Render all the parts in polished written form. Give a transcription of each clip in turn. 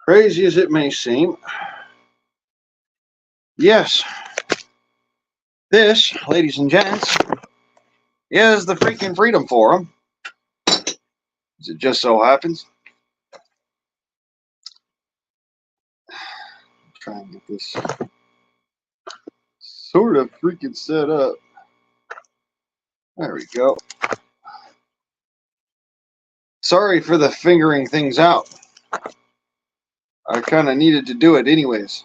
Crazy as it may seem, yes, this, ladies and gents, is the freaking Freedom Forum. As it just so happens. I'm trying to get this sort of freaking set up. There we go. Sorry for the figuring things out. I kind of needed to do it anyways.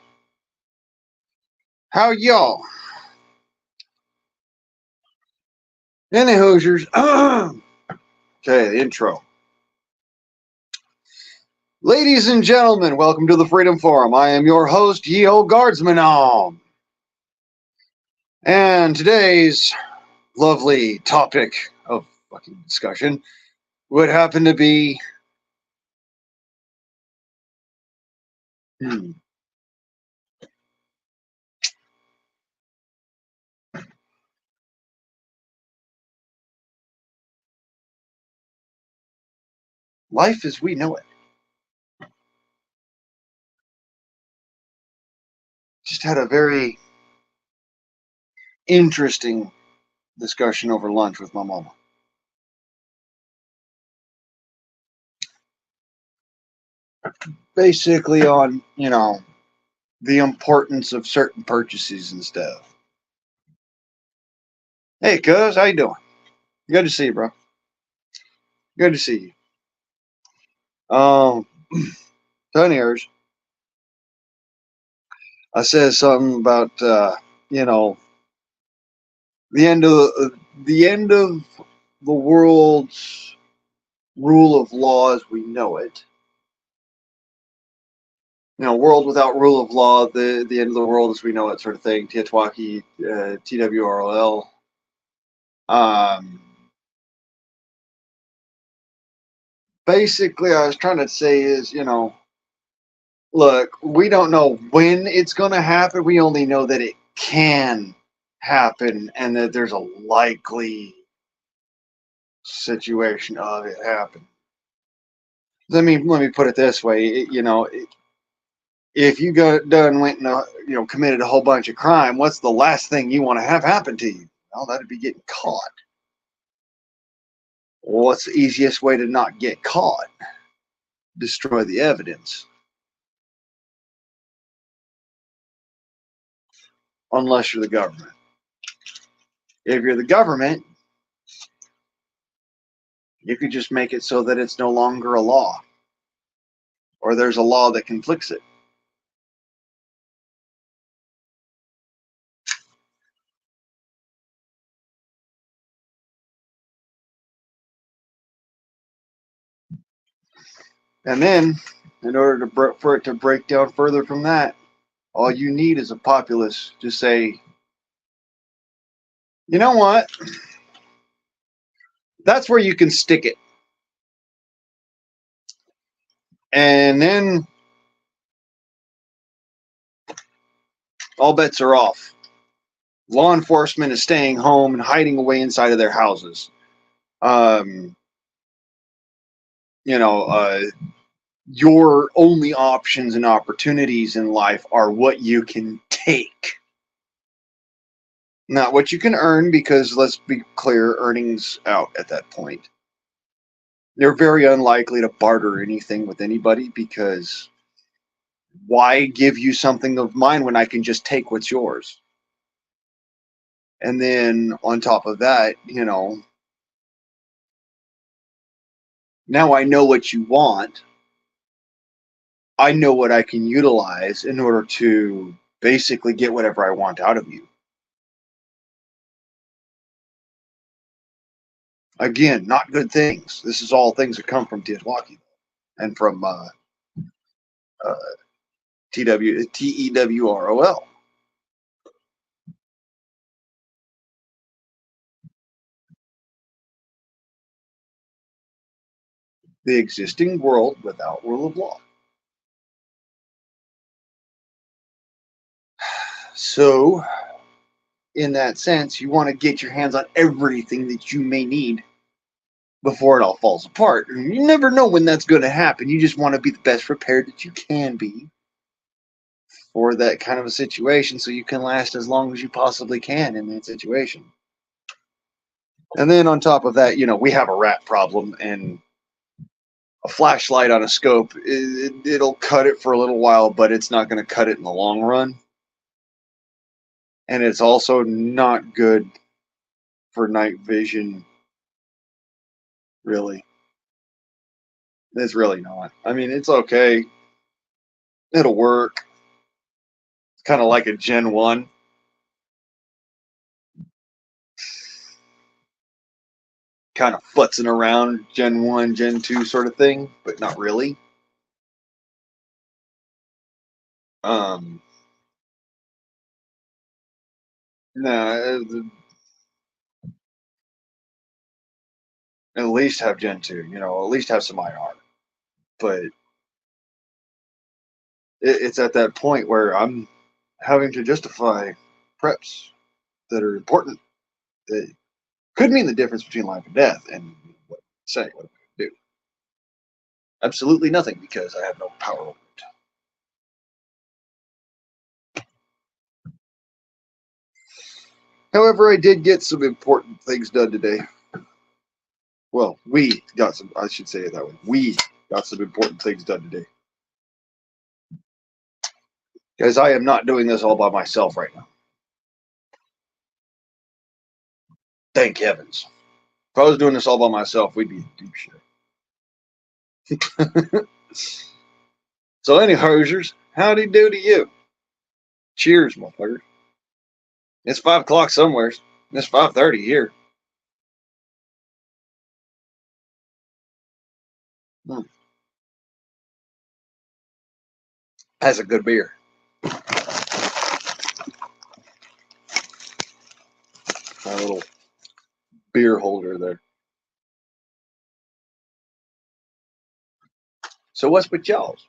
How y'all? Any Hoosiers? Okay, the intro. Ladies and gentlemen, welcome to the Freedom Forum. I am your host, Ye Old Guardsman. And today's lovely topic of fucking discussion would happen to be life as we know it. Just had a very interesting discussion over lunch with my mama. Basically on, the importance of certain purchases and stuff. Hey, cuz, how you doing? Good to see you, bro. Good to see you. 10 years. I said something about, the end of the world's rule of law as we know it. World without rule of law, the end of the world as we know it, sort of thing. Tiatwaki, TWRL. Basically, I was trying to say is, look, we don't know when it's going to happen. We only know that it can happen and that there's a likely situation of it happening. Let me put it this way. If you went and committed a whole bunch of crime, what's the last thing you want to have happen to you? Well, that'd be getting caught. What's the easiest way to not get caught? Destroy the evidence. Unless you're the government. If you're the government, you could just make it so that it's no longer a law. Or there's a law that conflicts it. And then, in order for it to break down further from that, all you need is a populace to say, you know what? That's where you can stick it. And then all bets are off. Law enforcement is staying home and hiding away inside of their houses. Your only options and opportunities in life are what you can take, not what you can earn, because let's be clear, earnings out at that point. They're very unlikely to barter anything with anybody, because why give you something of mine when I can just take what's yours? And then on top of that, now I know what you want. I know what I can utilize in order to basically get whatever I want out of you. Again, not good things. This is all things that come from Tiatwaki and from TEWROL. The existing world without rule of law. So, in that sense, you want to get your hands on everything that you may need before it all falls apart. You never know when that's going to happen. You just want to be the best prepared that you can be for that kind of a situation so you can last as long as you possibly can in that situation. And then on top of that, we have a rat problem, and a flashlight on a scope, it'll cut it for a little while, but it's not going to cut it in the long run. And it's also not good for night vision, really. It's really not. I mean, it's okay. It'll work. It's kind of like a Gen 1. Kind of futzing around Gen 1, Gen 2 sort of thing, but not really. Um, no, at least have Gen 2, at least have some IR. But it's at that point where I'm having to justify preps that are important that could mean the difference between life and death. And what say, what am I going to do? Absolutely nothing, because I have no power over it. However, I did get some important things done today. Well, we got some, I should say it that way. We got some important things done today. Because I am not doing this all by myself right now. Thank heavens. If I was doing this all by myself, we'd be in deep shit. So, any hosers, howdy do to you? Cheers, motherfucker. It's 5 o'clock somewhere. It's 5:30 here. That's a good beer. My little beer holder there. So what's with y'all's?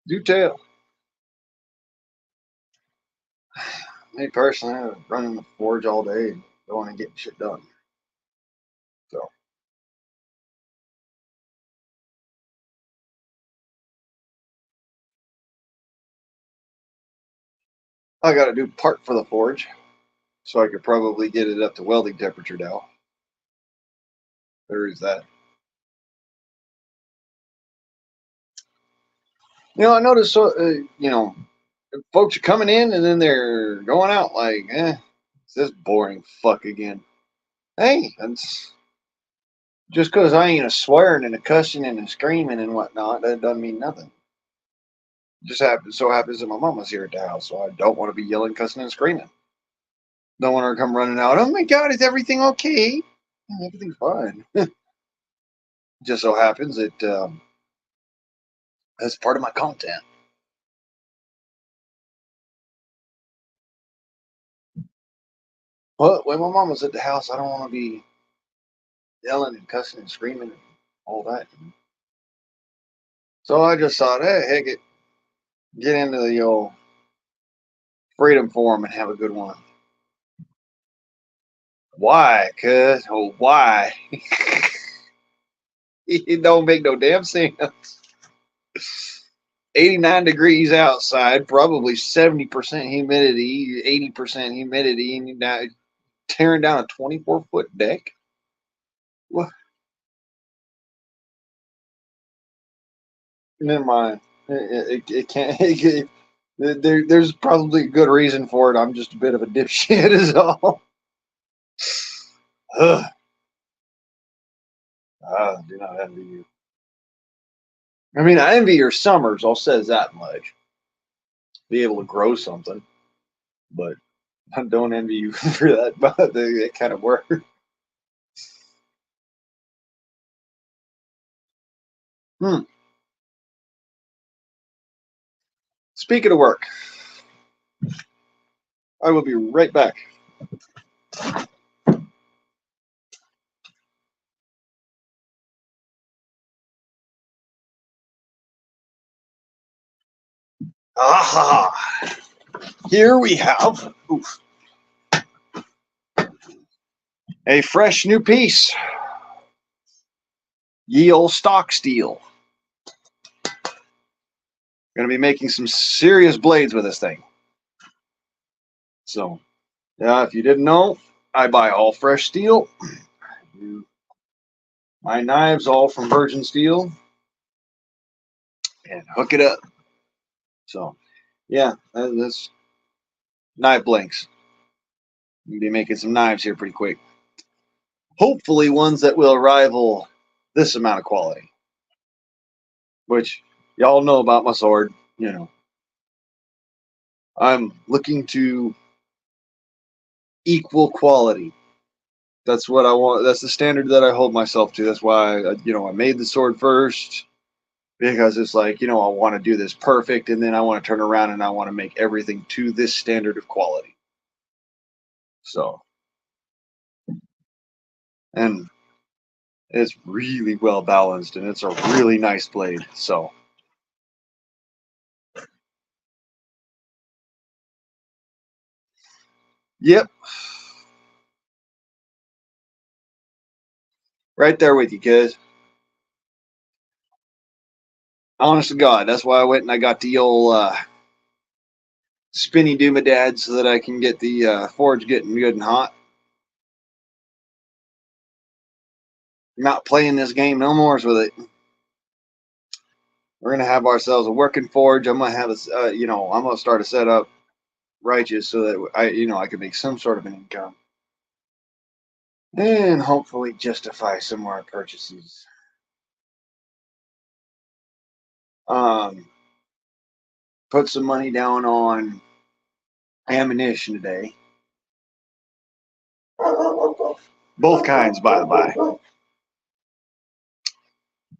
Do tell. Me personally, I've been running the forge all day and going and getting shit done. So I got to do part for the forge, so I could probably get it up to welding temperature now. There is that. I noticed, folks are coming in and then they're going out like, it's this boring fuck again. Hey, that's just because I ain't a swearing and a cussing and a screaming and whatnot, that doesn't mean nothing. Just happens that my mama's here at the house, so I don't want to be yelling, cussing, and screaming. Don't want her to come running out. Oh my God, is everything okay? Everything's fine. Just so happens that that's part of my content. But when my mama's at the house, I don't want to be yelling and cussing and screaming and all that. So I just thought, hey, heck it, get into the old Freedom Forum and have a good one. Why? Cuz, why? It don't make no damn sense. 89 degrees outside, probably 70% humidity, 80% humidity, and you're now tearing down a 24-foot deck? What? Never mind. It can't. There's probably a good reason for it. I'm just a bit of a dipshit, is all. Ugh. I do not envy you. I mean, I envy your summers. I'll say that much. Be able to grow something, but I don't envy you for that kind of work. Hmm. Speaking of work, I will be right back. Aha! Here we have a fresh new piece Ye old stock steel. Going to be making some serious blades with this thing. So, yeah, if you didn't know, I buy all fresh steel. My knives all from virgin steel. And hook it up. So, yeah, that's knife blanks. We'll be making some knives here pretty quick. Hopefully ones that will rival this amount of quality. Which, y'all know about my sword, you know. I'm looking to equal quality. That's what I want. That's the standard that I hold myself to. That's why, I made the sword first. Because it's like, I want to do this perfect. And then I want to turn around and I want to make everything to this standard of quality. So. And it's really well balanced. And it's a really nice blade. So. Yep. Right there with you, kids. Honest to God, that's why I went and I got the old spinny doomadads so that I can get the forge getting good and hot. Not playing this game no more with it. We're gonna have ourselves a working forge. I'm gonna have I'm gonna start a setup righteous so that I can make some sort of an income and hopefully justify some more purchases. Put some money down on ammunition today. Both kinds, by the by.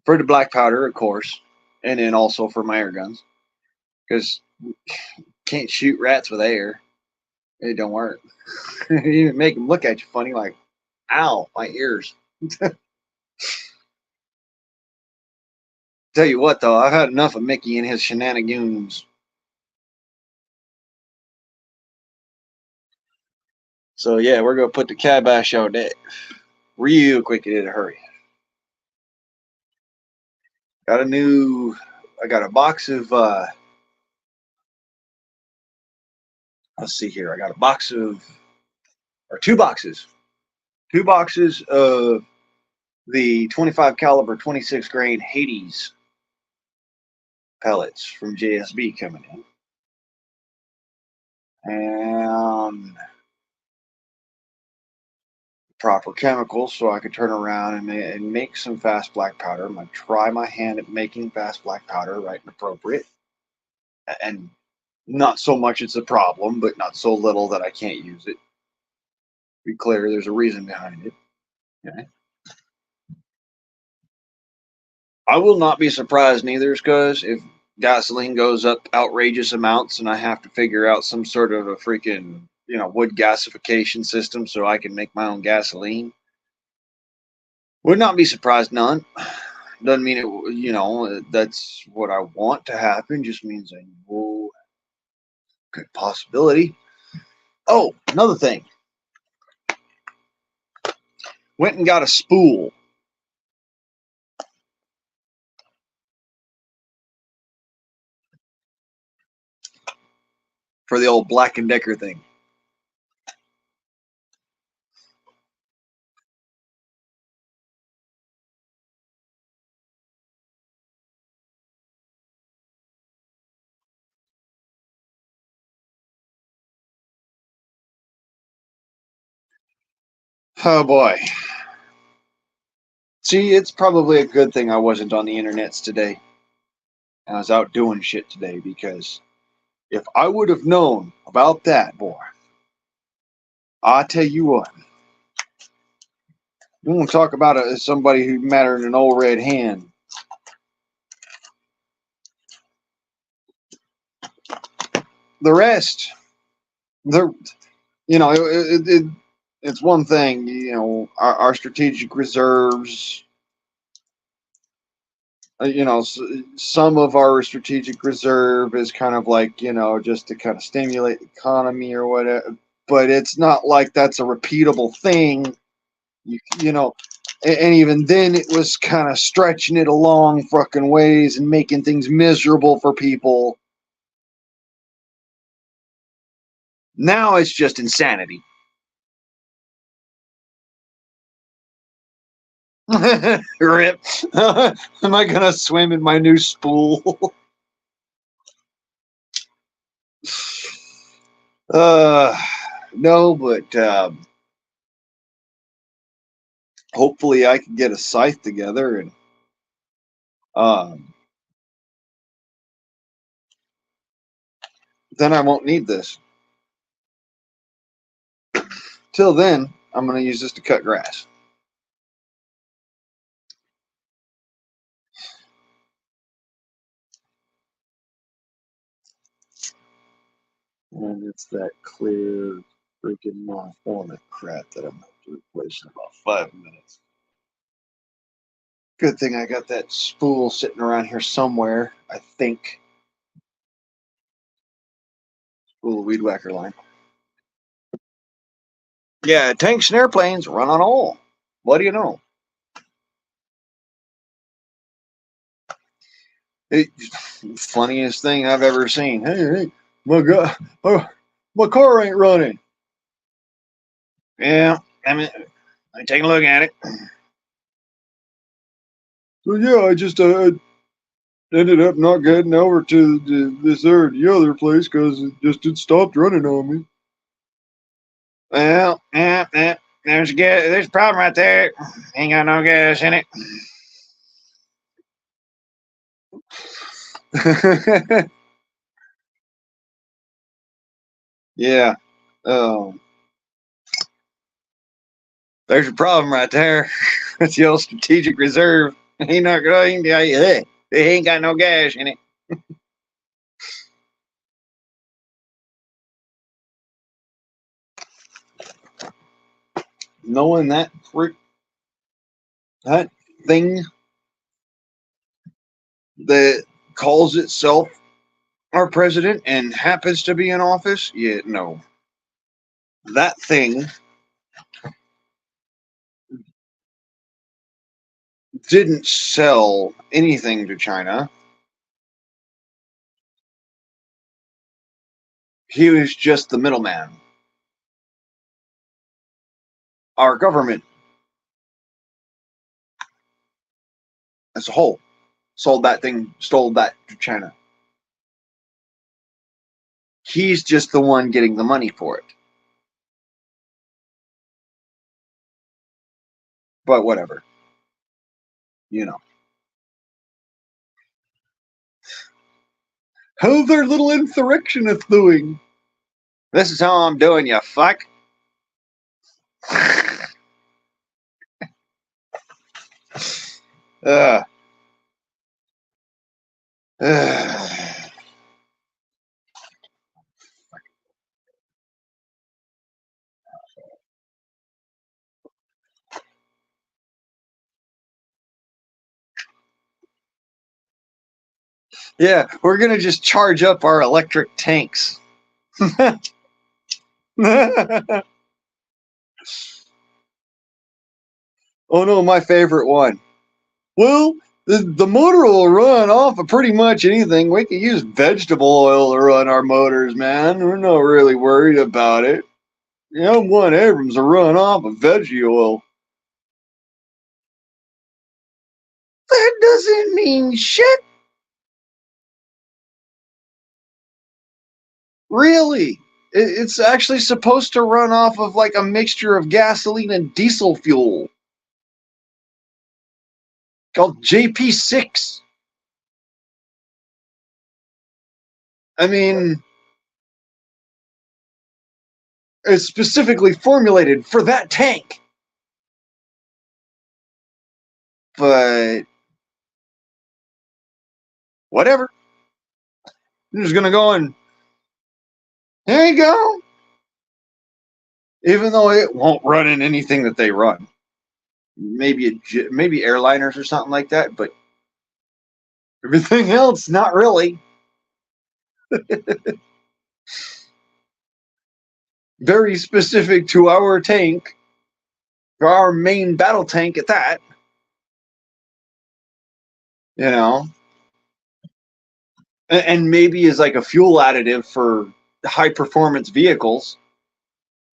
For the black powder, of course, and then also for my air guns, because can't shoot rats with air. It don't work. You make them look at you funny, like, "Ow, my ears." Tell you what, though, I've had enough of Mickey and his shenanigans. So yeah, we're gonna put the kibosh on that real quick in a hurry. I got a box of. Let's see here. I got a box of, or two boxes of the 25 caliber 26 grain Hades pellets from JSB coming in, and proper chemicals so I could turn around and make some fast black powder. I'm gonna try my hand at making fast black powder, right and appropriate, and not so much it's a problem, but not so little that I can't use it. Be clear, there's a reason behind it. Okay. I will not be surprised neither, because if gasoline goes up outrageous amounts and I have to figure out some sort of a freaking wood gasification system so I can make my own gasoline, would not be surprised none. Doesn't mean it, that's what I want to happen. Just means I know good possibility. Oh, another thing. Went and got a spool for the old Black and Decker thing. Oh boy. See, it's probably a good thing I wasn't on the internets today. I was out doing shit today, because if I would have known about that, boy, I tell you what, we won't talk about it as somebody who mattered an old red hand. The rest, the it's one thing, our strategic reserves. Some of our strategic reserve is kind of like, just to kind of stimulate the economy or whatever. But it's not like that's a repeatable thing. You know, And even then, it was kind of stretching it along fucking ways and making things miserable for people. Now it's just insanity. Rip. Am I gonna swim in my new spool? No, but hopefully I can get a scythe together, and um, then I won't need this. Till then, I'm gonna use this to cut grass. And it's that clear freaking non-format crap that I'm going to replace in about 5 minutes. Good thing I got that spool sitting around here somewhere, I think. Spool of weed whacker line. Yeah, tanks and airplanes run on oil. What do you know? It, funniest thing I've ever seen. Hey, my car ain't running. Yeah, I mean, I take a look at it. So yeah, I just ended up not getting over to the other place because it stopped running on me. Well, yeah, there's a problem right there. Ain't got no gas in it. Yeah. Um, there's a problem right there. It's the old strategic reserve. Ain't not going. They ain't got no gas in it. Knowing that that thing that calls itself our president and happens to be in office, yeah, no. That thing didn't sell anything to China. He was just the middleman. Our government as a whole stole that to China. He's just the one getting the money for it. But whatever. You know. How's their little insurrectionist doing? This is how I'm doing, you fuck. uh, yeah, we're gonna just charge up our electric tanks. Oh no, my favorite one. Well, the motor will run off of pretty much anything. We can use vegetable oil to run our motors, man. We're not really worried about it. The M1 Abrams will run off of veggie oil. That doesn't mean shit. Really. It's actually supposed to run off of like a mixture of gasoline and diesel fuel called JP6. I mean, it's specifically formulated for that tank. But whatever. I'm just gonna go and there you go. Even though it won't run in anything that they run, maybe airliners or something like that. But everything else, not really. Very specific to our tank. our main battle tank at that. You know, and maybe as like a fuel additive for high performance vehicles,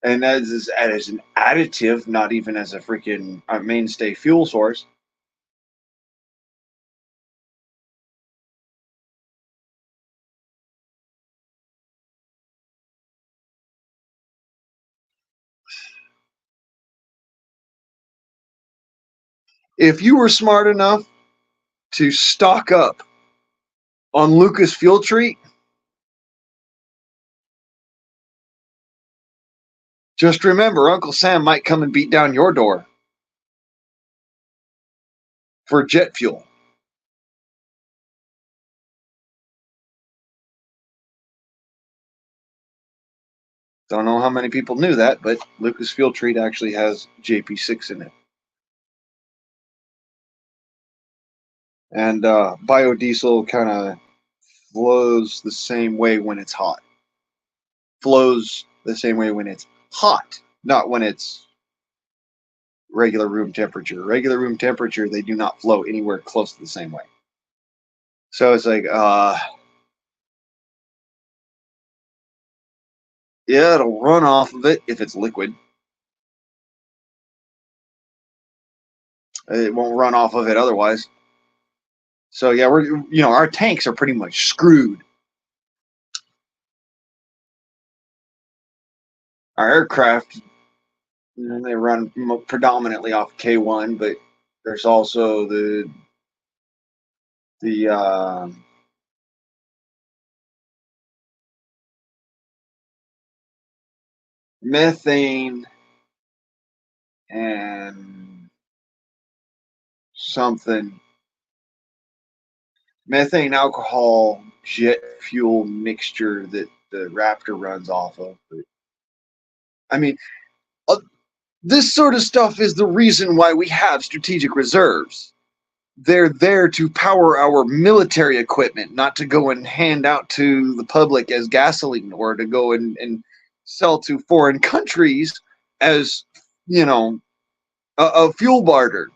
and as an additive, not even as a freaking mainstay fuel source. If you were smart enough to stock up on Lucas Fuel Treat, just remember Uncle Sam might come and beat down your door for jet fuel. Don't know how many people knew that, but Lucas Fuel Treat actually has JP6 in it. And biodiesel kind of flows the same way when it's hot. Flows the same way when it's hot, not when it's regular room temperature. Regular room temperature, they do not flow anywhere close to the same way. So it's like, yeah, it'll run off of it if it's liquid. It won't run off of it otherwise. So yeah, our tanks are pretty much screwed. Our aircraft, they run predominantly off K1, but there's also the methane and something methane alcohol jet fuel mixture that the Raptor runs off of. But, I mean, uh, this sort of stuff is the reason why we have strategic reserves. They're there to power our military equipment, not to go and hand out to the public as gasoline or to go and sell to foreign countries as, a fuel barter.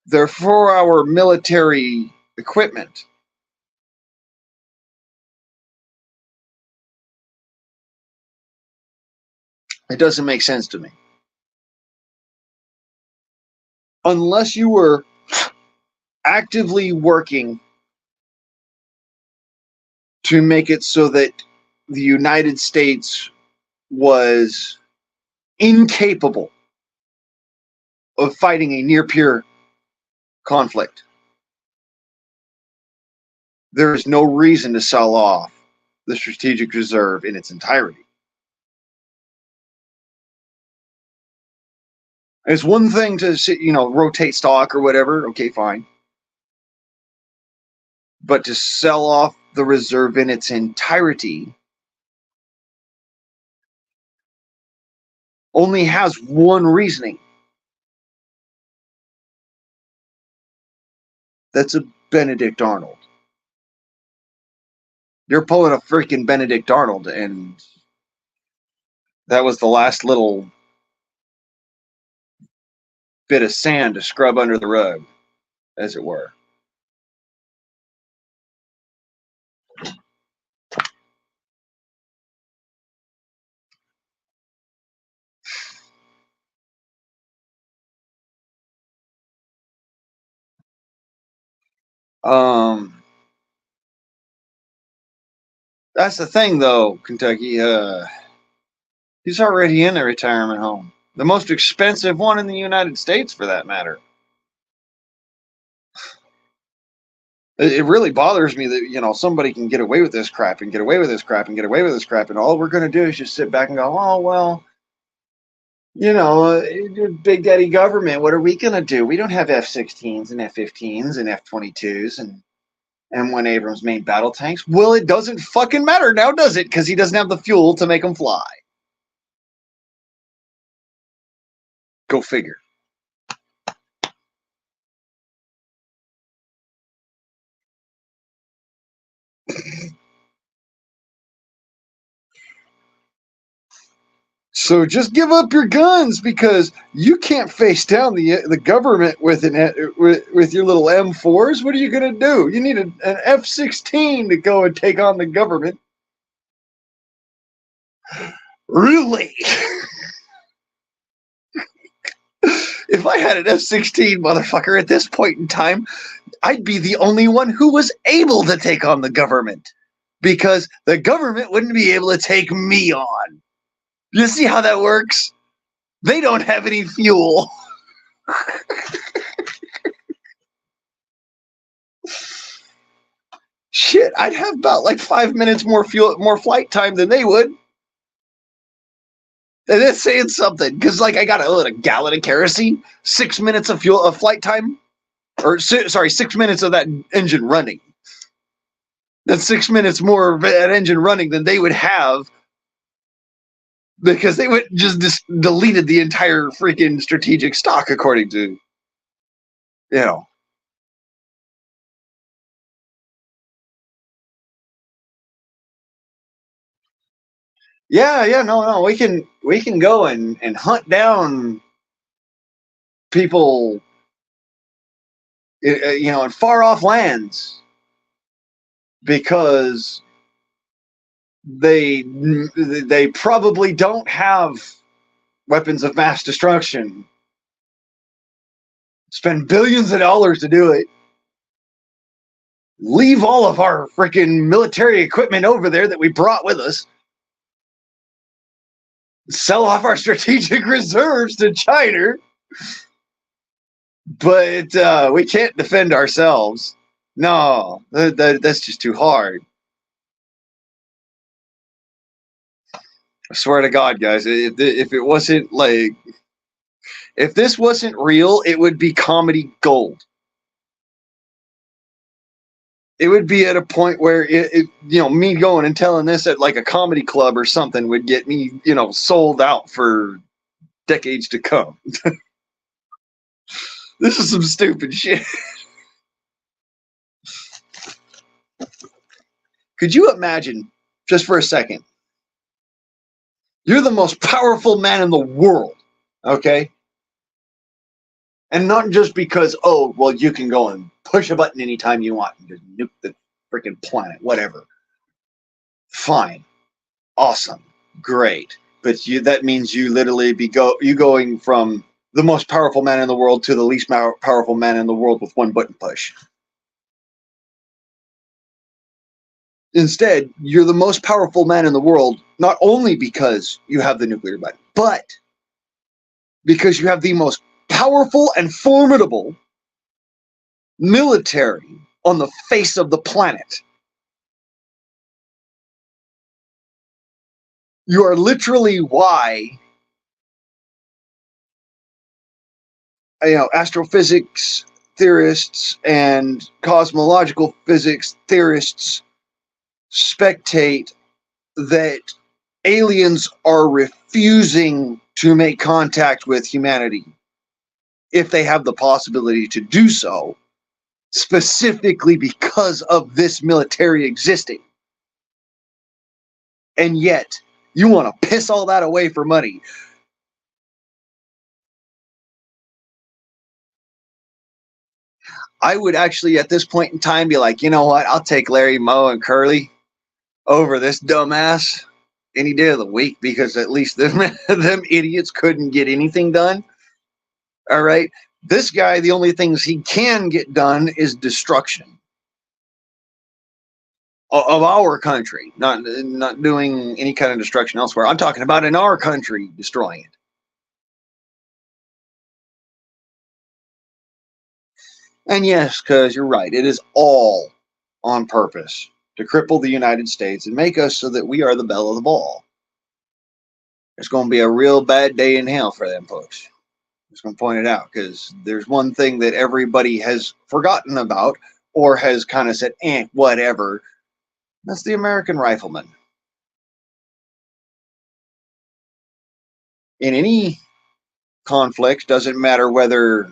They're for our military equipment. It doesn't make sense to me. Unless you were actively working to make it so that the United States was incapable of fighting a near peer conflict. There is no reason to sell off the strategic reserve in its entirety. It's one thing to rotate stock or whatever. Okay, fine. But to sell off the reserve in its entirety only has one reasoning. That's a Benedict Arnold. You're pulling a freaking Benedict Arnold, and that was the last little bit of sand to scrub under the rug, as it were. That's the thing, though, Kentucky. He's already in a retirement home, the most expensive one in the United States, for that matter. It really bothers me that somebody can get away with this crap and get away with this crap and get away with this crap, and all we're going to do is just sit back and go, oh well, Big Daddy government. What are we going to do? We don't have F-16s and F-15s and F-22s and M1 Abrams main battle tanks. Well, it doesn't fucking matter now, does it? Because he doesn't have the fuel to make them fly. Go figure. So just give up your guns because you can't face down the government with with your little M4s. What are you going to do? You need an F-16 to go and take on the government. Really? If I had an F-16, motherfucker, at this point in time, I'd be the only one who was able to take on the government because the government wouldn't be able to take me on. You see how that works? They don't have any fuel. Shit, I'd have about like 5 minutes more flight time than they would. And that's saying something, because like I got a gallon of kerosene, 6 minutes of flight time, or sorry, 6 minutes of that engine running. That's 6 minutes more of that engine running than they would have, because they would just deleted the entire freaking strategic stock, according to, you know. Yeah, no, we can go and hunt down people, in far off lands because they probably don't have weapons of mass destruction. Spend billions of dollars to do it. Leave all of our freaking military equipment over there that we brought with us. Sell off our strategic reserves to China. But we can't defend ourselves. No, that's just too hard. I swear to God, guys, if it wasn't like, if this wasn't real, it would be comedy gold. It would be at a point where me going and telling this at like a comedy club or something would get me, sold out for decades to come. This is some stupid shit. Could you imagine, just for a second, you're the most powerful man in the world, okay? And not just because, oh, well, you can go and push a button anytime you want and just nuke the freaking planet, whatever. Fine. Awesome. Great. But that means you literally you going from the most powerful man in the world to the least powerful man in the world with one button push. Instead, you're the most powerful man in the world, not only because you have the nuclear button, but because you have the most powerful and formidable military on the face of the planet. You are literally why astrophysics theorists and cosmological physics theorists spectate that aliens are refusing to make contact with humanity if they have the possibility to do so, specifically because of this military existing. And yet, you want to piss all that away for money. I would actually, at this point in time, be like, you know what? I'll take Larry, Moe, and Curly over this dumbass any day of the week, because at least them idiots couldn't get anything done. All right. This guy, the only things he can get done is destruction of our country, not doing any kind of destruction elsewhere. I'm talking about in our country, destroying it. And yes, because you're right, it is all on purpose to cripple the United States and make us so that we are the belle of the ball. It's going to be a real bad day in hell for them folks. I'm just going to point it out, because there's one thing that everybody has forgotten about or has kind of said, whatever. That's the American rifleman. In any conflict, doesn't matter whether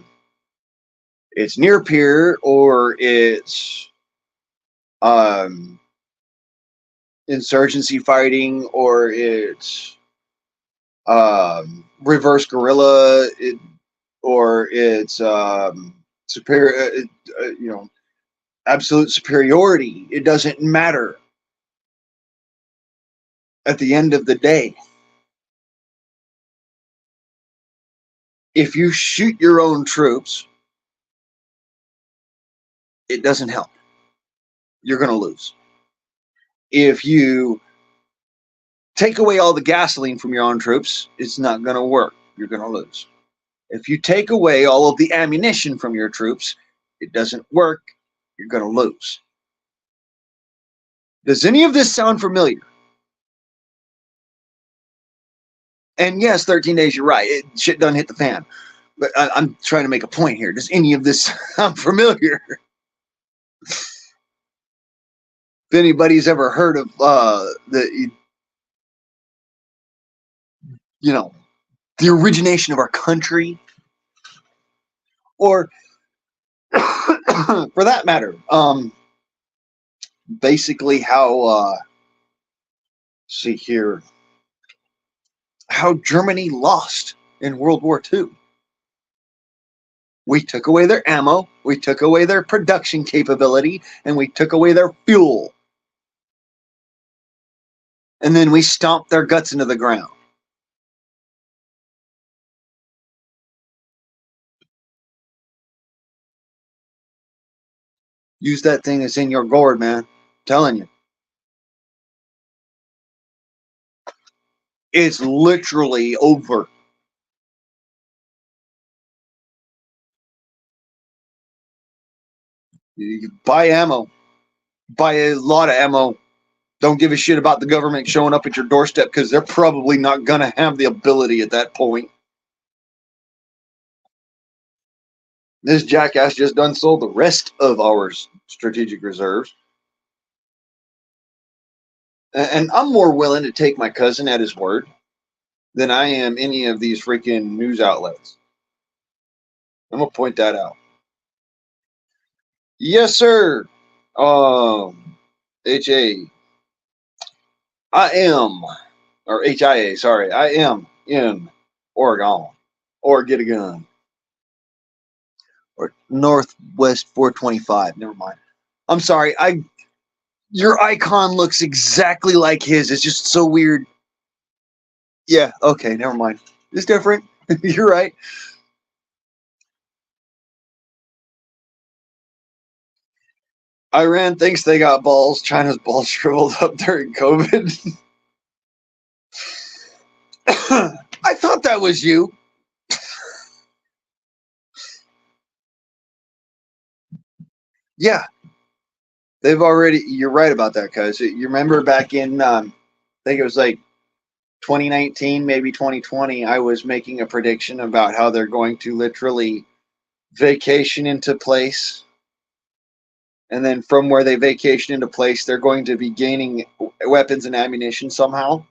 it's near peer or it's insurgency fighting or it's reverse guerrilla, or it's superior, absolute superiority. It doesn't matter at the end of the day. If you shoot your own troops, it doesn't help. You're going to lose. If you take away all the gasoline from your own troops, it's not going to work. You're going to lose. If you take away all of the ammunition from your troops, it doesn't work. You're going to lose. Does any of this sound familiar? And yes, 13 days, you're right. Shit done hit the fan. But I'm trying to make a point here. Does any of this sound familiar? If anybody's ever heard of the origination of our country, or for that matter, basically how see here, how Germany lost in World War II. We took away their ammo, we took away their production capability, and we took away their fuel. And then we stomped their guts into the ground. Use that thing that's in your gourd, man. I'm telling you. It's literally over. You buy ammo. Buy a lot of ammo. Don't give a shit about the government showing up at your doorstep, because they're probably not going to have the ability at that point. This jackass just done sold the rest of our strategic reserves. And I'm more willing to take my cousin at his word than I am any of these freaking news outlets. I'm going to point that out. Yes, sir. H-A. I am, or H-I-A, sorry. I am in Oregon. Or get a gun. Or Northwest 425. Never mind. I'm sorry. Your icon looks exactly like his. It's just so weird. Yeah, okay, never mind. It's different. You're right. Iran thinks they got balls. China's balls shriveled up during COVID. I thought that was you. Yeah, they've already. You're right about that, cuz you remember back in, I think it was like 2019, maybe 2020. I was making a prediction about how they're going to literally vacation into place, and then from where they vacation into place, they're going to be gaining weapons and ammunition somehow.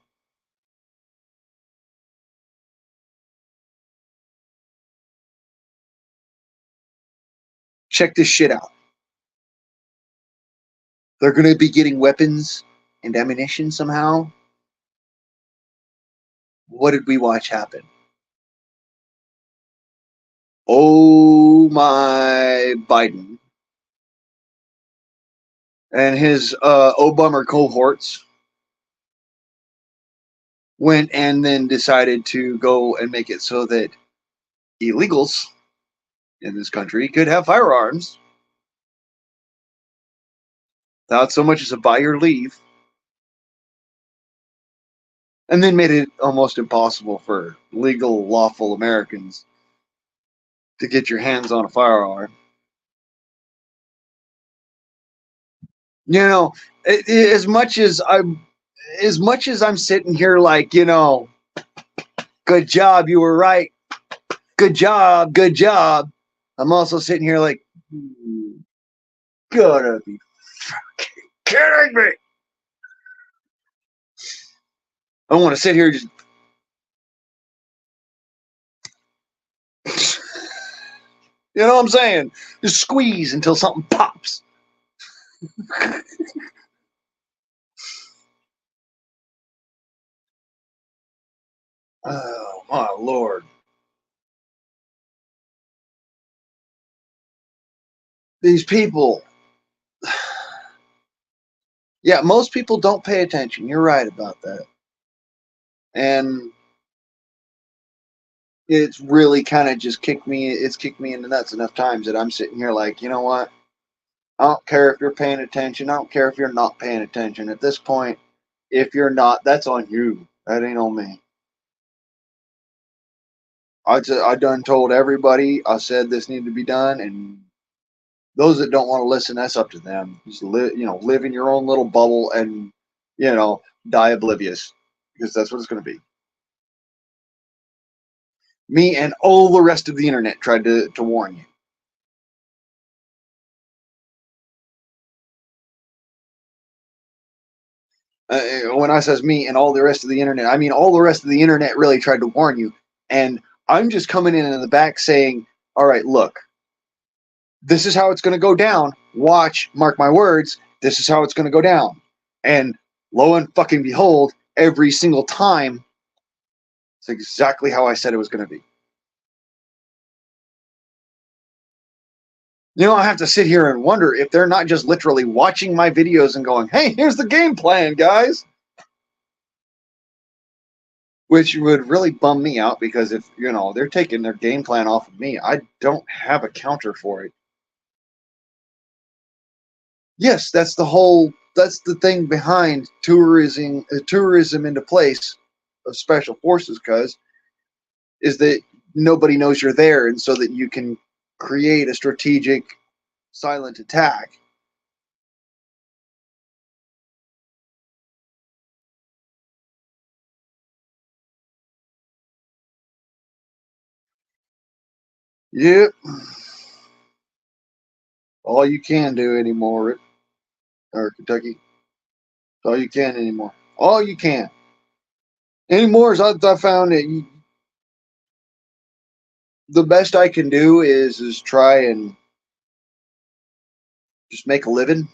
Check this shit out. They're going to be getting weapons and ammunition somehow. What did we watch happen? Oh my Biden and his Obama cohorts went and then decided to go and make it so that illegals in this country could have firearms without so much as a buy or leave, and then made it almost impossible for legal, lawful Americans to get your hands on a firearm. You know, as much as I'm sitting here like, good job, you were right. Good job, good job. I'm also sitting here like, gotta be fucking kidding me. I don't want to sit here just. You know what I'm saying? Just squeeze until something pops. Oh my lord. These people. Yeah, most people don't pay attention. You're right about that. And it's really kind of just kicked me in the nuts enough times that I'm sitting here like, you know what? I don't care if you're paying attention. I don't care if you're not paying attention. At this point, if you're not, that's on you. That ain't on me. I done told everybody. I said this needed to be done, and those that don't want to listen, that's up to them. Just live in your own little bubble, and you know, die oblivious, because that's what it's going to be. Me and all the rest of the internet tried to warn you. When I says me and all the rest of the internet, I mean all the rest of the internet really tried to warn you, and I'm just coming in the back saying, "All right, look, this is how it's going to go down. Watch, mark my words. This is how it's going to go down." And lo and fucking behold, every single time, it's exactly how I said it was going to be. You know, I have to sit here and wonder if they're not just literally watching my videos and going, "Hey, here's the game plan, guys." Which would really bum me out because if, they're taking their game plan off of me, I don't have a counter for it. Yes, that's the thing behind tourism into place of special forces, cuz is that nobody knows you're there, and so that you can create a strategic silent attack. Yep. All you can do anymore, or Kentucky. All you can anymore. All you can anymore is I found that the best I can do is try and just make a living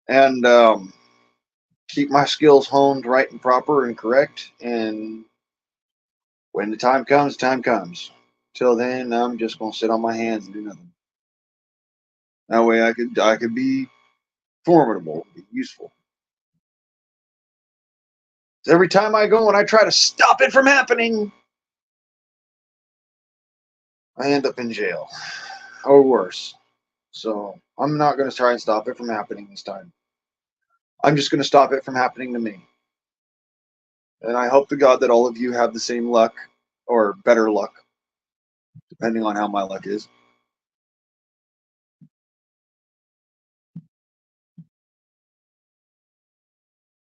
and keep my skills honed right and proper and correct. And when the time comes, time comes. Till then, I'm just gonna sit on my hands and do nothing. That way, I could be formidable, be useful. Every time I go and I try to stop it from happening, I end up in jail or worse. So I'm not going to try and stop it from happening this time. I'm just going to stop it from happening to me. And I hope to God that all of you have the same luck or better luck, depending on how my luck is.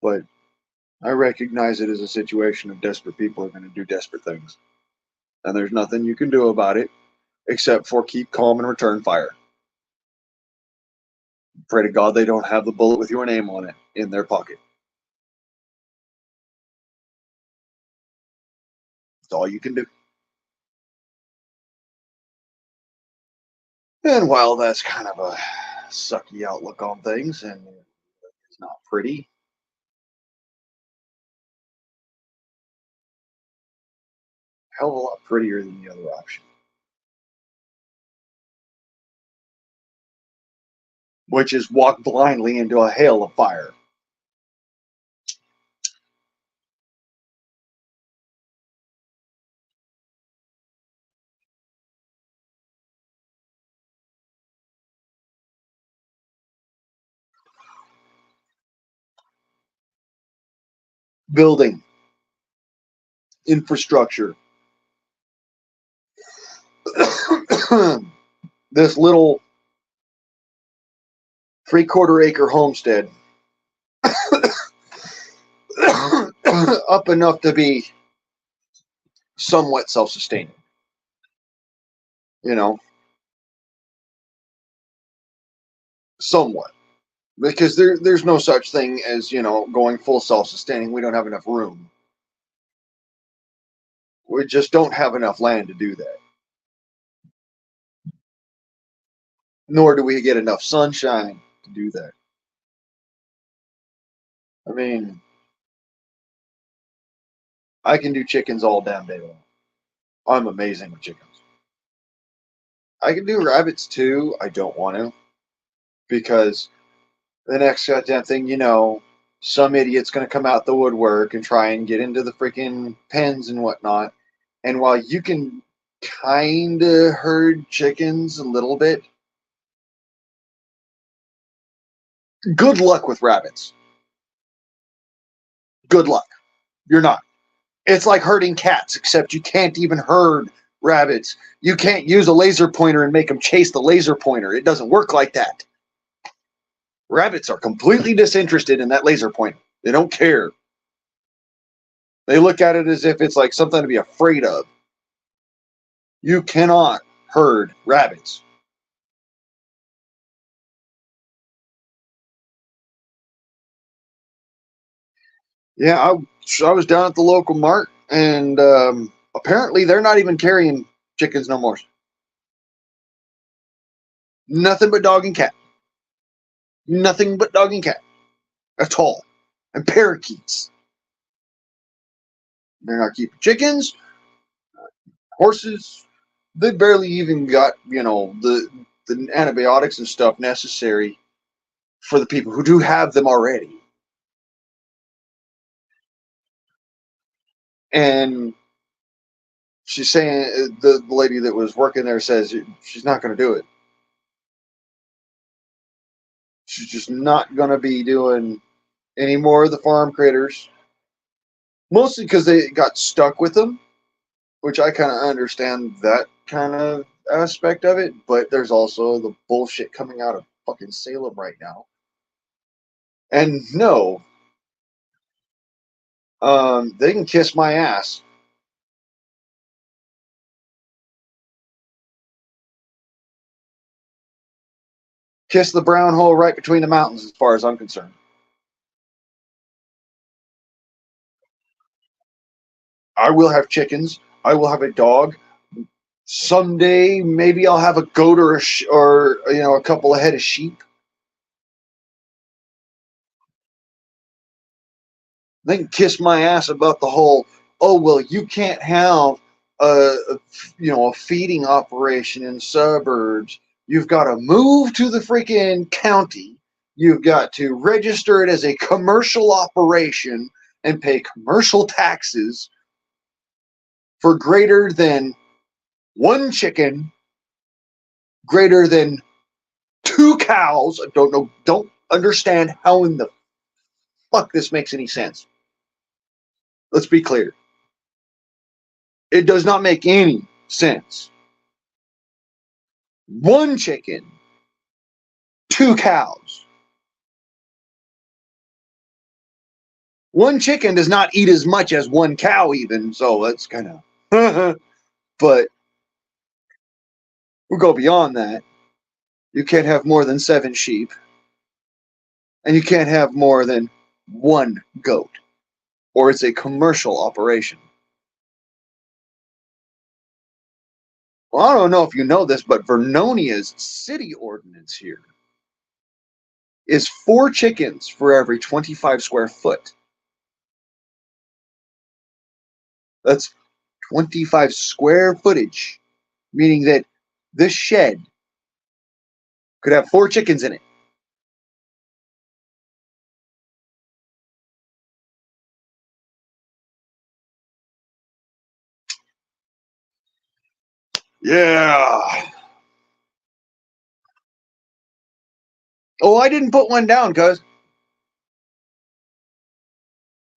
But I recognize it as a situation of desperate people are going to do desperate things. And there's nothing you can do about it except for keep calm and return fire. Pray to God they don't have the bullet with your name on it in their pocket. That's all you can do. And while that's kind of a sucky outlook on things and it's not pretty, hell of a lot prettier than the other option, which is walk blindly into a hail of fire. Building, infrastructure. This little 3/4 acre homestead up enough to be somewhat self sustaining, you know, somewhat. Because there's no such thing as, going full self sustaining. We don't have enough room. We just don't have enough land to do that. Nor do we get enough sunshine to do that. I mean, I can do chickens all damn day long. I'm amazing with chickens. I can do rabbits too. I don't want to because the next goddamn thing you know, some idiot's going to come out the woodwork and try and get into the freaking pens and whatnot. And while you can kind of herd chickens a little bit, good luck with rabbits. Good luck. You're not. It's like herding cats, except you can't even herd rabbits. You can't use a laser pointer and make them chase the laser pointer. It doesn't work like that. Rabbits are completely disinterested in that laser pointer. They don't care. They look at it as if it's like something to be afraid of. You cannot herd rabbits. Yeah, I was down at the local mart, and apparently they're not even carrying chickens no more. Nothing but dog and cat. Nothing but dog and cat. That's all. And parakeets. They're not keeping chickens, horses. They barely even got, the antibiotics and stuff necessary for the people who do have them already. And she's saying the lady that was working there says she's not going to do it. She's just not going to be doing any more of the farm critters. Mostly because they got stuck with them, which I kind of understand that kind of aspect of it. But there's also the bullshit coming out of fucking Salem right now. And no, they can kiss my ass. Kiss the brown hole right between the mountains, as far as I'm concerned. I will have chickens. I will have a dog. Someday, maybe I'll have a goat or a couple of head of sheep. They can kiss my ass about the whole. Oh well, you can't have a feeding operation in suburbs. You've got to move to the freaking county. You've got to register it as a commercial operation and pay commercial taxes for greater than one chicken, greater than two cows. I don't understand how in the fuck this makes any sense. Let's be clear. It does not make any sense. One chicken, two cows. One chicken does not eat as much as one cow, even, so that's kind of. But we'll go beyond that. You can't have more than 7 sheep, and you can't have more than one goat, or it's a commercial operation. Well, I don't know if you know this, but Vernonia's city ordinance here is 4 chickens for every 25 square foot. That's 25 square footage, meaning that this shed could have 4 chickens in it. Yeah. Oh, I didn't put one down, cuz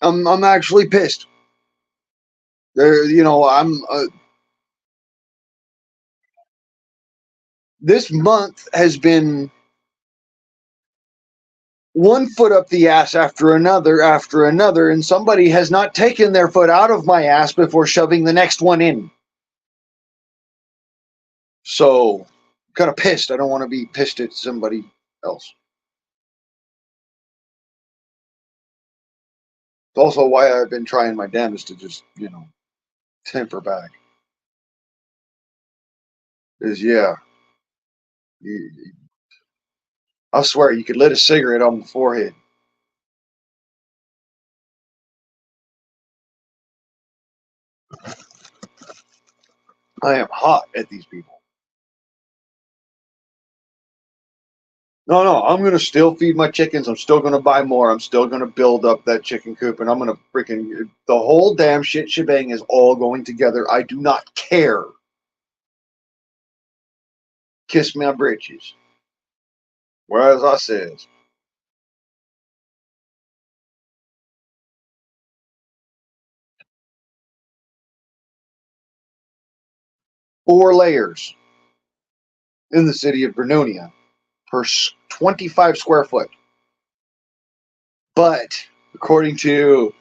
I'm actually pissed. I'm this month has been one foot up the ass after another, and somebody has not taken their foot out of my ass before shoving the next one in. So, kind of pissed. I don't want to be pissed at somebody else. It's also why I've been trying my damnedest to just, temper back. Is yeah, you, I swear you could lit a cigarette on the forehead. I am hot at these people. No, no, I'm gonna still feed my chickens. I'm still gonna buy more. I'm still gonna build up that chicken coop, and I'm gonna freaking the whole damn shit shebang is all going together. I do not care. Kiss my britches. Whereas I says, 4 layers in the city of Vernonia per 25 square foot. But according to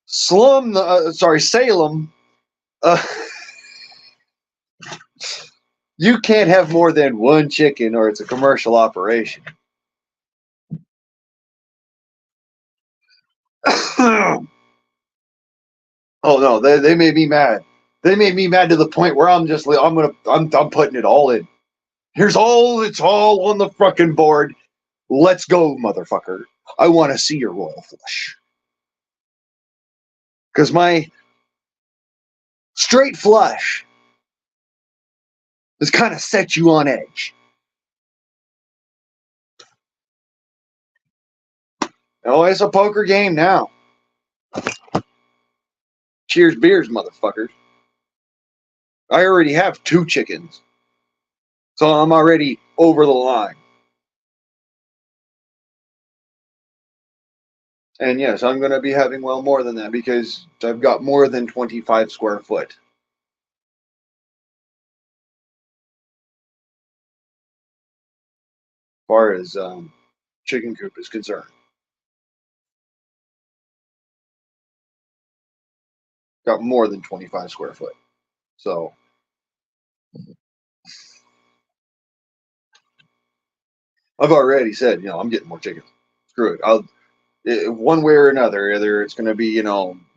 Salem, uh, you can't have more than one chicken or it's a commercial operation. Oh no, they made me mad. They made me mad to the point where I'm putting it all in. It's all on the fucking board. Let's go, motherfucker. I want to see your royal flush. Because my straight flush has kind of set you on edge. Oh, it's a poker game now. Cheers beers, motherfuckers. I already have 2 chickens. So I'm already over the line. And yes, I'm going to be having well more than that because I've got more than 25 square foot. As far as chicken coop is concerned. Got more than 25 square foot. So I've already said, I'm getting more chickens. Screw one way or another. Either it's going to be,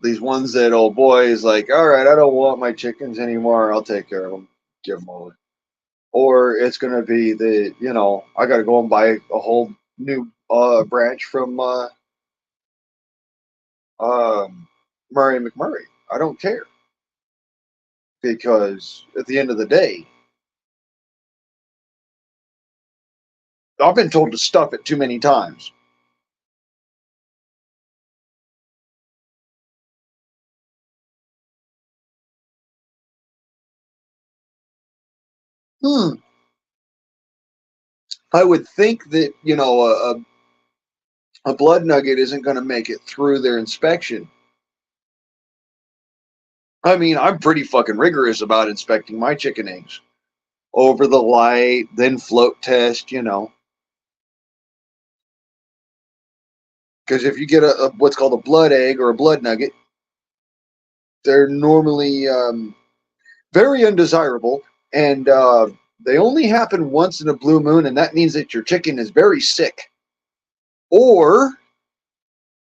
these ones that old boy is like, all right, I don't want my chickens anymore. I'll take care of them, give them all. Or it's going to be I got to go and buy a whole new branch from Murray McMurray. I don't care because at the end of the day, I've been told to stuff it too many times. Hmm. I would think that a blood nugget isn't going to make it through their inspection. I mean, I'm pretty fucking rigorous about inspecting my chicken eggs over the light, then float test. Because if you get a what's called a blood egg or a blood nugget, they're normally very undesirable, and they only happen once in a blue moon, and that means that your chicken is very sick, or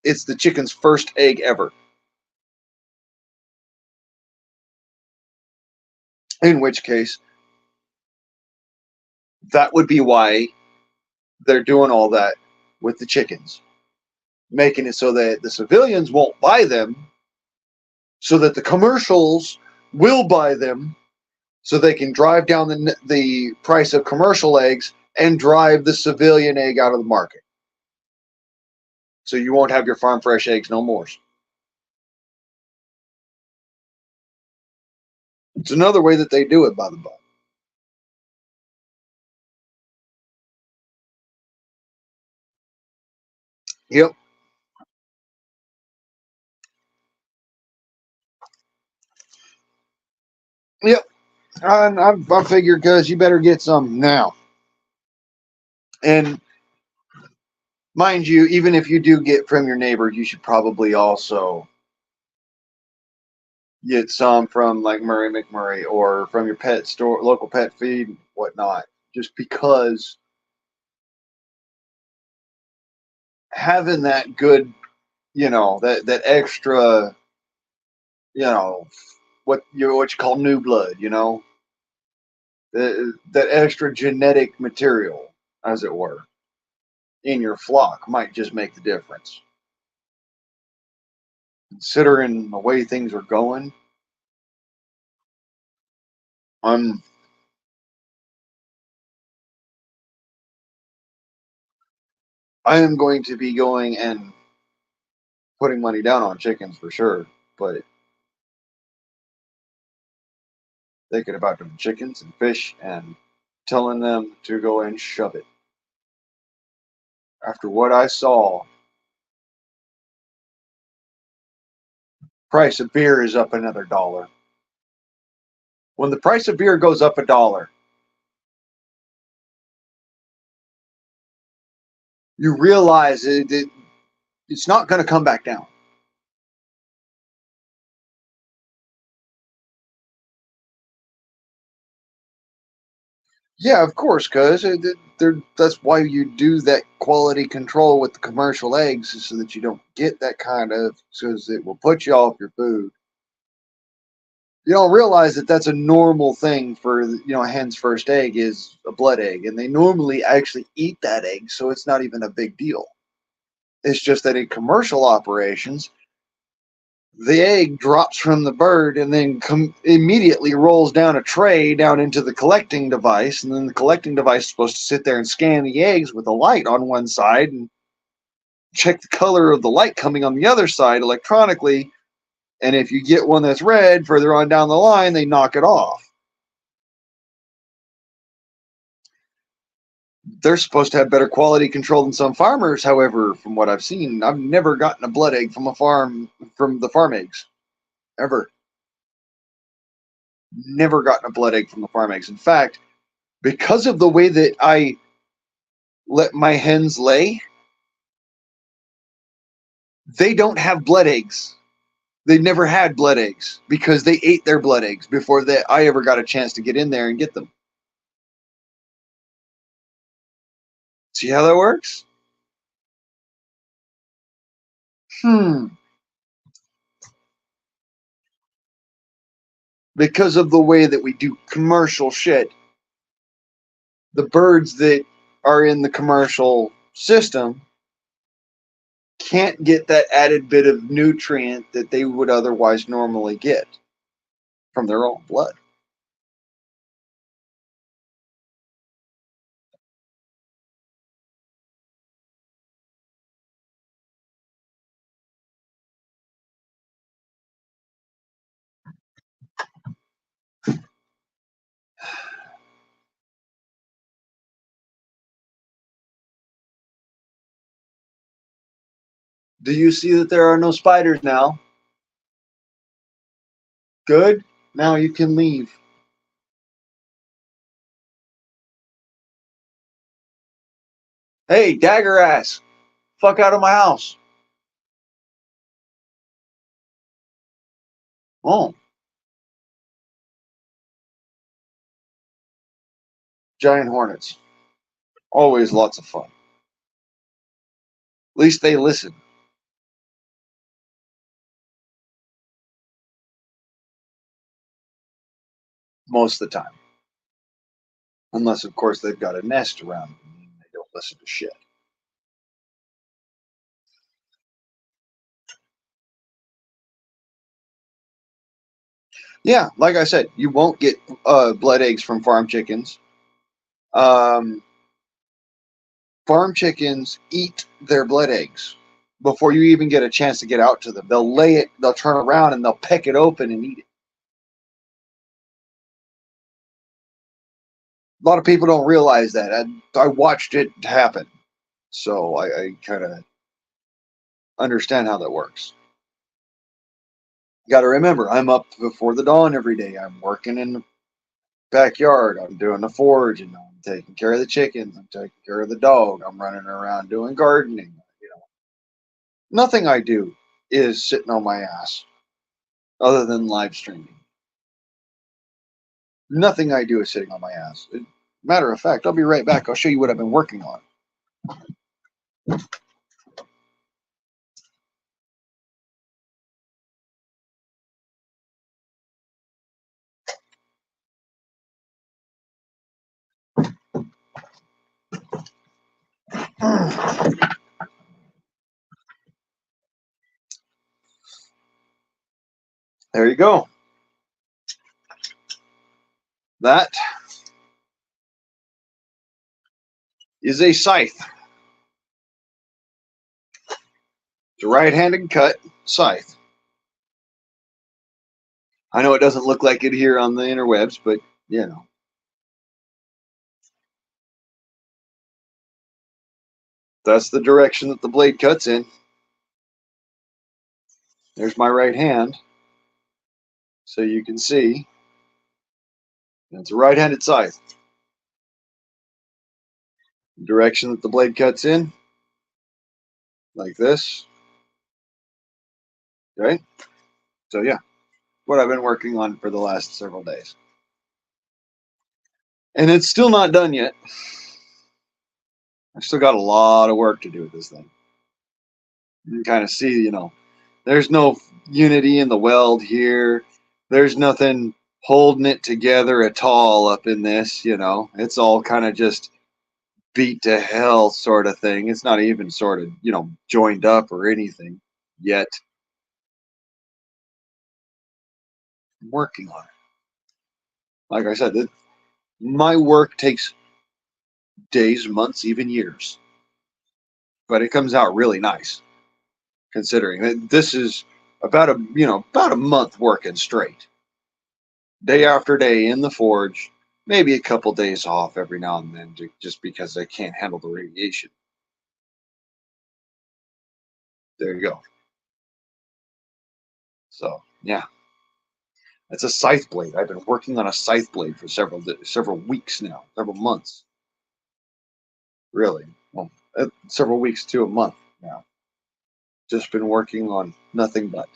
it's the chicken's first egg ever. In which case, that would be why they're doing all that with the chickens, making it so that the civilians won't buy them, so that the commercials will buy them, so they can drive down the price of commercial eggs and drive the civilian egg out of the market. So you won't have your farm fresh eggs no more. It's another way that they do it, by the by. Yep. Yep. I figured because you better get some now. And mind you, even if you do get from your neighbor, you should probably also get some from like Murray McMurray or from your pet store, local pet feed, whatnot. Just because having that good, that extra, you know, what you call new blood, that extra genetic material, as it were, in your flock might just make the difference. Considering the way things are going, I'm I am going to be going and putting money down on chickens for sure, but thinking about them chickens and fish and telling them to go and shove it. After what I saw, price of beer is up another dollar. When the price of beer goes up a dollar, you realize it's not going to come back down. Yeah, of course, because that's why you do that quality control with the commercial eggs, so that you don't get that kind of, because it will put you off your food. You don't realize that that's a normal thing for, a hen's first egg is a blood egg, and they normally actually eat that egg, so it's not even a big deal. It's just that in commercial operations, the egg drops from the bird and then immediately rolls down a tray down into the collecting device, and then the collecting device is supposed to sit there and scan the eggs with a light on one side and check the color of the light coming on the other side electronically. And if you get one that's red further on down the line, they knock it off. They're supposed to have better quality control than some farmers. However, from what I've seen, I've never gotten a blood egg from the farm eggs, ever. Never gotten a blood egg from the farm eggs. In fact, because of the way that I let my hens lay, they don't have blood eggs. They never had blood eggs because they ate their blood eggs before I ever got a chance to get in there and get them. See how that works? Hmm. Because of the way that we do commercial shit, the birds that are in the commercial system can't get that added bit of nutrient that they would otherwise normally get from their own blood. Do you see that there are no spiders now? Good. Now you can leave. Hey, dagger ass. Fuck out of my house. Oh, giant hornets. Always lots of fun. At least they listen most of the time. Unless, of course, they've got a nest around them and they don't listen to shit. Yeah, like I said, you won't get blood eggs from farm chickens. Um, Farm chickens eat their blood eggs before you even get a chance to get out to them. They'll lay it, they'll turn around, and they'll peck it open and eat it. A lot of people don't realize that. I watched it happen, so I kind of understand how that works. Got to remember, I'm up before the dawn every day. I'm working in the backyard. I'm doing the forage, and I'm taking care of the chickens. I'm taking care of the dog. I'm running around doing gardening. Nothing I do is sitting on my ass other than live streaming. Nothing I do is sitting on my ass. Matter of fact, I'll be right back. I'll show you what I've been working on. There you go. That is a scythe. It's a right-handed cut scythe. I know it doesn't look like it here on the interwebs, but you know. That's the direction that the blade cuts in. There's my right hand, so you can see. It's a right-handed scythe. The direction that the blade cuts in, like this, right? So yeah, what I've been working on for the last several days. And it's still not done yet. I've still got a lot of work to do with this thing. You can kind of see, there's no unity in the weld here. There's nothing holding it together at all up in this, It's all kind of just beat to hell sort of thing. It's not even sort of, joined up or anything yet. I'm working on it. Like I said, my work takes days, months, even years. But it comes out really nice, considering that this is about a month working straight, day after day in the forge. Maybe a couple days off every now and then, just because I can't handle the radiation. There you go. So yeah, it's a scythe blade. I've been working on a scythe blade for several weeks now, several months. Really, well, several weeks to a month now. Just been working on nothing but.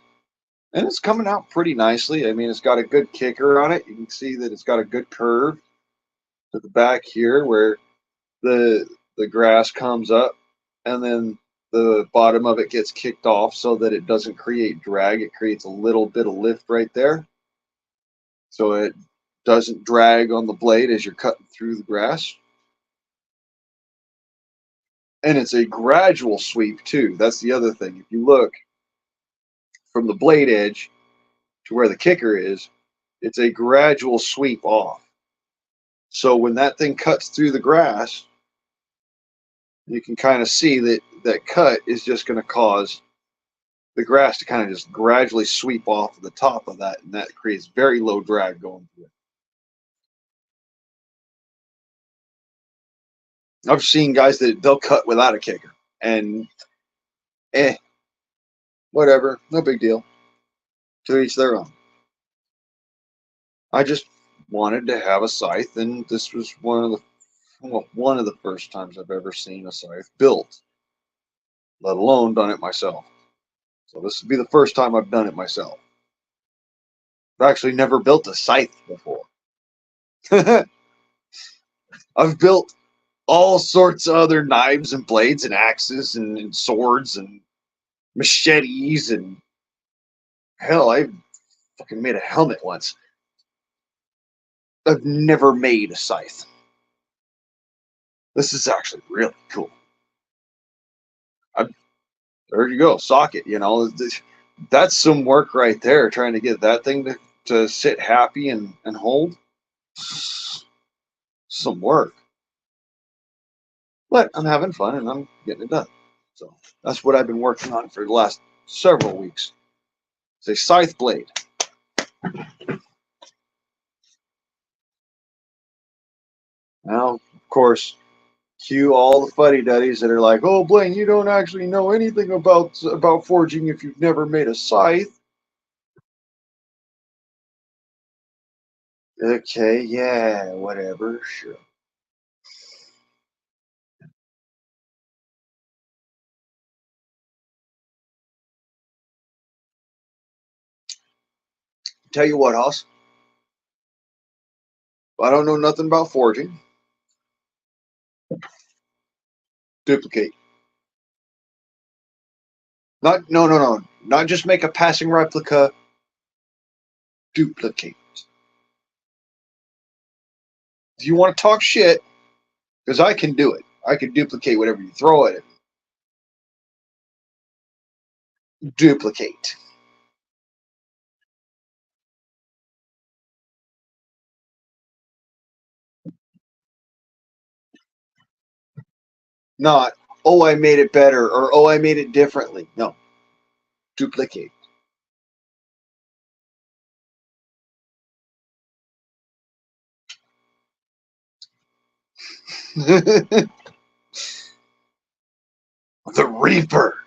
And it's coming out pretty nicely. I mean, it's got a good kicker on it. You can see that it's got a good curve to the back here where the grass comes up, and then the bottom of it gets kicked off so that it doesn't create drag. It creates a little bit of lift right there, so it doesn't drag on the blade as you're cutting through the grass. And it's a gradual sweep too. That's the other thing. If you look from the blade edge to where the kicker is, it's a gradual sweep off. So when that thing cuts through the grass, you can kind of see that that cut is just going to cause the grass to kind of just gradually sweep off the top of that, and that creates very low drag going through it. I've seen guys that they'll cut without a kicker, and whatever, no big deal. To each their own. I just wanted to have a scythe, and this was one of the first times I've ever seen a scythe built, let alone done it myself. So this would be the first time I've done it myself. I've actually never built a scythe before. I've built all sorts of other knives and blades and axes and swords and machetes, and hell, I fucking made a helmet once. I've never made a scythe. This is actually really cool. I, there you go, socket. That's some work right there. Trying to get that thing to sit happy and hold. Some work. But I'm having fun and I'm getting it done. So that's what I've been working on for the last several weeks. It's a scythe blade. Now, of course, cue all the fuddy-duddies that are like, "Oh, Blaine, you don't actually know anything about forging if you've never made a scythe." Okay, yeah, whatever, sure. Tell you what, Hoss, I don't know nothing about forging. Duplicate. Not no no no. Not just make a passing replica. Duplicate. If you want to talk shit, because I can do it. I can duplicate whatever you throw at it. Duplicate. Not, oh, I made it better or oh, I made it differently. No, duplicate. The Reaper.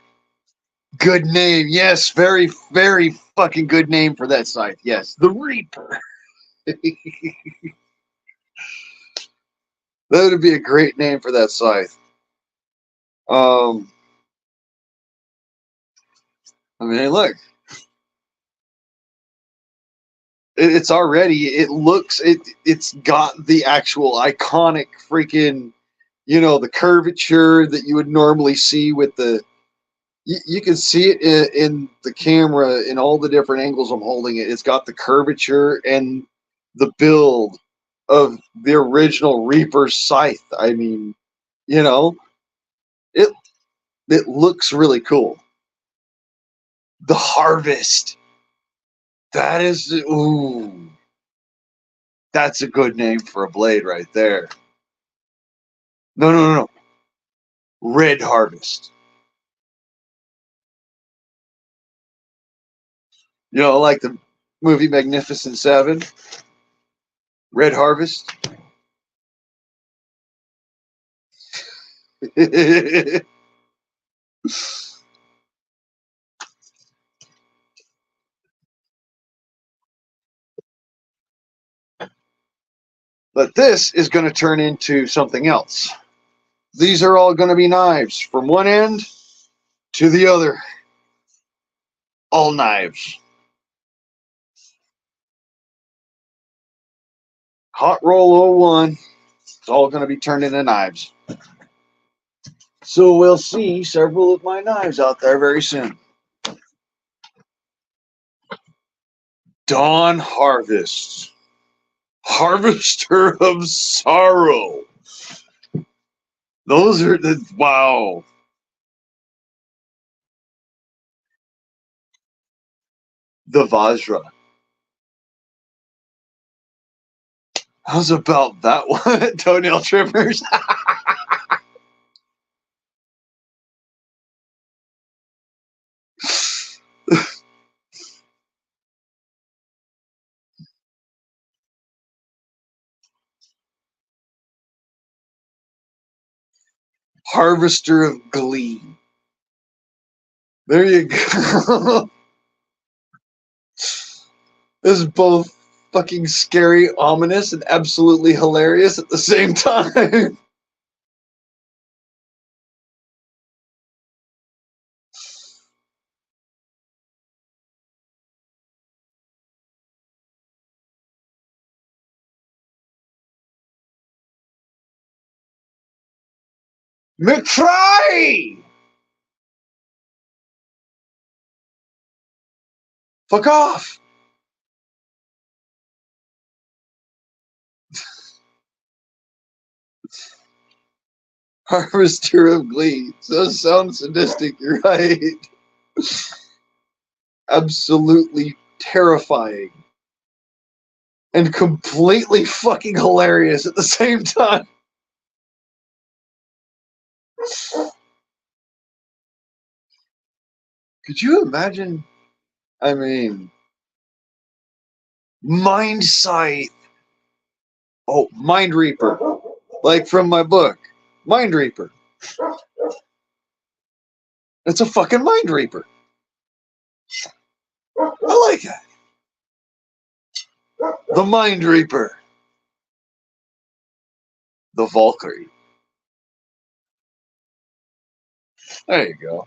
Good name. Yes, very, very fucking good name for that scythe. Yes, the Reaper. That would be a great name for that scythe. Um, I mean, look, it's already. It looks. It's got the actual iconic freaking. The curvature that you would normally see with the. You can see it in the camera in all the different angles I'm holding it. It's got the curvature and the build of the original Reaper scythe. I mean, you know, it it looks really cool. The Harvest. That is ooh. That's a good name for a blade right there. No, no, no, no. Red Harvest. Like the movie Magnificent Seven. Red Harvest. But this is going to turn into something else. These are all going to be knives from one end to the other. All knives. Hot Roll '01. It's all going to be turned into knives. So we'll see several of my knives out there very soon. Dawn Harvest. Harvester of Sorrow. Those are the wow. The Vajra. How's about that one? Toenail trimmers. Harvester of Glee. There you go. This is both fucking scary, ominous, and absolutely hilarious at the same time. McFly! Fuck off! Harvester of Glee. Does sound sadistic, you're right. Absolutely terrifying. And completely fucking hilarious at the same time. Could you imagine? I mean, Mind Scythe. Oh, Mind Reaper. Like from my book. Mind Reaper. It's a fucking Mind Reaper. I like it. The Mind Reaper. The Valkyrie. There you go.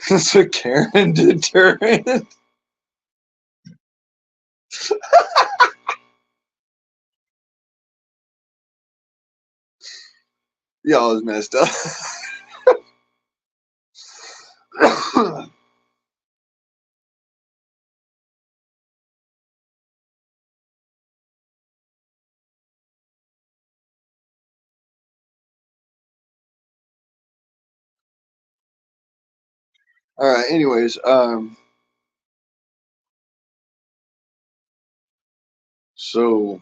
That's what Karen determined. Y'all was messed up. All right. Anyways, so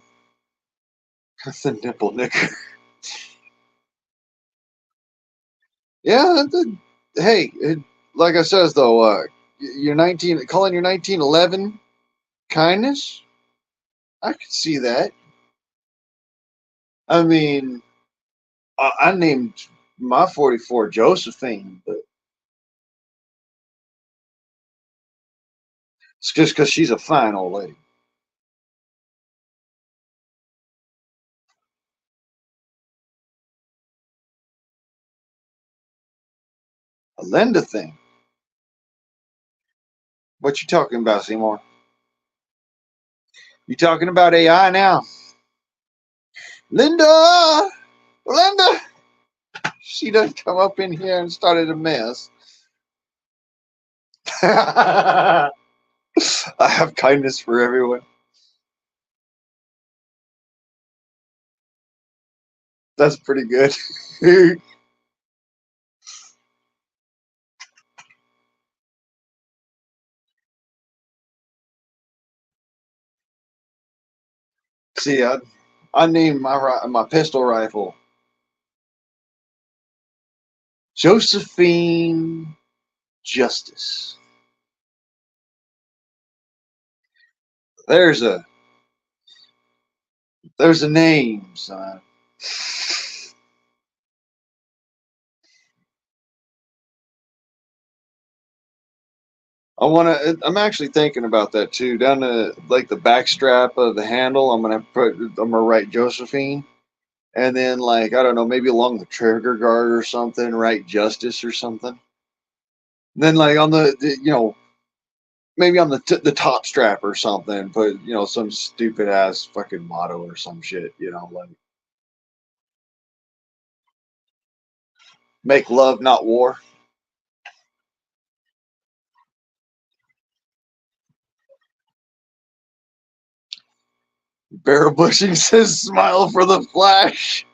The nipple knicker. Yeah. Hey, like I says though, you're 19. Calling your 1911 kindness. I could see that. I mean, I named my 44 Josephine, but it's just because she's a fine old lady. A Linda thing. What you talking about, Seymour? You talking about AI now? Linda! Linda! She done come up in here and started a mess. I have kindness for everyone. That's pretty good. See, I named my pistol rifle Josephine Justice. There's a there's a name, son. I'm actually thinking about that too. Down the like the back strap of the handle, I'm gonna write Josephine, and then like I don't know, maybe along the trigger guard or something, write Justice or something. And then like on maybe on the top strap or something, put some stupid ass fucking motto or some shit. Like make love, not war. Barrel Bushing says smile for the flash.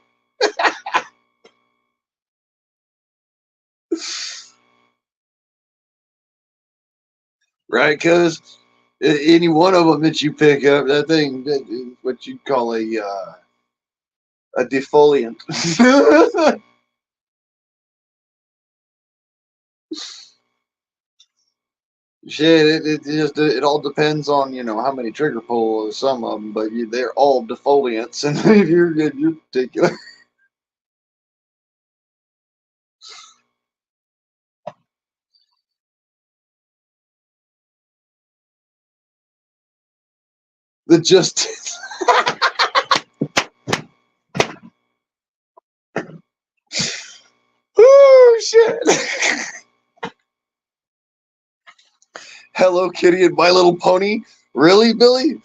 Right? Because any one of them that you pick up, that thing, that is what you call a defoliant. Shit, it all depends on how many trigger pulls some of them, but they're all defoliants, and you're particular. The just oh shit. Hello Kitty and My Little Pony. Really, Billy?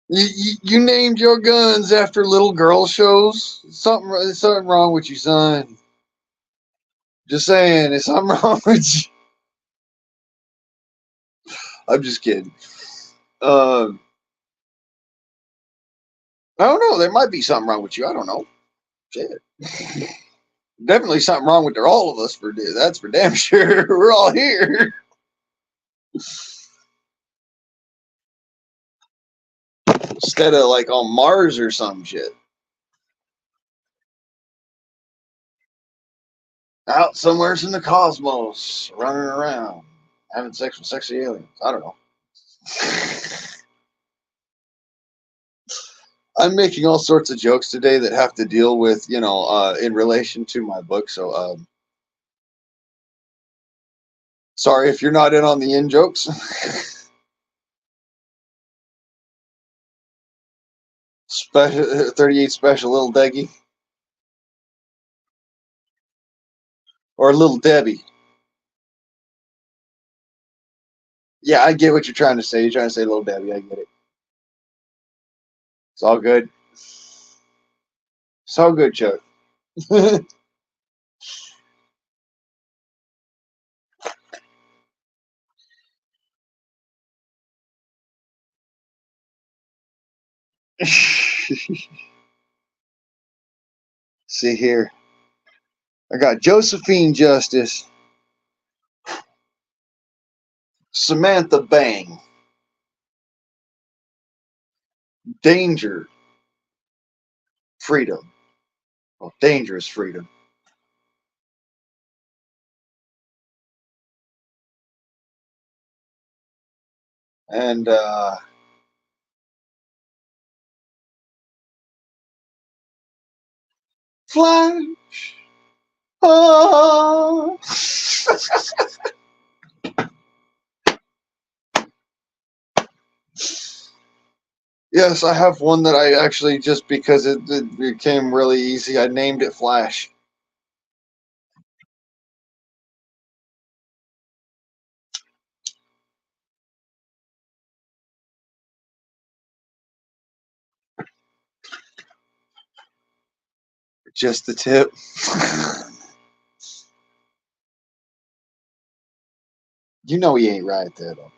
You named your guns after little girl shows? Something wrong with you, son. Just saying, there's something wrong with you. I'm just kidding. Um, I don't know. There might be something wrong with you. I don't know. Shit. Definitely something wrong with all of us. That's for damn sure. We're all here instead of like on Mars or some shit. Out somewhere in the cosmos, running around, having sex with sexy aliens. I don't know. I'm making all sorts of jokes today that have to deal with, in relation to my book. So, sorry if you're not in on the in jokes. Special 38 special little Deggy or little Debbie. Yeah, I get what you're trying to say. You're trying to say little Debbie. I get it. It's all good. It's all good, Chuck. See here. I got Josephine Justice, Samantha Bang, Danger, freedom. Well, dangerous freedom. And Flash. Ah. Yes, I have one that I actually, just because it became really easy, I named it Flash. Just the tip. You know he ain't right there though.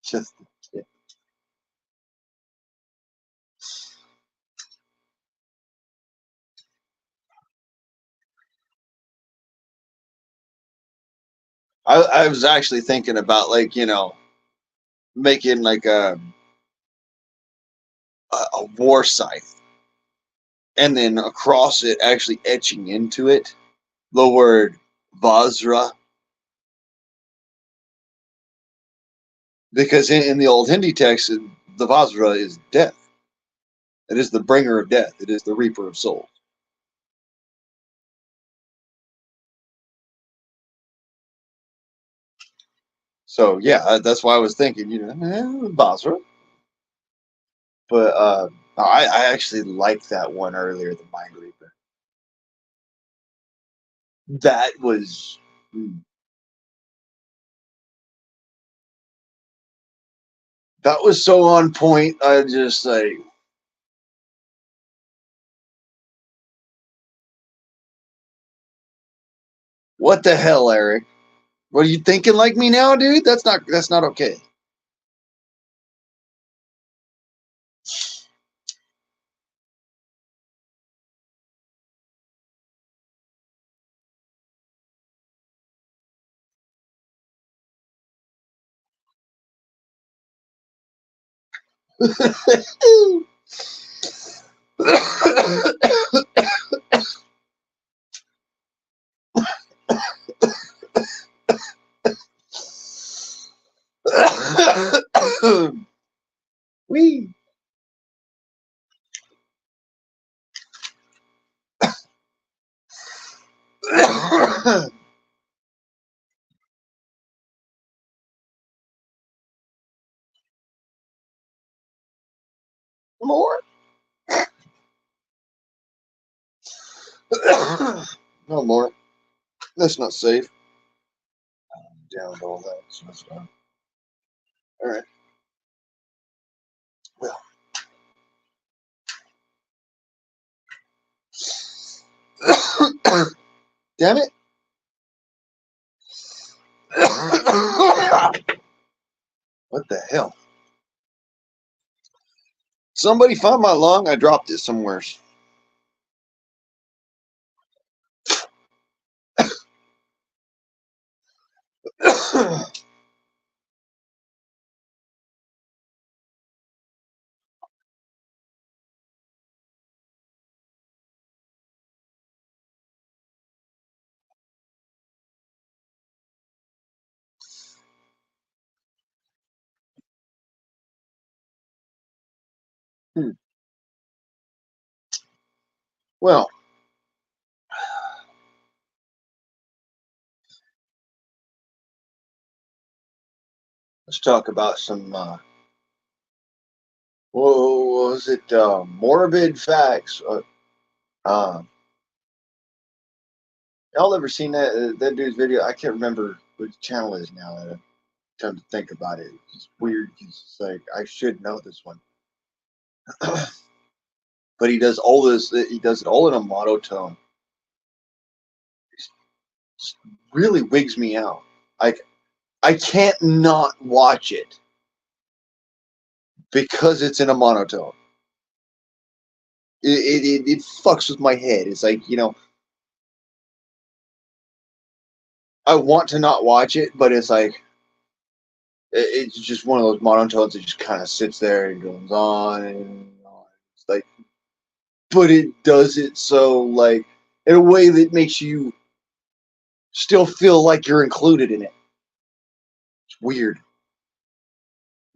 Just the tip. I was actually thinking about, like, making like a war scythe, and then across it actually etching into it the word Vajra, because in the old Hindi text, the Vajra is death. It is the bringer of death. It is the reaper of souls. So yeah, that's why I was thinking, Basra. But I actually liked that one earlier, the Mind Reaper. That was that was so on point. I just like, what the hell, Eric? What are you thinking like me now, dude? That's not okay. Wee. More? No more. That's not safe. Down to all that. So that's fine. All right. Well. Damn it. What the hell? Somebody found my lung. I dropped it somewhere. Hmm. Well, let's talk about some. What was it? Morbid facts. Uh, y'all ever seen that dude's video? I can't remember which channel it is now. I'm trying to think about it. It's weird. It's like I should know this one, but he does all this. He does it all in a monotone. It really wigs me out. Like, I can't not watch it because it's in a monotone. It fucks with my head. It's like, I want to not watch it, but it's like it's just one of those monotones that just kind of sits there and goes on and on. It's like, but it does it so like in a way that makes you still feel like you're included in it. It's weird.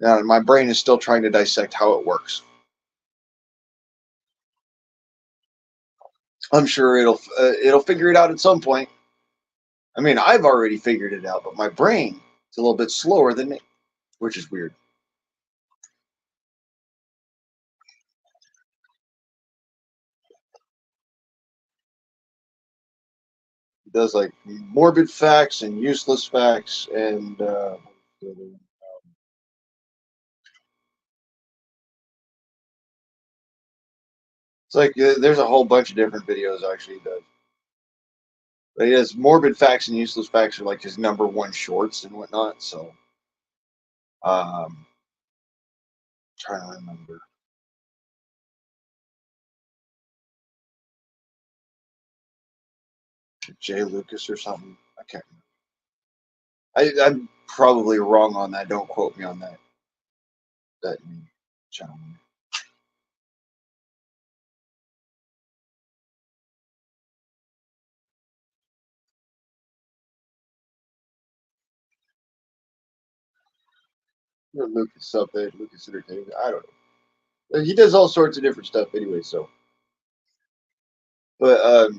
Now, my brain is still trying to dissect how it works. I'm sure it'll figure it out at some point. I mean, I've already figured it out, but my brain is a little bit slower than me, which is weird. It does like morbid facts and useless facts, and it's like there's a whole bunch of different videos actually he does. But he has morbid facts and useless facts are like his number one shorts and whatnot. So, trying to remember. Jay Lucas or something. I can't remember. I'm probably wrong on that. Don't quote me on that channel. Or Lucas something, Lucas Entertainment. I don't know. He does all sorts of different stuff anyway. So, but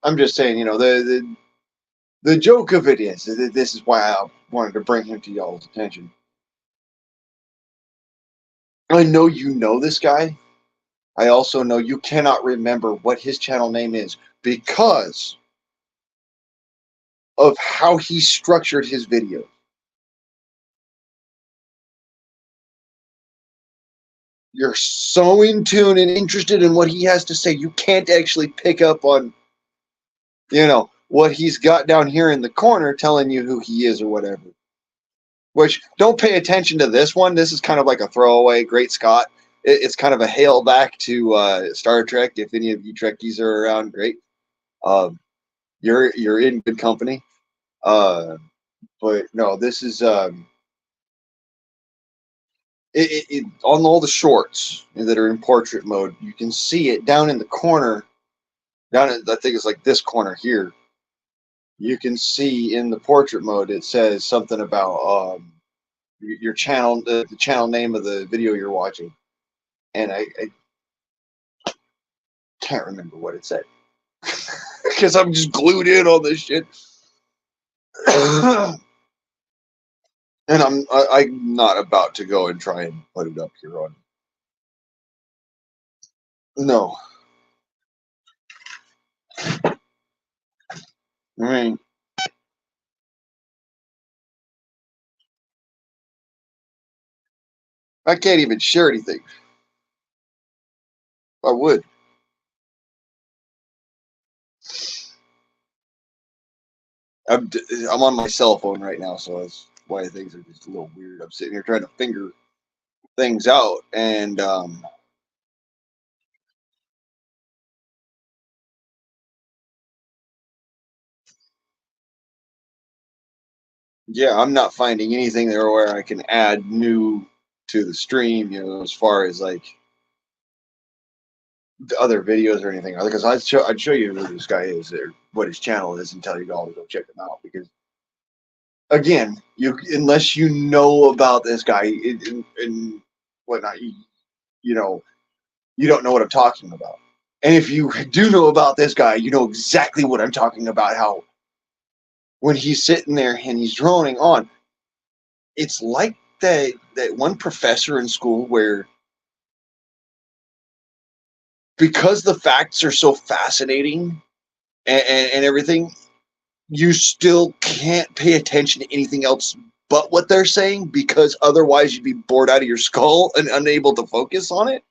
I'm just saying, the joke of it is that this is why I wanted to bring him to y'all's attention. I know you know this guy. I also know you cannot remember what his channel name is because of how he structured his videos. You're so in tune and interested in what he has to say, you can't actually pick up on, what he's got down here in the corner telling you who he is or whatever. Which, don't pay attention to this one. This is kind of like a throwaway. Great Scott. It's kind of a hail back to Star Trek. If any of you Trekkies are around, great. Um, you're in good company. But no, this is on all the shorts that are in portrait mode. You can see it down in the corner. Down in, I think it's like this corner here. You can see in the portrait mode it says something about your channel, the channel name of the video you're watching, and I can't remember what it said because I'm just glued in on this shit. And I'm not about to go and try and put it up here on. No, I mean I can't even share anything. I would. I'm on my cell phone right now, so that's why things are just a little weird. I'm sitting here trying to finger things out, and yeah, I'm not finding anything there where I can add new to the stream, as far as like the other videos or anything. Because I'd show you who this guy is or what his channel is and tell you all to go check him out. Because again, unless you know about this guy and whatnot, you know you don't know what I'm talking about. And if you do know about this guy, you know exactly what I'm talking about. How when he's sitting there and he's droning on, it's like that one professor in school where because the facts are so fascinating and everything, you still can't pay attention to anything else but what they're saying because otherwise you'd be bored out of your skull and unable to focus on it.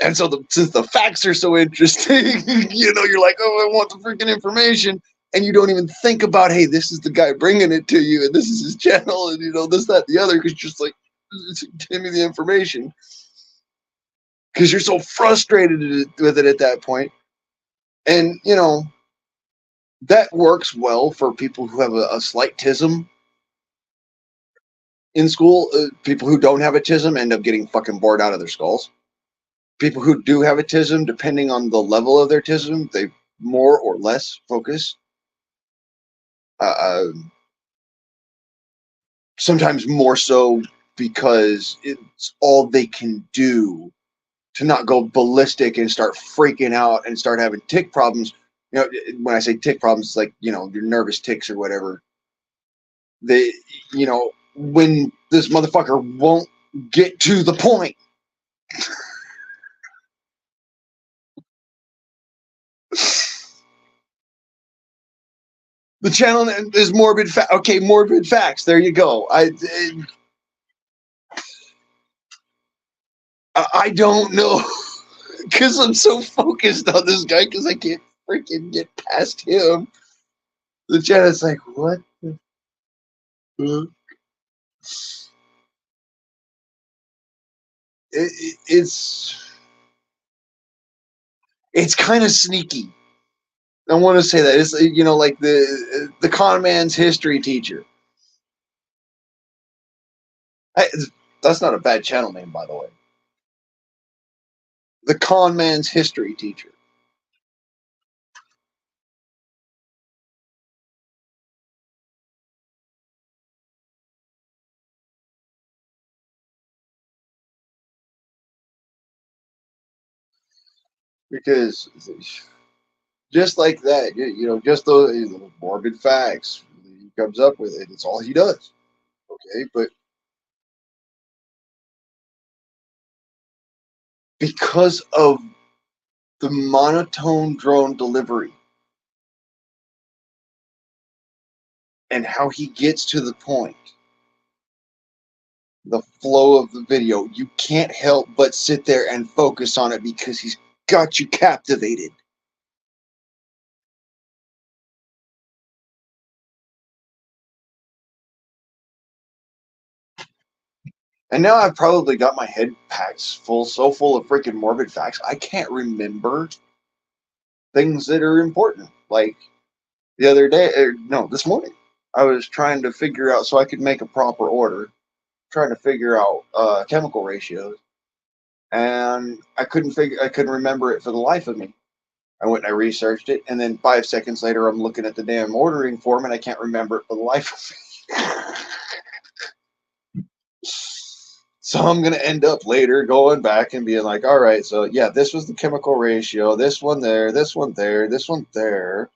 And so, since the facts are so interesting, you're like, oh, I want the freaking information. And you don't even think about, hey, this is the guy bringing it to you, and this is his channel, and this, that, the other, because you're just like, give me the information. Because you're so frustrated with it at that point. And, that works well for people who have a slight tism in school. People who don't have a tism end up getting fucking bored out of their skulls. People who do have autism, depending on the level of their autism, they more or less focus. Uh, Sometimes more so because it's all they can do to not go ballistic and start freaking out and start having tick problems. You know, when I say tick problems, it's like, you know, your nervous ticks or whatever. They, you know, when this motherfucker won't get to the point. The channel is morbid. Okay, morbid facts. There you go. I don't know because I'm so focused on this guy because I can't freaking get past him. The channel's like, what the fuck? It's kind of sneaky. I want to say that it's, you know, like the con man's history teacher. I, that's not a bad channel name, by the way. The con man's history teacher. Because just like that, you know, just those morbid facts he comes up with it. It's all he does. Okay, but because of the monotone drone delivery and how he gets to the point, the flow of the video, you can't help but sit there and focus on it because he's got you captivated. And now I've probably got my head packed full, so full of freaking morbid facts, I can't remember things that are important. Like the other day, no, this morning, I was trying to figure out so I could make a proper order, trying to figure out chemical ratios, and I couldn't remember it for the life of me. I went and I researched it, and then 5 seconds later, I'm looking at the damn ordering form, and I can't remember it for the life of me. So I'm going to end up later going back and being like, all right, so yeah, this was the chemical ratio, this one there, this one there, this one there,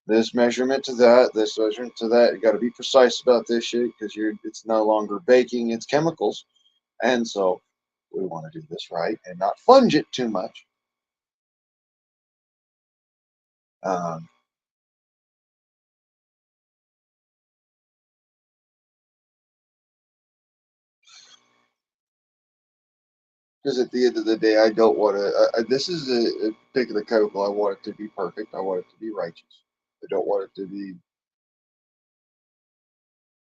this measurement to that, this measurement to that. You got to be precise about this shit because it's no longer baking, it's chemicals. And so we want to do this right and not funge it too much. Um, Because at the end of the day, I don't want to. This is a particular chemical. I want it to be perfect. I want it to be righteous. I don't want it to be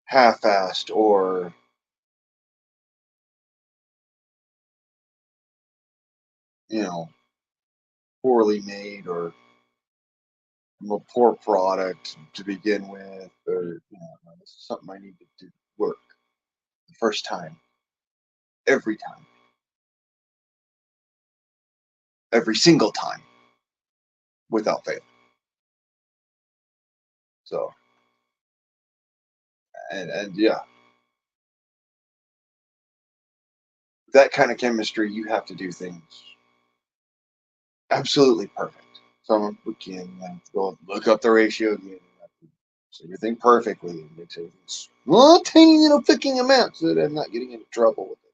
half-assed or, you know, poorly made or a poor product to begin with. Or, you know, this is something I need to do work the first time, every time, every single time, without fail. So, and yeah, that kind of chemistry, you have to do things absolutely perfect. So again, you have to go look up the ratio again. So everything perfectly and mix everything small, tiny little fucking amounts so that I'm not getting into trouble with it.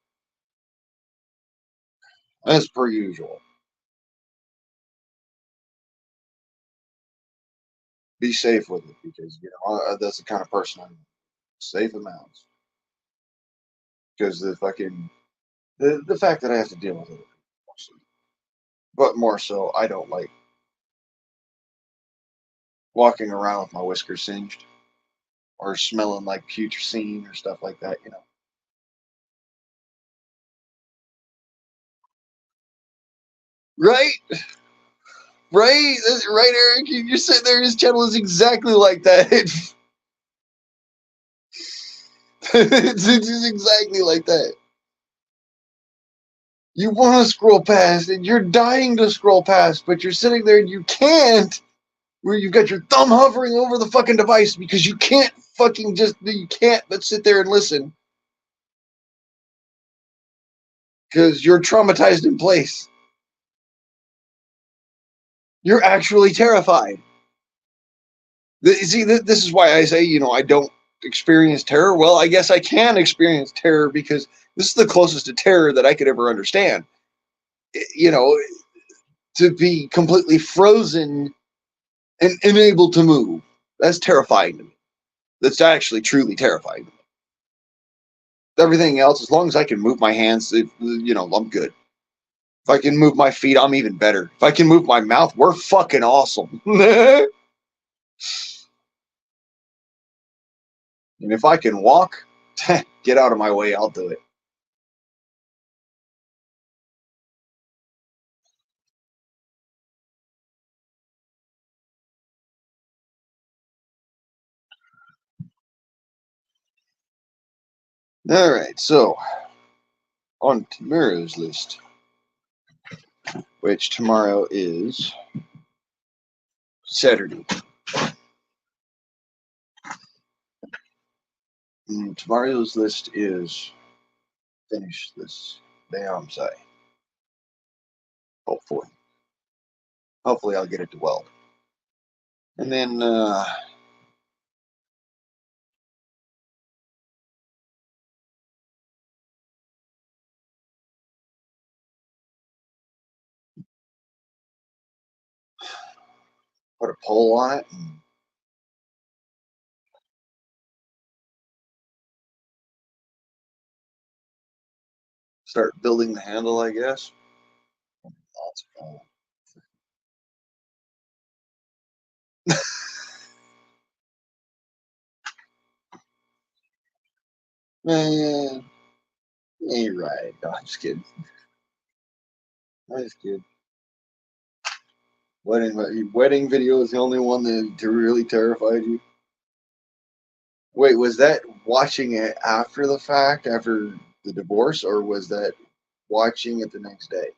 As per usual. Be safe with it because you know that's the kind of person I'm. Safe amounts. Because the fucking the fact that I have to deal with it, but more so, I don't like walking around with my whiskers singed or smelling like putrescine or stuff like that. You know. Right, right, that's right, Eric. You're sitting there. His channel is exactly like that. It's exactly like that. You want to scroll past, and you're dying to scroll past, but you're sitting there and you can't. Where you've got your thumb hovering over the fucking device because you can't you can't but sit there and listen because you're traumatized in place. You're actually terrified. See, this is why I say, I don't experience terror. Well, I guess I can experience terror because this is the closest to terror that I could ever understand. You know, to be completely frozen and unable to move. That's terrifying to me. That's actually truly terrifying to me. Everything else, as long as I can move my hands, I'm good. If I can move my feet, I'm even better. If I can move my mouth, we're fucking awesome. And if I can walk, get out of my way, I'll do it. All right, so on tomorrow's list, which tomorrow is Saturday. And tomorrow's list is finish this damn site. Hopefully. Hopefully I'll get it to weld. And then put a pole on it and start building the handle, I guess. Man, ain't right. No, I'm just kidding. I'm just kidding. Wedding video is the only one that really terrified you. Wait, was that watching it after the fact, after the divorce, or was that watching it the next day?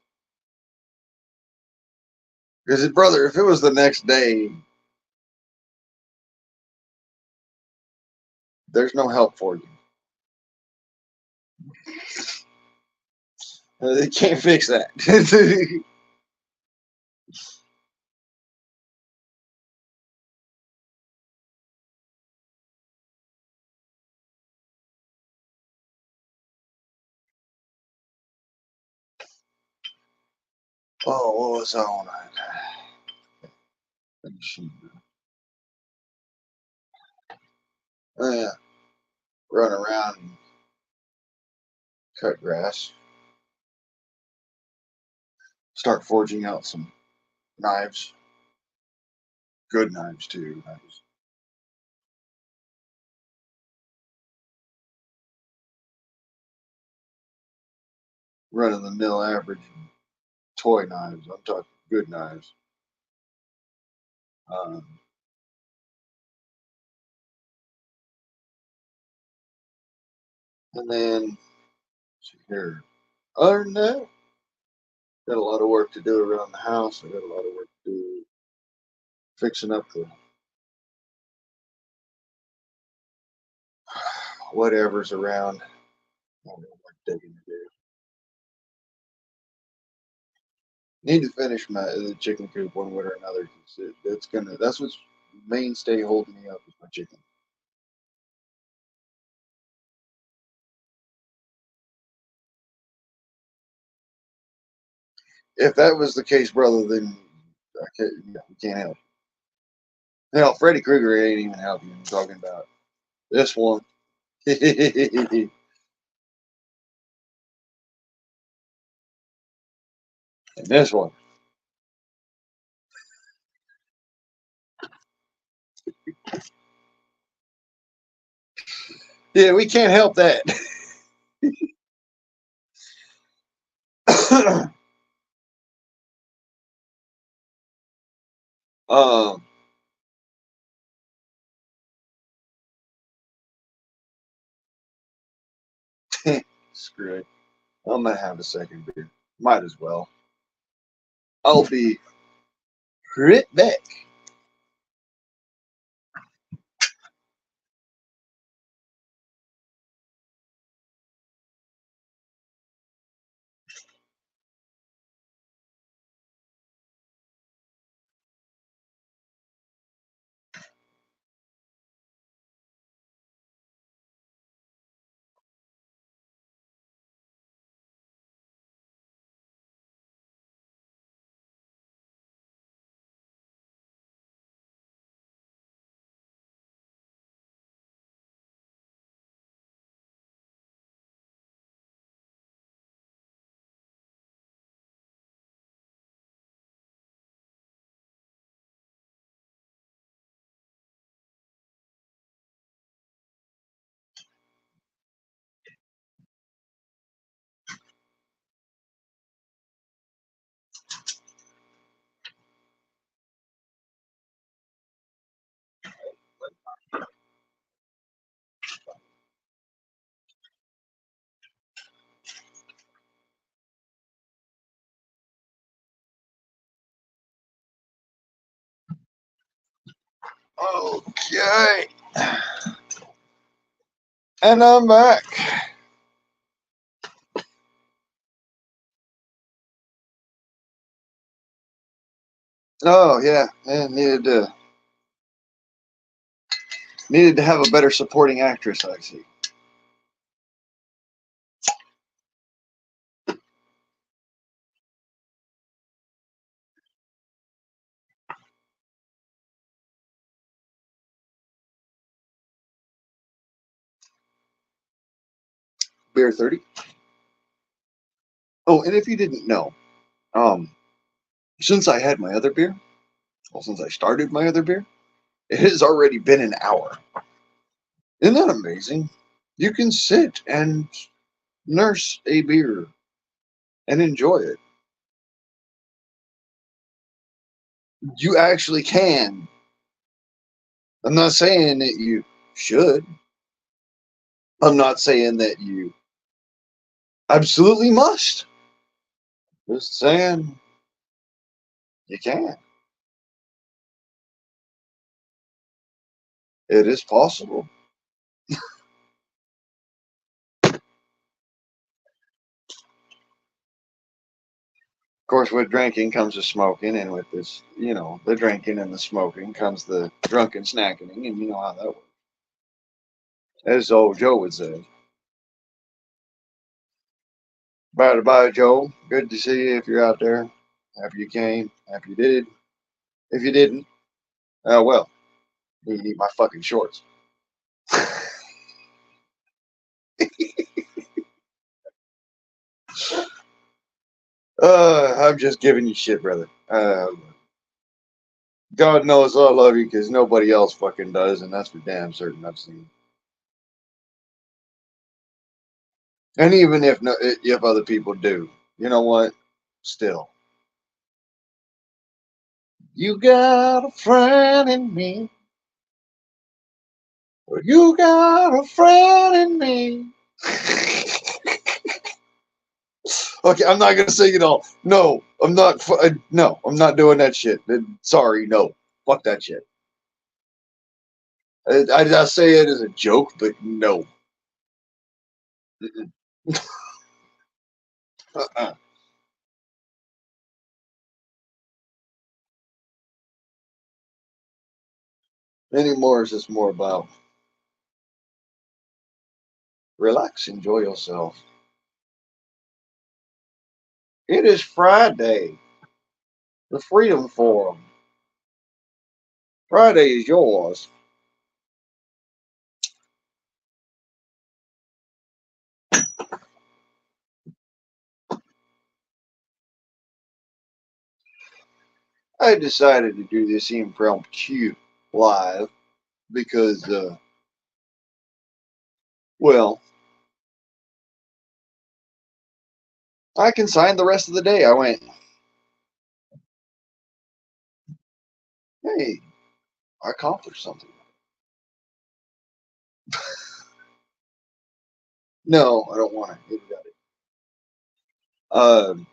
Because, brother, if it was the next day, there's no help for you. They can't fix that. Oh, what was on it? Oh, yeah, run around and cut grass. Start forging out some knives. Good knives, too. Knives. Run of the mill average toy knives. I'm talking good knives. Um, and then, here. Other than that, got a lot of work to do around the house. I got a lot of work to do fixing up the whatever's around. I don't know what digging to do. Need to finish the chicken coop one way or another. That's what's mainstay holding me up is my chicken. If that was the case, brother, then we can't help. Hell, Freddy Krueger ain't even helping. I'm talking about this one. And this one. Yeah, we can't help that. um, screw it. I'm gonna have a second beer. Might as well. I'll be right back. Okay. And I'm back. Oh yeah, and needed to have a better supporting actress. I see. Beer 30. Oh, and if you didn't know, um, since I had my other beer, well, since I started my other beer, it has already been an hour. Isn't that amazing? You can sit and nurse a beer and enjoy it. You actually can. I'm not saying that you should. I'm not saying that you absolutely must. Just saying you can. It is possible. Of course, with drinking comes the smoking, and with this, the drinking and the smoking comes the drunken snacking, and you know how that works. As old Joe would say. Bye bye, Joe. Good to see you if you're out there. Happy you came. Happy you did. If you didn't, well, you need my fucking shorts. I'm just giving you shit, brother. God knows I love you because nobody else fucking does, and that's for damn certain. I've seen. And even if no, if other people do, you know what? Still, you got a friend in me. Well, you got a friend in me. Okay, I'm not gonna sing it all. No, I'm not. No, I'm not doing that shit. Sorry, no. Fuck that shit. I say it as a joke, but no. Mm-mm. Uh-uh. Anymore is just more about relax, enjoy yourself. It is Friday, the Freedom Forum. Friday is yours. I decided to do this impromptu live because, well, I consigned the rest of the day. I went, hey, I accomplished something. No, I don't want to. It got it.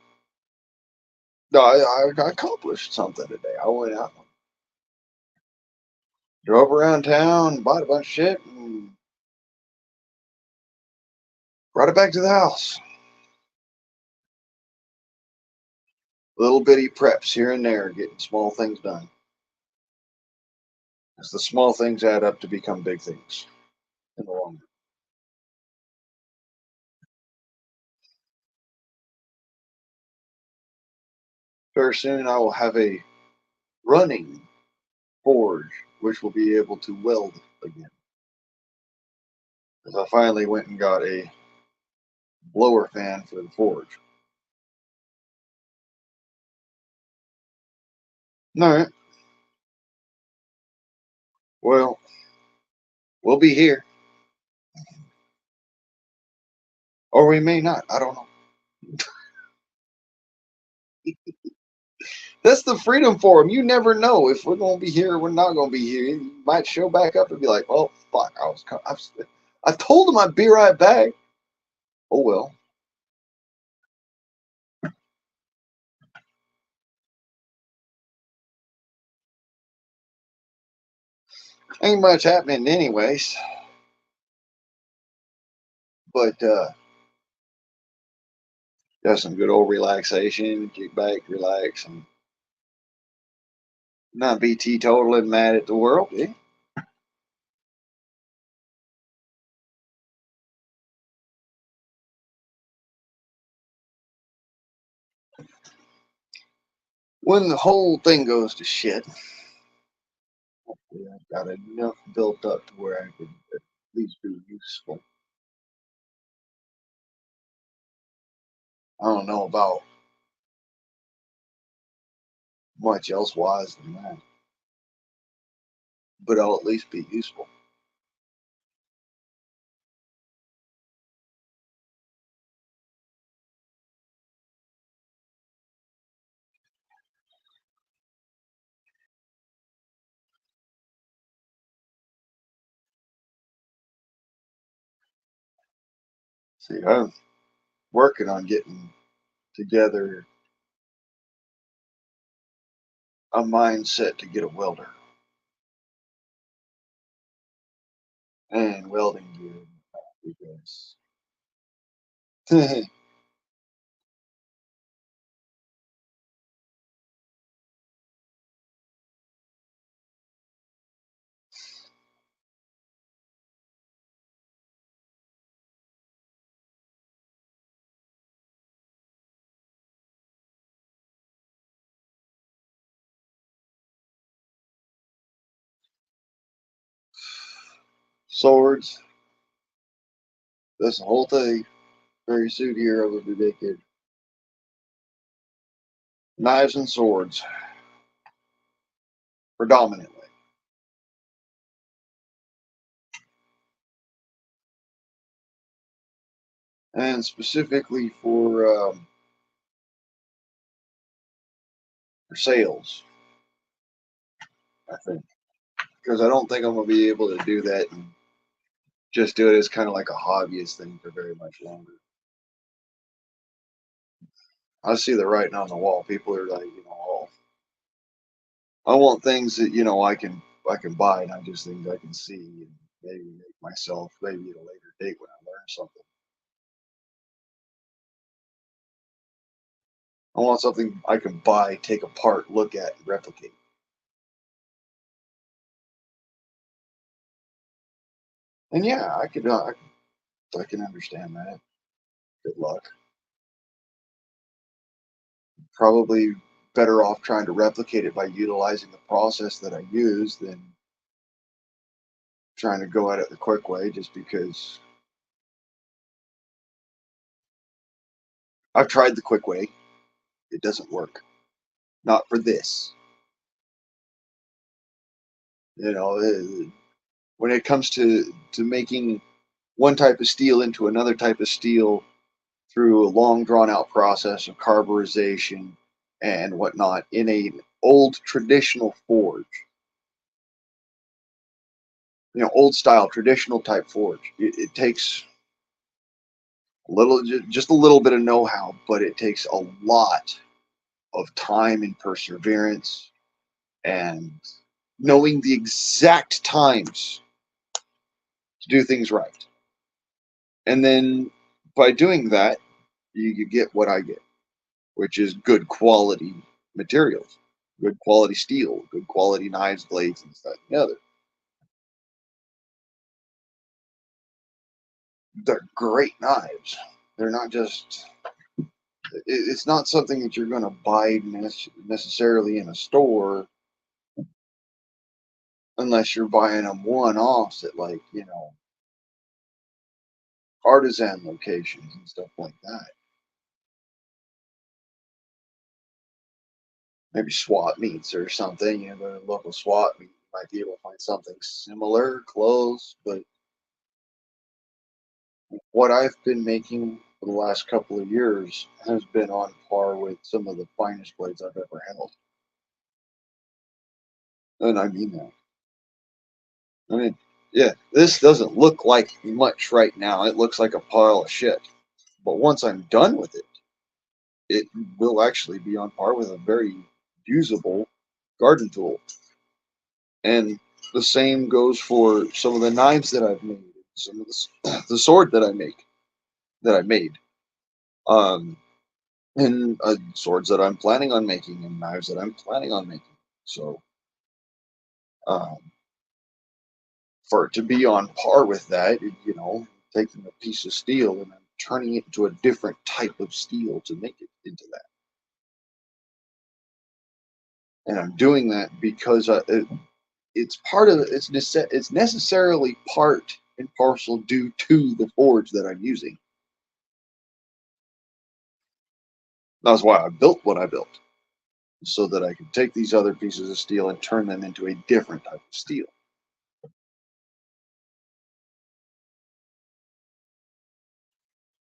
I accomplished something today. I went out, drove around town, bought a bunch of shit, and brought it back to the house. Little bitty preps here and there, getting small things done. As the small things add up to become big things in the long run. Very soon I will have a running forge, which will be able to weld again. As I finally went and got a blower fan for the forge. All right. Well, we'll be here, or we may not. I don't know. That's the Freedom Forum. You never know if we're going to be here or we're not going to be here. You might show back up and be like, "Oh fuck, I told him I'd be right back." Oh well, ain't much happening anyways. But that's some good old relaxation. Kick back, relax, and not be teetotal and mad at the world. Eh? When the whole thing goes to shit, I've got enough built up to where I can at least be useful. I don't know about much else wise than that, but I'll at least be useful. See, I'm working on getting together a mindset to get a welder and welding gear because swords, that's the whole thing. Very soon here, I will be making knives and swords predominantly, and specifically for sales. I think because I don't think I'm gonna be able to do that and just do it as kind of like a hobbyist thing for very much longer. I see the writing on the wall. People are like, oh, I want things that I can buy, not just things I can see and maybe make myself maybe at a later date when I learn something. I want something I can buy, take apart, look at, and replicate. And yeah, I can understand that. Good luck. Probably better off trying to replicate it by utilizing the process that I use than trying to go at it the quick way just because I've tried the quick way. It doesn't work. Not for this. You know, when it comes to making one type of steel into another type of steel through a long drawn out process of carburization and whatnot in a old traditional forge, old style traditional type forge, it takes a little, just a little bit of know-how, but it takes a lot of time and perseverance and knowing the exact times to do things right. And then by doing that, you get what I get, which is good quality materials, good quality steel, good quality knives, blades, and stuff. And the other. They're great knives. They're not just. It's not something that you're going to buy necessarily in a store unless you're buying them one-offs at artisan locations and stuff like that. Maybe swap meets or something. The local swap meet, you might be able to find something similar, close. But what I've been making for the last couple of years has been on par with some of the finest blades I've ever held. And I mean that. I mean, yeah, this doesn't look like much right now. It looks like a pile of shit. But once I'm done with it, it will actually be on par with a very usable garden tool. And the same goes for some of the knives that I've made, some of the sword that I made, um, and swords that I'm planning on making, and knives that I'm planning on making. So, um, for it to be on par with that, taking a piece of steel and then turning it into a different type of steel to make it into that. And I'm doing that because it's part of it's necessarily part and parcel due to the forge that I'm using. That's why I built what I built, so that I could take these other pieces of steel and turn them into a different type of steel.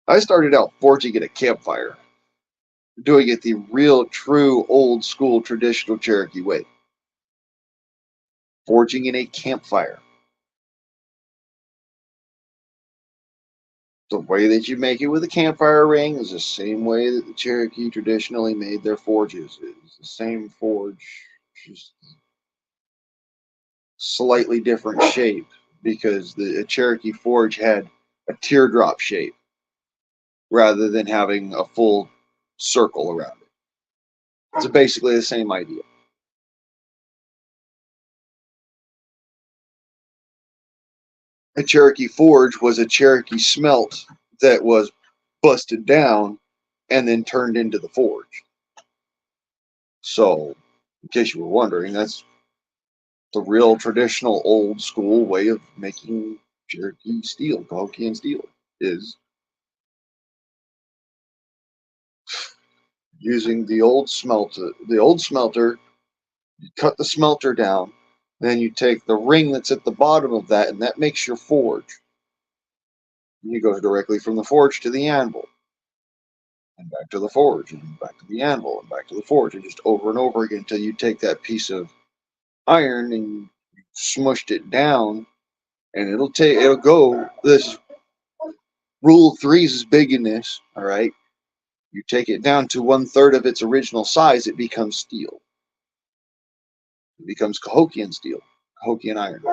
I started out forging at a campfire, doing it the real, true, old school, traditional Cherokee way. Forging in a campfire. The way that you make it with a campfire ring is the same way that the Cherokee traditionally made their forges. It's the same forge, just slightly different shape because the Cherokee forge had a teardrop shape rather than having a full circle around it. It's basically the same idea. A Cherokee forge was a Cherokee smelt that was busted down and then turned into the forge. So, in case you were wondering, that's the real traditional old school way of making Cherokee steel, Cahokian steel, is using the old smelter. The old smelter, you cut the smelter down, then you take the ring that's at the bottom of that, and that makes your forge. And you go directly from the forge to the anvil, and back to the forge, and back to the anvil, and back to the forge, and just over and over again until you take that piece of iron and you smushed it down, and it'll go. This rule of threes is big in this. All right, you take it down to 1/3 of its original size, it becomes steel. It becomes Cahokian steel, Cahokian iron.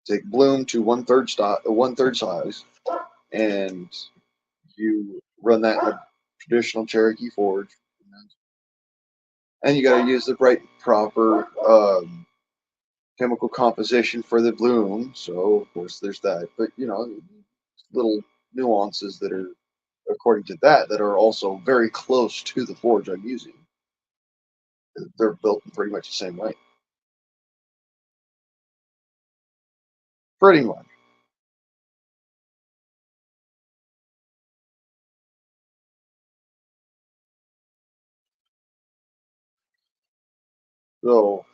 Take bloom to 1/3 size, and you run that in a traditional Cherokee forge, and you got to use the right proper chemical composition for the bloom. So of course there's that, but little nuances that are according to that are also very close to the forge I'm using. They're built in pretty much the same way. Pretty much. So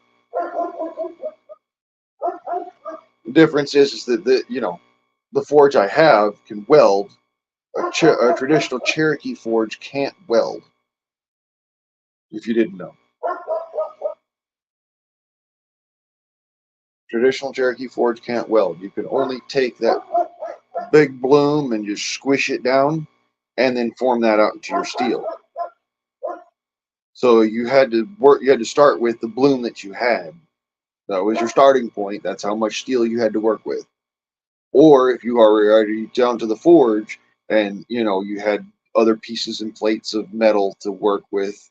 the difference is that the forge I have can weld. A traditional Cherokee forge can't weld. If you didn't know, traditional Cherokee forge can't weld. You can only take that big bloom and just squish it down, and then form that out into your steel. So you had to work. You had to start with the bloom that you had. That was your starting point. That's how much steel you had to work with. Or if you are already down to the forge, and you had other pieces and plates of metal to work with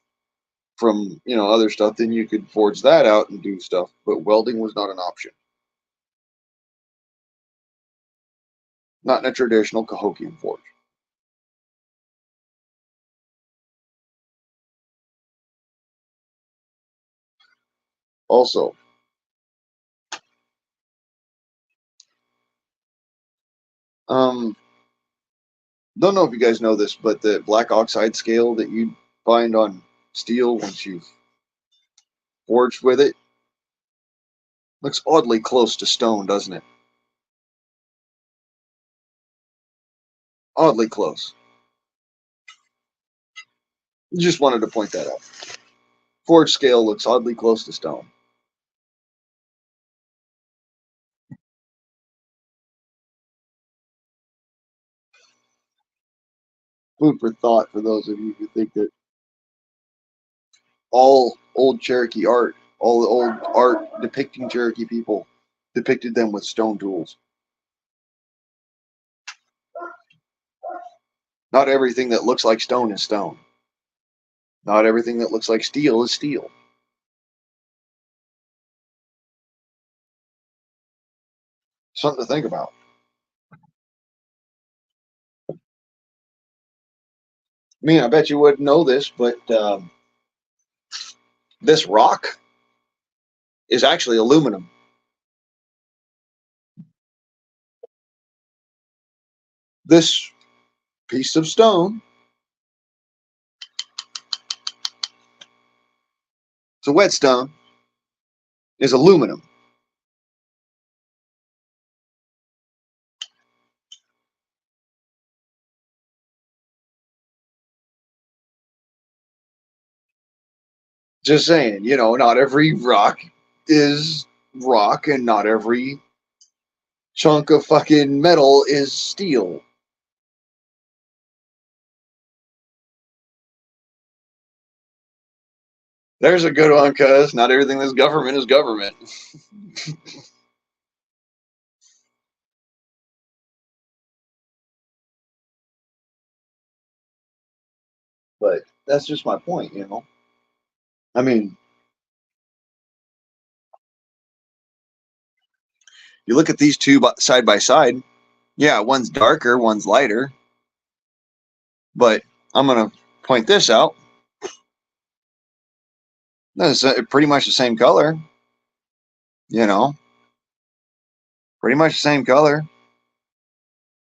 from other stuff, then you could forge that out and do stuff. But welding was not an option. Not in a traditional Cahokian forge. Also, um, don't know if you guys know this, but the black oxide scale that you find on steel once you've forged with it looks oddly close to stone, doesn't it? Oddly close. Just wanted to point that out. Forge scale looks oddly close to stone. Food for thought for those of you who think that all old Cherokee art, all the old art depicting Cherokee people, depicted them with stone tools. Not everything that looks like stone is stone. Not everything that looks like steel is steel. Something to think about. I mean, I bet you wouldn't know this, but this rock is actually aluminum. This piece of stone, it's a whetstone, is aluminum. Just saying, not every rock is rock, and not every chunk of fucking metal is steel. There's a good one, cuz not everything that's government is government. But that's just my point. I mean, you look at these two side by side. Yeah, one's darker, one's lighter. But I'm going to point this out. That's pretty much the same color, you know, pretty much the same color.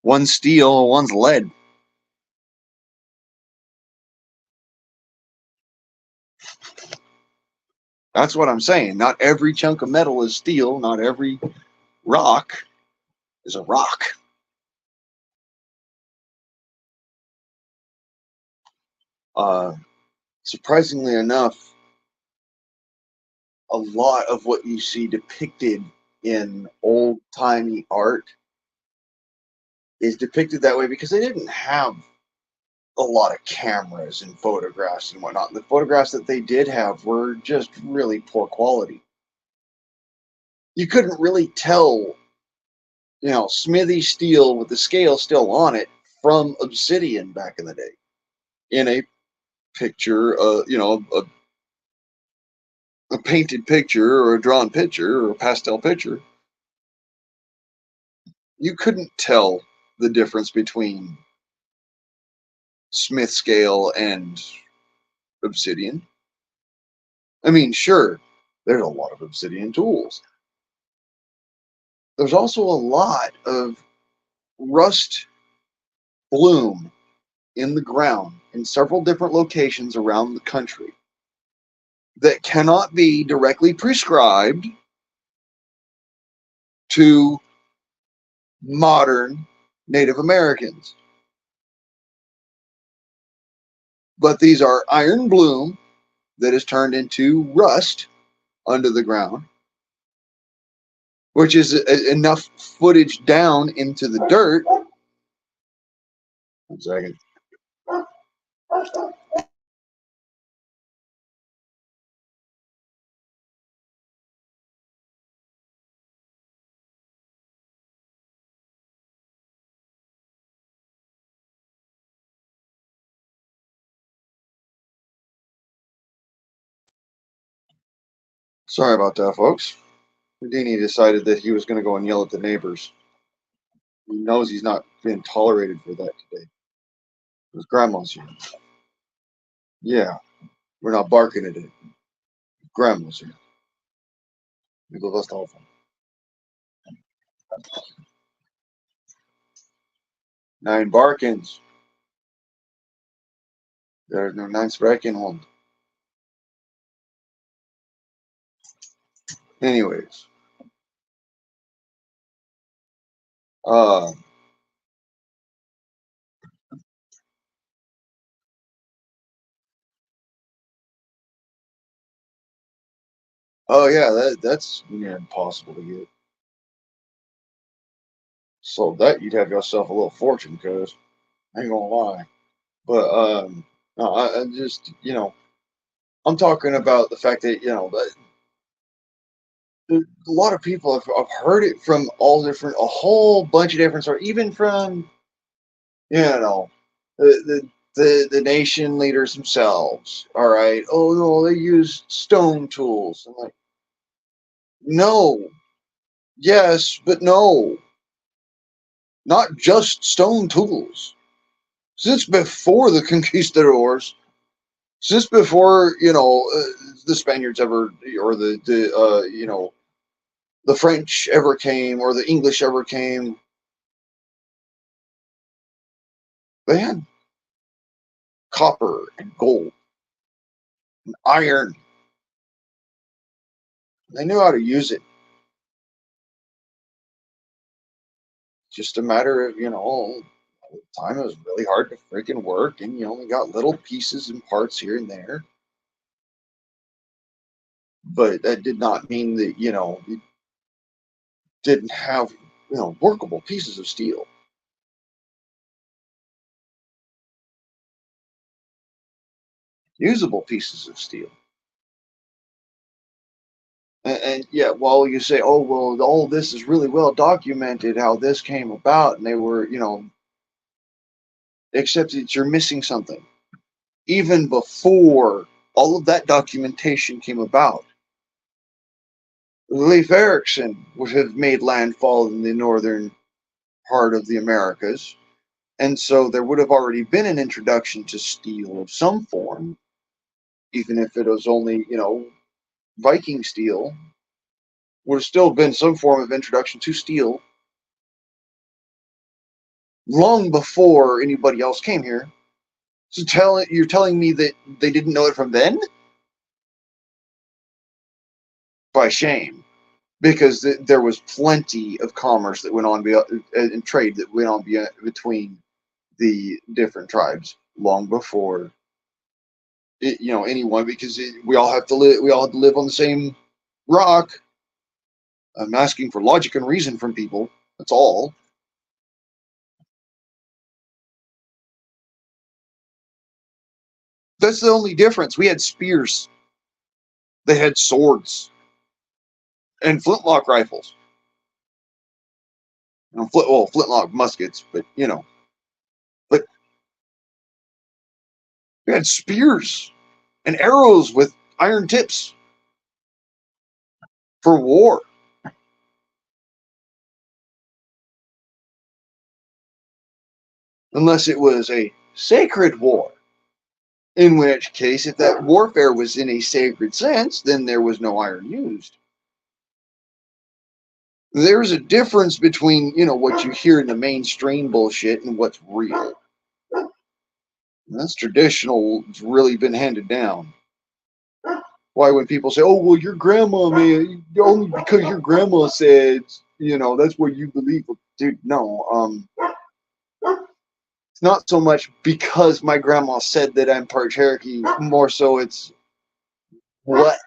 One's steel, one's lead. That's what I'm saying. Not every chunk of metal is steel. Not every rock is a rock. Uh, Surprisingly enough, a lot of what you see depicted in old timey art is depicted that way because they didn't have a lot of cameras and photographs and whatnot. The photographs that they did have were just really poor quality. You couldn't really tell, smithy steel with the scale still on it from obsidian back in the day in a picture, a painted picture or a drawn picture or a pastel picture. You couldn't tell the difference between Smith scale and obsidian. I mean, sure, there's a lot of obsidian tools. There's also a lot of rust bloom in the ground in several different locations around the country that cannot be directly prescribed to modern Native Americans. But these are iron bloom that is turned into rust under the ground, which is enough footage down into the dirt. 1 second. Sorry about that, folks. Houdini decided that he was going to go and yell at the neighbors. He knows he's not being tolerated for that today. His grandma's here. Yeah, we're not barking at it. Grandma's here. We go last off. 9 barkings. There's no 9 striking home. Anyways, uh, oh yeah, that's near impossible to get. So that you'd have yourself a little fortune, cause I ain't gonna lie. But no, I just I'm talking about the fact that a lot of people have heard it from all different, a whole bunch of different sources, even from the nation leaders themselves. All right, oh no, they use stone tools. I'm like, no, yes, but no, not just stone tools. Since before the conquistadors, since before the Spaniards ever, or the French ever came, or the English ever came, they had copper and gold and iron. They knew how to use it. Just a matter of at the time it was really hard to freaking work, and you only got little pieces and parts here and there. But that did not mean that you didn't have workable pieces of steel, usable pieces of steel. And yeah, while you say, oh well, all this is really well documented how this came about, and they were except that you're missing something. Even before all of that documentation came about, Leif Erikson would have made landfall in the northern part of the Americas, and so there would have already been an introduction to steel of some form, even if it was only Viking steel. Would have still been some form of introduction to steel long before anybody else came here. So you're telling me that they didn't know it from then? By shame, because there was plenty of commerce that went on and trade that went on between the different tribes long before anyone, because we all have to live. We all have to live on the same rock. I'm asking for logic and reason from people. That's all. That's the only difference. We had spears. They had swords and flintlock rifles. Flintlock muskets, but but we had spears and arrows with iron tips for war, unless it was a sacred war. In which case, if that warfare was in a sacred sense, then there was no iron used. There's a difference between, what you hear in the mainstream bullshit and what's real. And that's traditional. It's really been handed down. Why, when people say, "Oh, well, your grandma, man, only because your grandma said, that's what you believe," dude, no. It's not so much because my grandma said that I'm part Cherokee. More so, it's what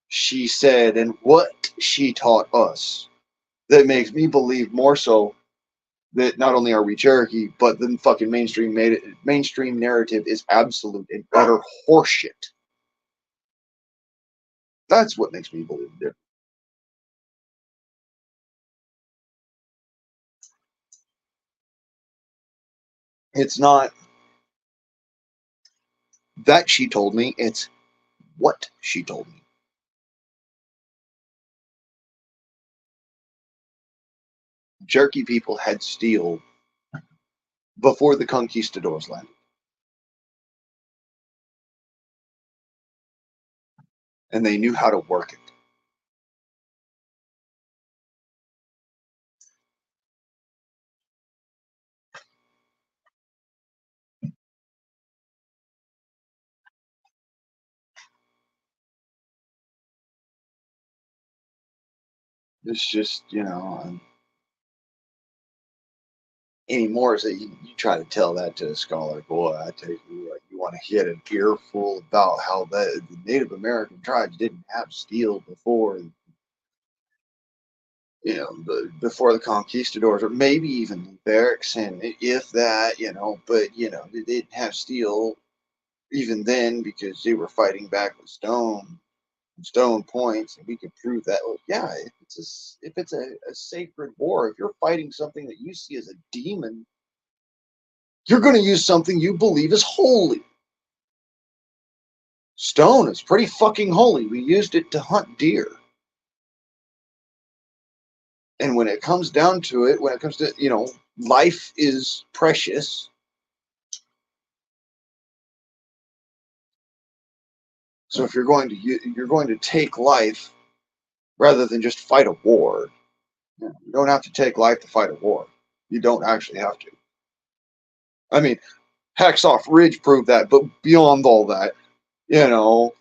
she said and what she taught us that makes me believe more so that not only are we Cherokee, but the fucking mainstream narrative is absolute and utter horseshit. That's what makes me believe it. It's not that she told me, it's what she told me. Cherokee people had steel before the conquistadors landed. And they knew how to work it. It's just, anymore is that you try to tell that to a scholar, boy, I tell you what, you want to hit an earful about how the Native American tribes didn't have steel before, before the conquistadors, or maybe even the barracks, and if that, but they didn't have steel even then because they were fighting back with stone points, and we can prove that. Well, yeah, if it's a sacred war, if you're fighting something that you see as a demon, you're going to use something you believe is holy. Stone is pretty fucking holy. We used it to hunt deer. And when it comes down to it, when it comes to, life is precious. So if you're going to take life rather than just fight a war, you don't have to take life to fight a war. You don't actually have to. I mean, Hacksaw Ridge proved that, but beyond all that, you know,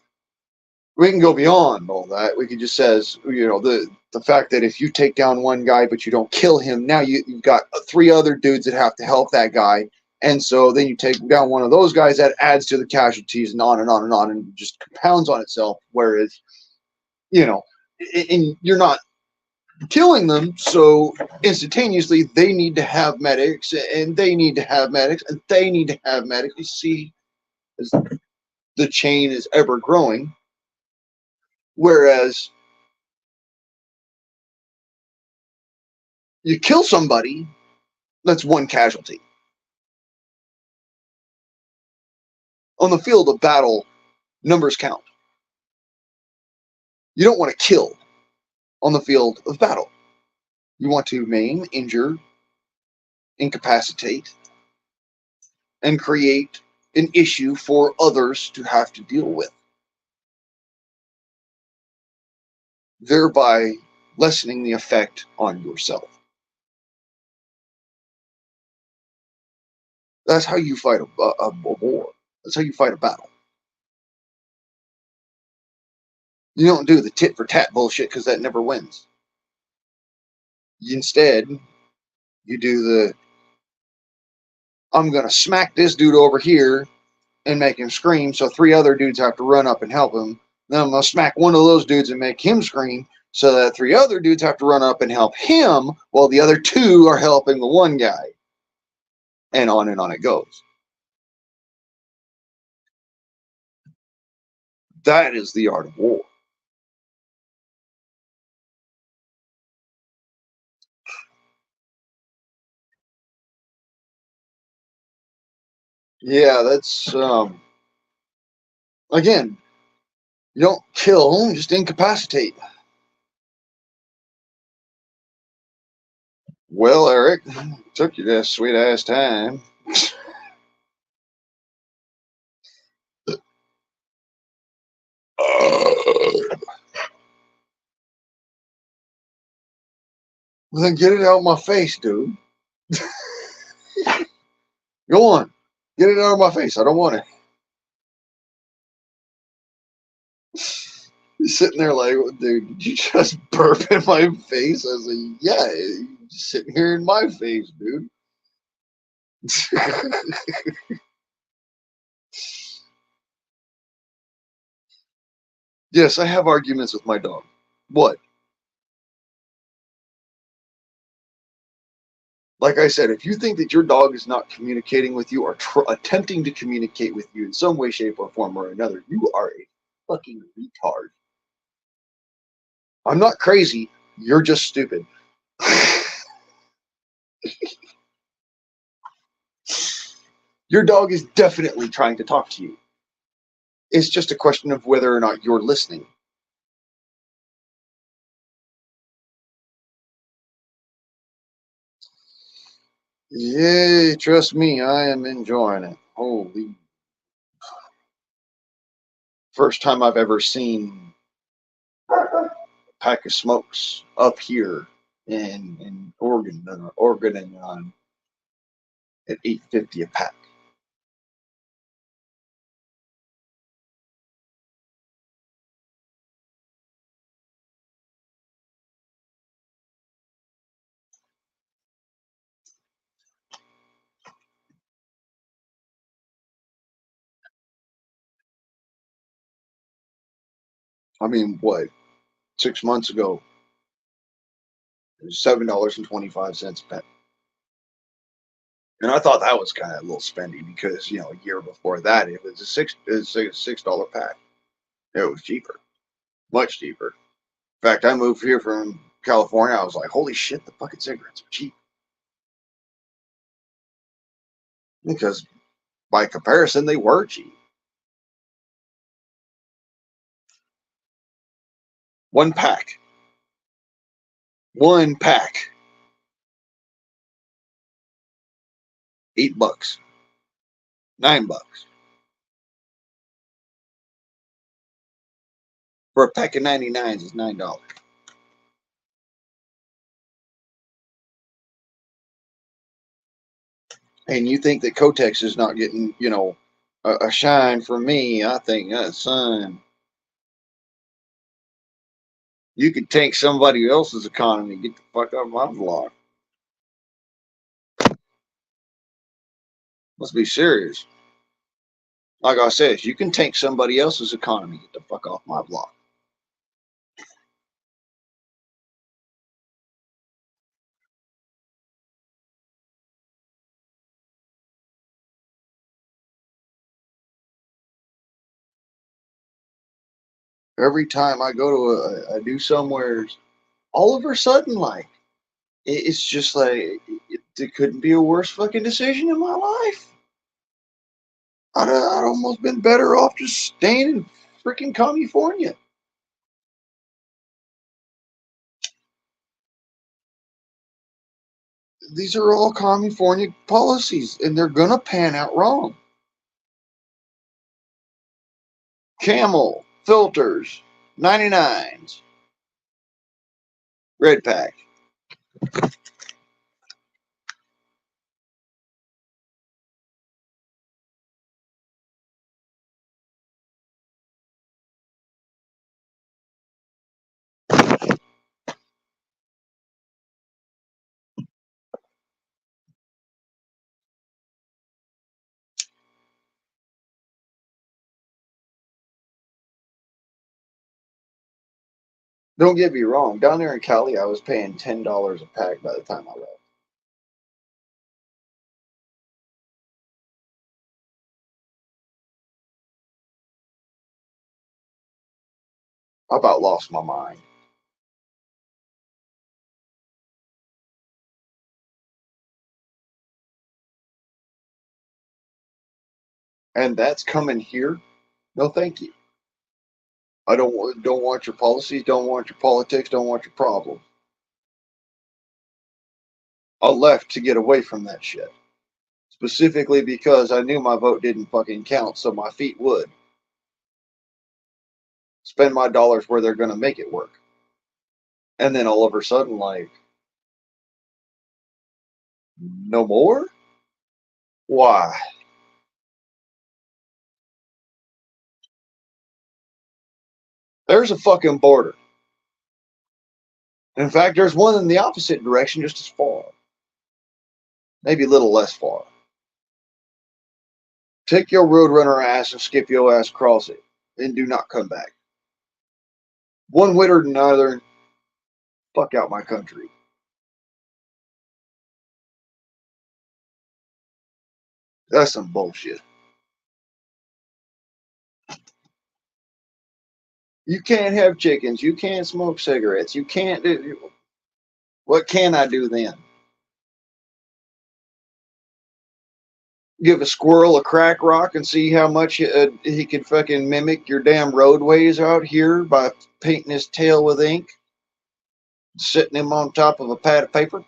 we can go beyond all that. We can just says, the fact that if you take down one guy but you don't kill him, now you've got three other dudes that have to help that guy, and so then you take down one of those guys, that adds to the casualties, and on and on and on, and just compounds on itself. Whereas, you know, and you're not killing them, so instantaneously they need to have medics, and they need to have medics, and they need to have medics. You see, as the chain is ever growing. Whereas you kill somebody, that's one casualty. On the field of battle, numbers count. You don't want to kill on the field of battle. You want to maim, injure, incapacitate, and create an issue for others to have to deal with, thereby lessening the effect on yourself. That's how you fight a war. That's how you fight a battle. You don't do the tit for tat bullshit, because that never wins. Instead, you do the, I'm going to smack this dude over here and make him scream, so three other dudes have to run up and help him. Then I'm going to smack one of those dudes and make him scream, so that three other dudes have to run up and help him, while the other two are helping the one guy. And on it goes. That is the art of war. Yeah, that's, again, you don't kill, just incapacitate. Well, Eric, took you that sweet ass time. Well, then get it out of my face, dude. Go on. Get it out of my face. I don't want it. He's sitting there like, dude, did you just burp in my face? I was like, yeah, you're sitting here in my face, dude. Yes, I have arguments with my dog. What? Like I said, if you think that your dog is not communicating with you, or attempting to communicate with you in some way, shape, or form or another, you are a fucking retard. I'm not crazy. You're just stupid. Your dog is definitely trying to talk to you. It's just a question of whether or not you're listening. Yay, trust me, I am enjoying it. Holy. First time I've ever seen a pack of smokes up here in Oregon, Oregon and at $8.50 a pack. I mean, what? 6 months ago, it was $7.25 a pack. And I thought that was kind of a little spendy because, a year before that, it was a $6 pack. It was cheaper, much cheaper. In fact, I moved here from California. I was like, holy shit, the fucking cigarettes are cheap. Because by comparison, they were cheap. One pack. One pack. $8. $9. For a pack of 99s is $9. And you think that Kotex is not getting, a shine from me. I think, son, you could tank somebody else's economy. Get the fuck out of my block. Let's be serious. Like I said, you can tank somebody else's economy. Get the fuck off my block. Every time I go to a new somewhere, all of a sudden, like, it's just like, it couldn't be a worse fucking decision in my life. I'd almost been better off just staying in freaking California. These are all California policies, and they're gonna pan out wrong. Camel filters, 99s, red pack. Don't get me wrong. Down there in Cali, I was paying $10 a pack by the time I left. I about lost my mind. And that's coming here. No, thank you. I don't want your policies. Don't want your politics. Don't want your problems. I left to get away from that shit. Specifically because I knew my vote didn't fucking count, so my feet would spend my dollars where they're gonna make it work. And then all of a sudden, like, no more? Why? There's a fucking border. In fact, there's one in the opposite direction just as far. Maybe a little less far. Take your roadrunner ass and skip your ass across it. And do not come back. One way or another, fuck out my country. That's some bullshit. You can't have chickens. You can't smoke cigarettes. You can't do. What can I do then? Give a squirrel a crack rock and see how much he can fucking mimic your damn roadways out here by painting his tail with ink, sitting him on top of a pad of paper?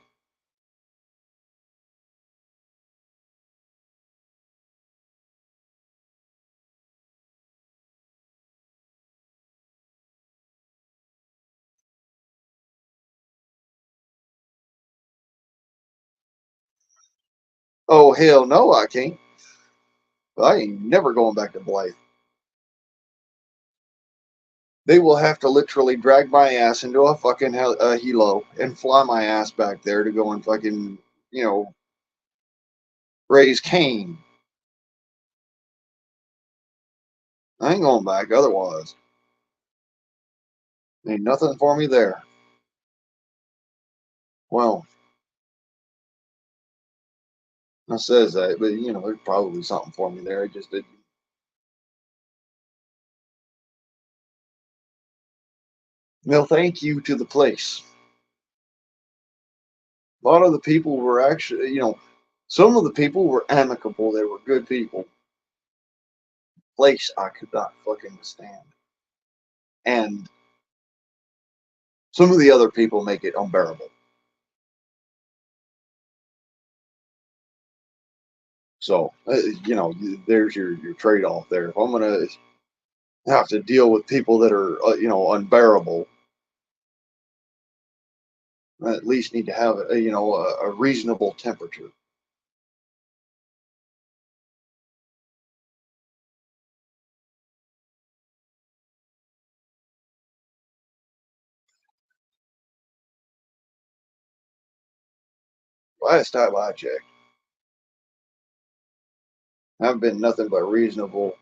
Oh, hell no, I can't. I ain't never going back to Blythe. They will have to literally drag my ass into a fucking helo and fly my ass back there to go and fucking, raise Cain. I ain't going back otherwise. Ain't nothing for me there. Well, I says that, but there's probably something for me there. I just didn't. Well, thank you to the place. A lot of the people were actually, some of the people were amicable. They were good people. Place I could not fucking stand. And some of the other people make it unbearable. So, there's your trade off there. If I'm going to have to deal with people that are, unbearable, I at least need to have, a reasonable temperature. Last time I checked, I've been nothing but reasonable.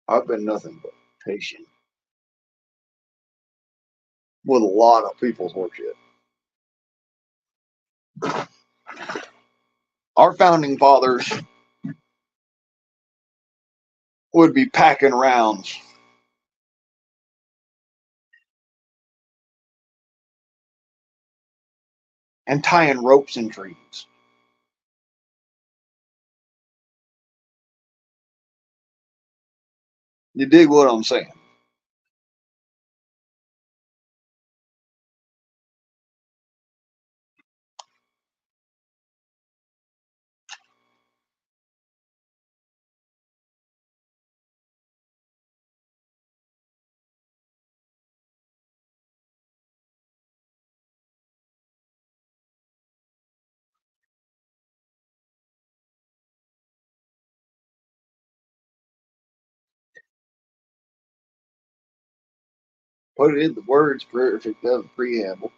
I've been nothing but patient with a lot of people's horseshit. Our founding fathers would be packing rounds and tying ropes in trees. You dig what I'm saying? Put it in the words perfect of the preamble.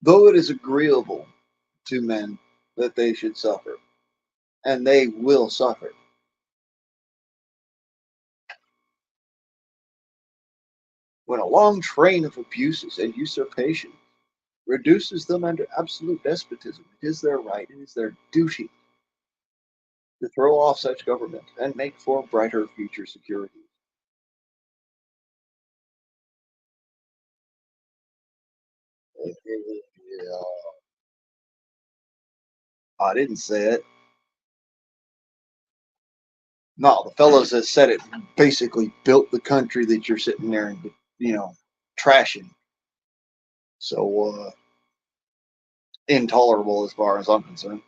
Though it is agreeable to men that they should suffer, and they will suffer. When a long train of abuses and usurpation reduces them under absolute despotism, it is their right, it is their duty to throw off such government and make for brighter future security. Yeah, I didn't say it. No, the fellows that said it basically built the country that you're sitting there and trashing. So intolerable as far as I'm concerned.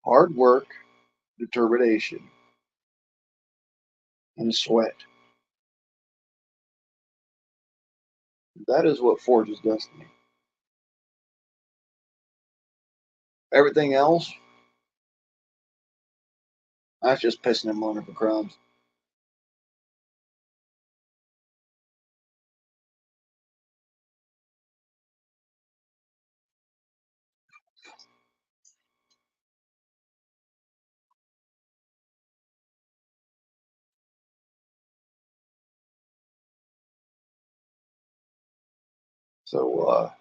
Hard work, determination, and sweat. That is what forges destiny. Everything else, that's just pissing and moaning for crumbs. So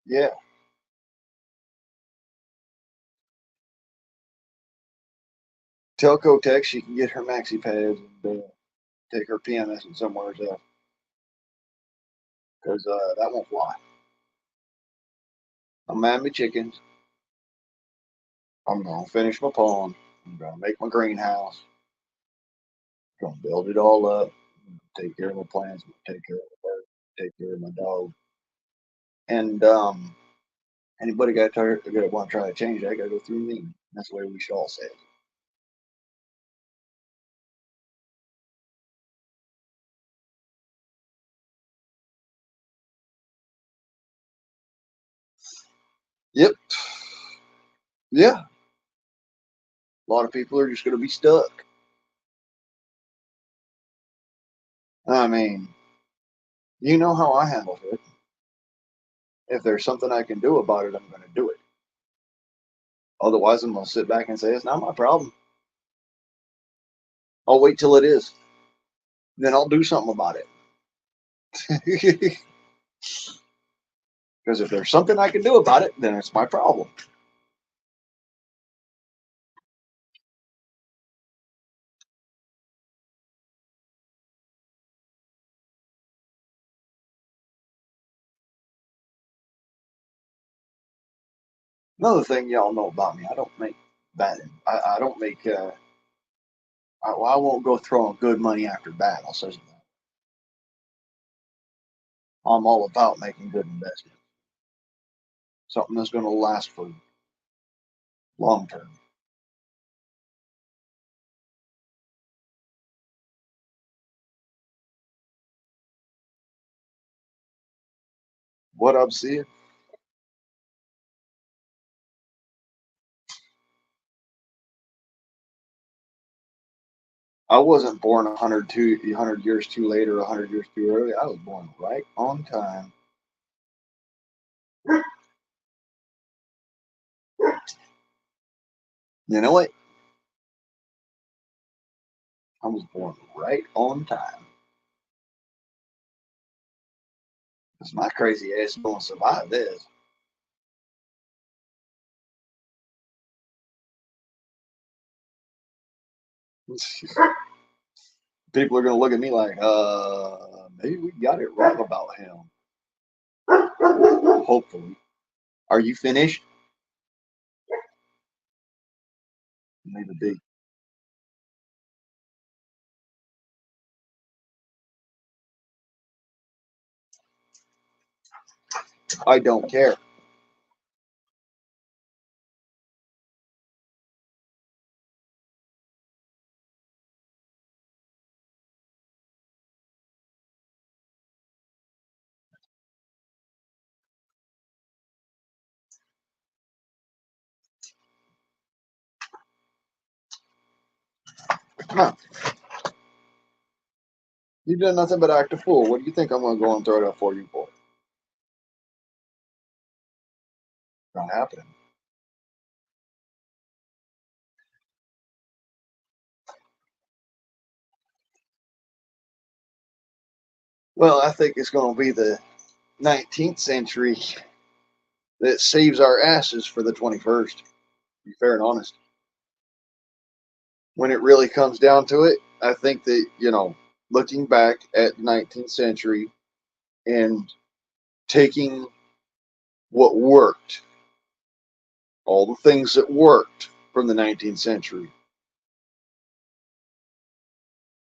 yeah, tell Kotex she can get her maxi pads and take her PMS and somewhere else because that won't fly. I'm mad my chickens. I'm gonna finish my pond. I'm gonna make my greenhouse. I'm gonna build it all up. Take care of my plants. Take care of the birds. take care of my dog. And anybody want to try to change that, got to go through me. That's the way we should all say it. Yep. Yeah. A lot of people are just going to be stuck. I mean, you know how I handle it. If there's something I can do about it, I'm going to do it. Otherwise, I'm going to sit back and say, it's not my problem. I'll wait till it is. Then I'll do something about it. Because if there's something I can do about it, then it's my problem. Another thing y'all know about me, I don't make bad. I don't make. I won't go throwing good money after bad. I'll say that. I'm all about making good investments, something that's going to last for long term. What I'm seeing, I wasn't born 100 years too late or 100 years too early. I was born right on time. You know what? I was born right on time. Because my crazy ass is going to survive this. People are going to look at me like, maybe we got it wrong about him. Hopefully. Are you finished? Maybe be. I don't care. No, you've done nothing but act a fool. What do you think I'm going to go and throw it up for you for? Not happening. Well, I think it's going to be the 19th century that saves our asses for the 21st. To be fair and honest. When it really comes down to it, I think that, looking back at the 19th century and taking what worked, all the things that worked from the 19th century.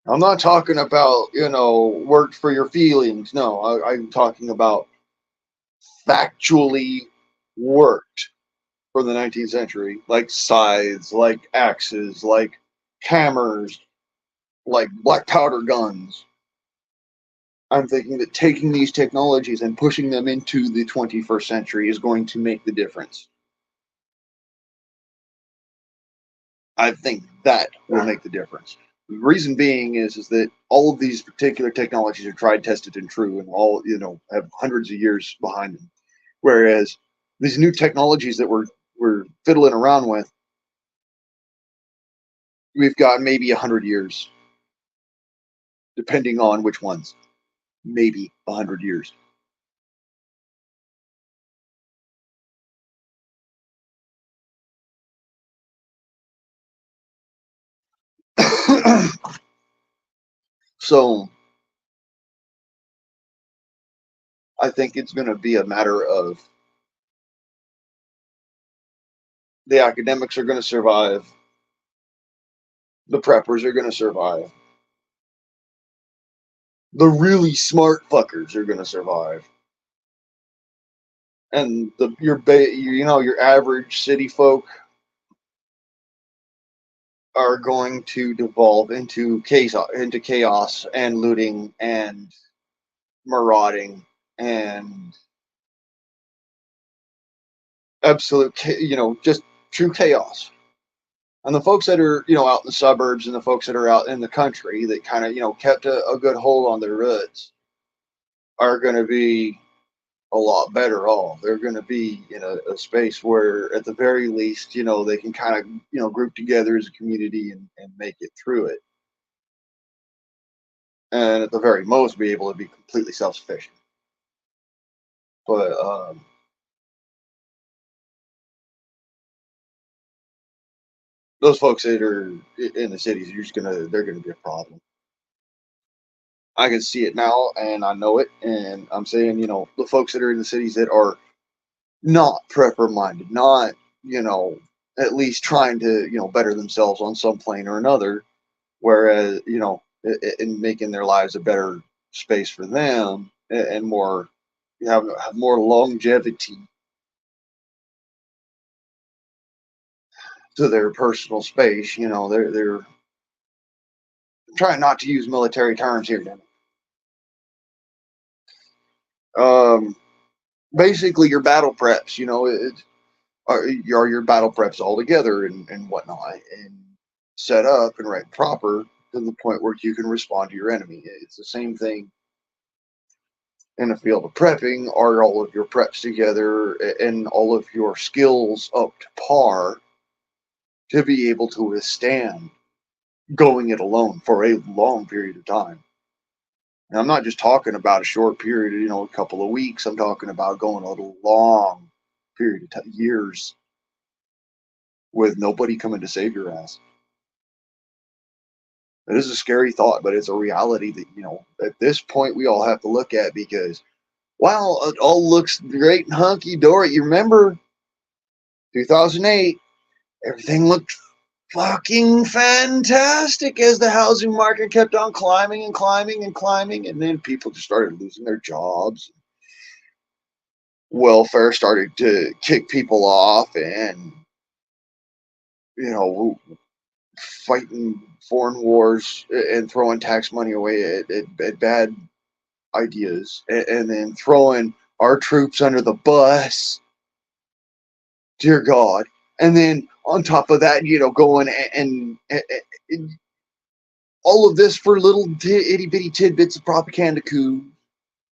I'm not talking about, worked for your feelings. No, I'm talking about factually worked from the 19th century, like scythes, like axes, like hammers, like black powder guns. I'm thinking that taking these technologies and pushing them into the 21st century is going to make the difference. I think that will make the difference. The reason being is that all of these particular technologies are tried, tested, and true, and all have hundreds of years behind them. Whereas these new technologies that we're fiddling around with, we've got maybe 100 years, depending on which ones. Maybe 100 years. So I think it's going to be a matter of the academics are going to survive, the preppers are going to survive, The really smart fuckers are going to survive, and your average city folk are going to devolve into chaos and looting and marauding and just true chaos. And the folks that are out in the suburbs and the folks that are out in the country that kind of kept a good hold on their roots are going to be a lot better off. They're going to be in a space where, at the very least, they can kind of, group together as a community and make it through it. And at the very most, be able to be completely self sufficient. But those folks that are in the cities, they're gonna be a problem. I can see it now, and I know it, and I'm saying, the folks that are in the cities that are not prepper minded, not, at least trying to, better themselves on some plane or another, whereas, in making their lives a better space for them and more, have more longevity to their personal space. They're trying not to use military terms here, damn it. Basically, your battle preps, are your battle preps all together and whatnot, and set up and right proper to the point where you can respond to your enemy. It's the same thing in the field of prepping. Are all of your preps together and all of your skills up to par to be able to withstand going it alone for a long period of time? And I'm not just talking about a short period, a couple of weeks. I'm talking about going a long period of years with nobody coming to save your ass. It is a scary thought, but it's a reality that, at this point we all have to look at, because wow, it all looks great and hunky dory. You remember 2008, everything looked fucking fantastic as the housing market kept on climbing and climbing and climbing, and then people just started losing their jobs. Welfare started to kick people off, and you know fighting foreign wars and throwing tax money away at bad ideas, and then throwing our troops under the bus, dear God. And then on top of that, going and all of this for little itty bitty tidbits of propaganda coup,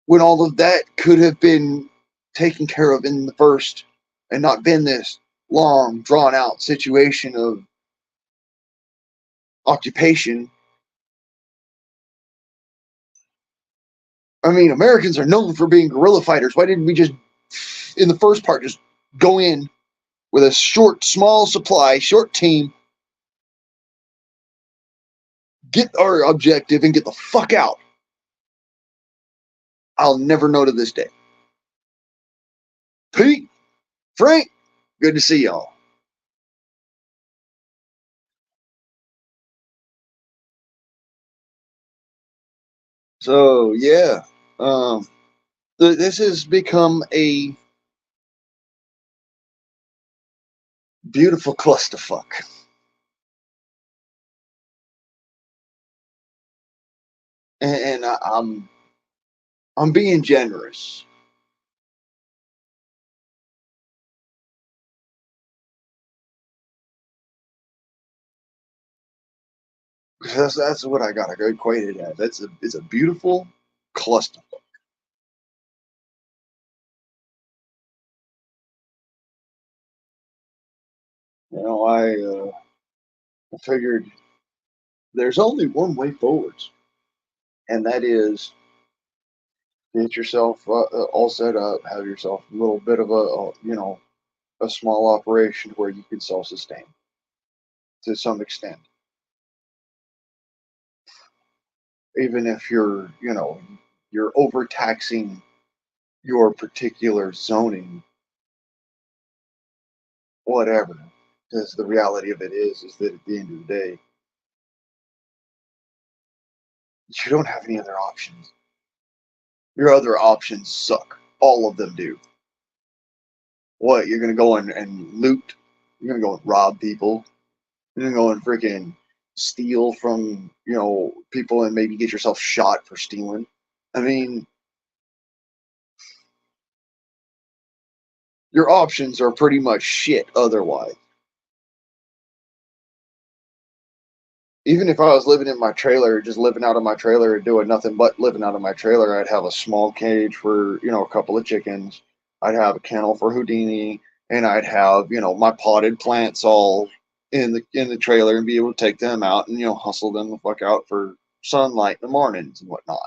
when all of that could have been taken care of in the first, and not been this long drawn out situation of occupation. I mean, Americans are known for being guerrilla fighters. Why didn't we just, in the first part, just go in with a small supply, short team, get our objective, and get the fuck out? I'll never know to this day. Pete, Frank, good to see y'all. So yeah, um, this has become a beautiful clusterfuck, and I'm being generous. That's what I got to equate it as. It's a beautiful clusterfuck. I figured there's only one way forwards, and that is get yourself all set up, have yourself a little bit of a small operation where you can self sustain to some extent, even if you're overtaxing your particular zoning, whatever. Because the reality of it is that at the end of the day, You don't have any other options. Your other options suck. All of them do. What? You're gonna go and loot? You're gonna go and rob people? You're gonna go and freaking steal from people and maybe get yourself shot for stealing? I mean, your options are pretty much shit otherwise. Even if I was living in my trailer, just living out of my trailer and doing nothing but living out of my trailer, I'd have a small cage for, a couple of chickens. I'd have a kennel for Houdini, and I'd have, my potted plants all in the trailer and be able to take them out and, hustle them the fuck out for sunlight in the mornings and whatnot.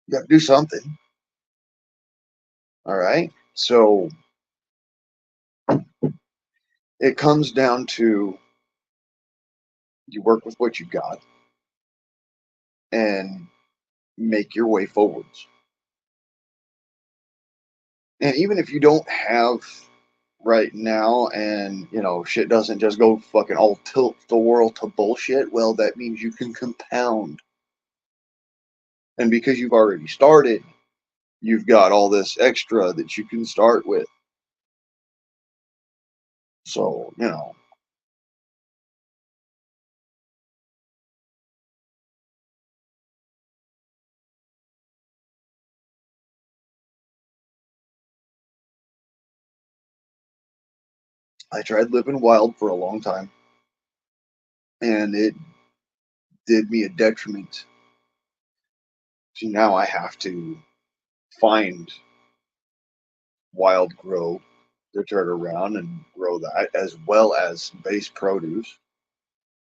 You got to do something. All right. So it comes down to you work with what you got and make your way forwards. And even if you don't have right now and shit doesn't just go fucking all tilt the world to bullshit, well, that means you can compound. And because you've already started, you've got all this extra that you can start with. So, I tried living wild for a long time, and it did me a detriment. So now I have to find wild grow to turn around and grow that, as well as base produce.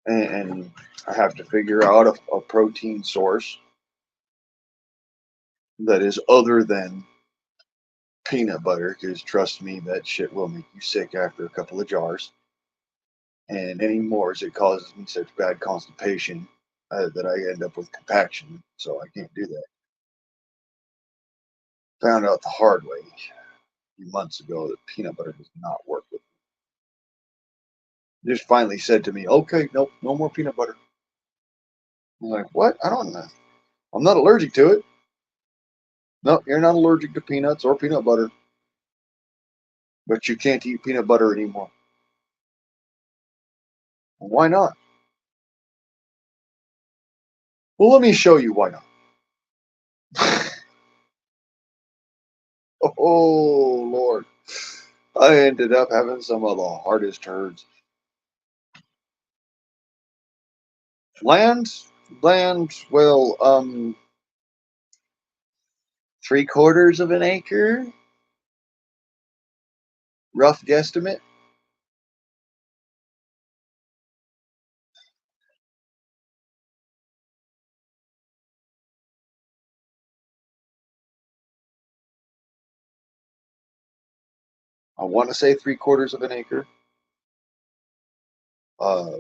And I have to figure out a protein source that is other than peanut butter, because trust me, that shit will make you sick after a couple of jars. And anymore, as it causes me such bad constipation that I end up with compaction, so I can't do that. Found out the hard way a few months ago that peanut butter does not work with me. Just finally said to me, okay, nope, no more peanut butter. I'm like, what? I don't know. I'm not allergic to it. No, you're not allergic to peanuts or peanut butter, but you can't eat peanut butter anymore. Why not? Well, let me show you why not. Oh, Lord. I ended up having some of the hardest turds. Land, well, 3/4 of an acre, rough guesstimate. I want to say 3/4 of an acre. Uh,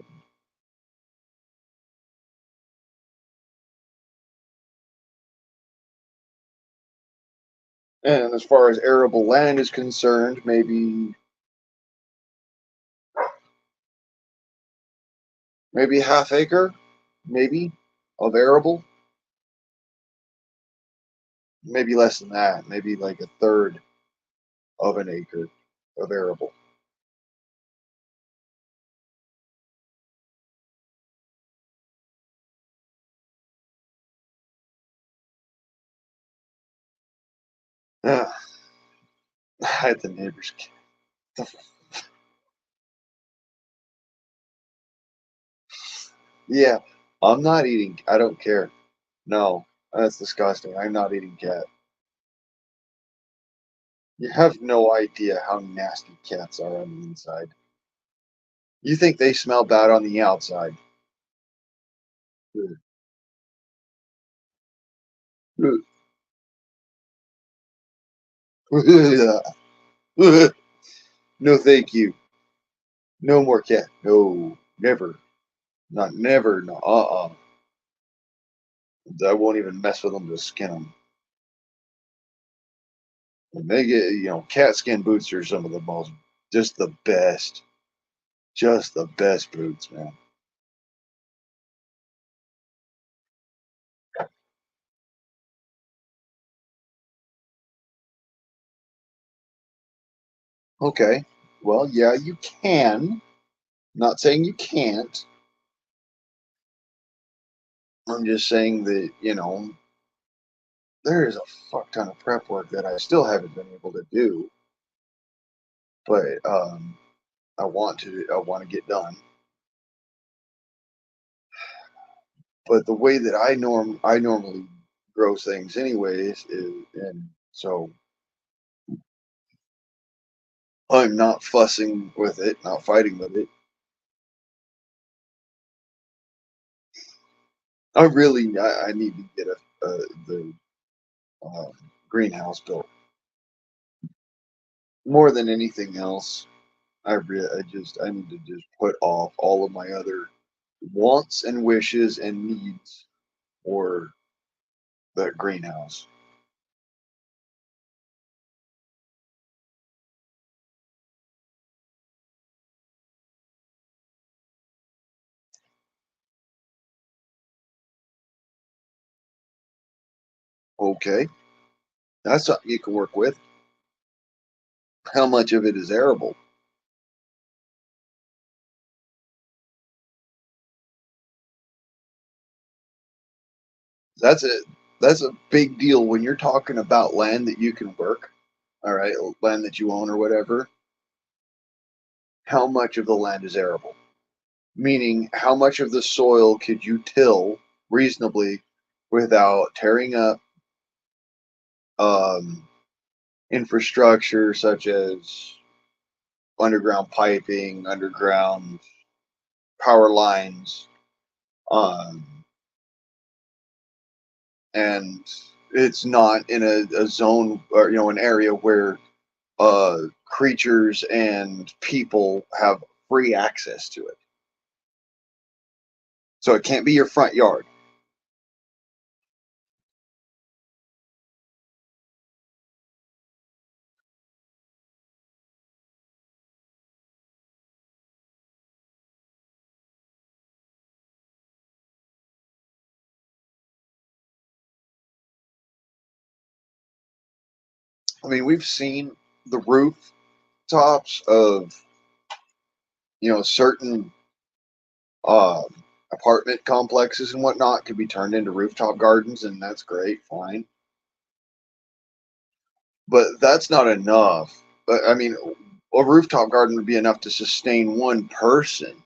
and as far as arable land is concerned, maybe half acre, maybe of arable. Maybe less than that. Maybe like a third of an acre of arable. Yeah, I had the neighbors. Yeah, I'm not eating. I don't care. No, that's disgusting. I'm not eating cat. You have no idea how nasty cats are on the inside. You think they smell bad on the outside. No, thank you. No more cat. No, never. Not never. No, I won't even mess with them to skin them. And they get, cat skin boots are some of the most, just the best. Just the best boots, man. Okay. Well, yeah, you can. Not saying you can't. I'm just saying that, there is a fuck ton of prep work that I still haven't been able to do, but I want to get done. But the way that I normally grow things anyways is, and so I'm not fussing with it, not fighting with it. I need to get the um, greenhouse built more than anything else. I need to just put off all of my other wants and wishes and needs for that greenhouse. Okay, that's something you can work with. How much of it is arable? That's a that's a big deal when you're talking about land that you can work. All right, land that you own or whatever. How much of the land is arable? Meaning, how much of the soil could you till reasonably without tearing up um, infrastructure such as underground piping, underground power lines, um, and it's not in a zone or an area where creatures and people have free access to it. So it can't be your front yard. I mean, we've seen the rooftops of certain um, apartment complexes and whatnot could be turned into rooftop gardens, and that's great, fine. But that's not enough. I mean, a rooftop garden would be enough to sustain one person.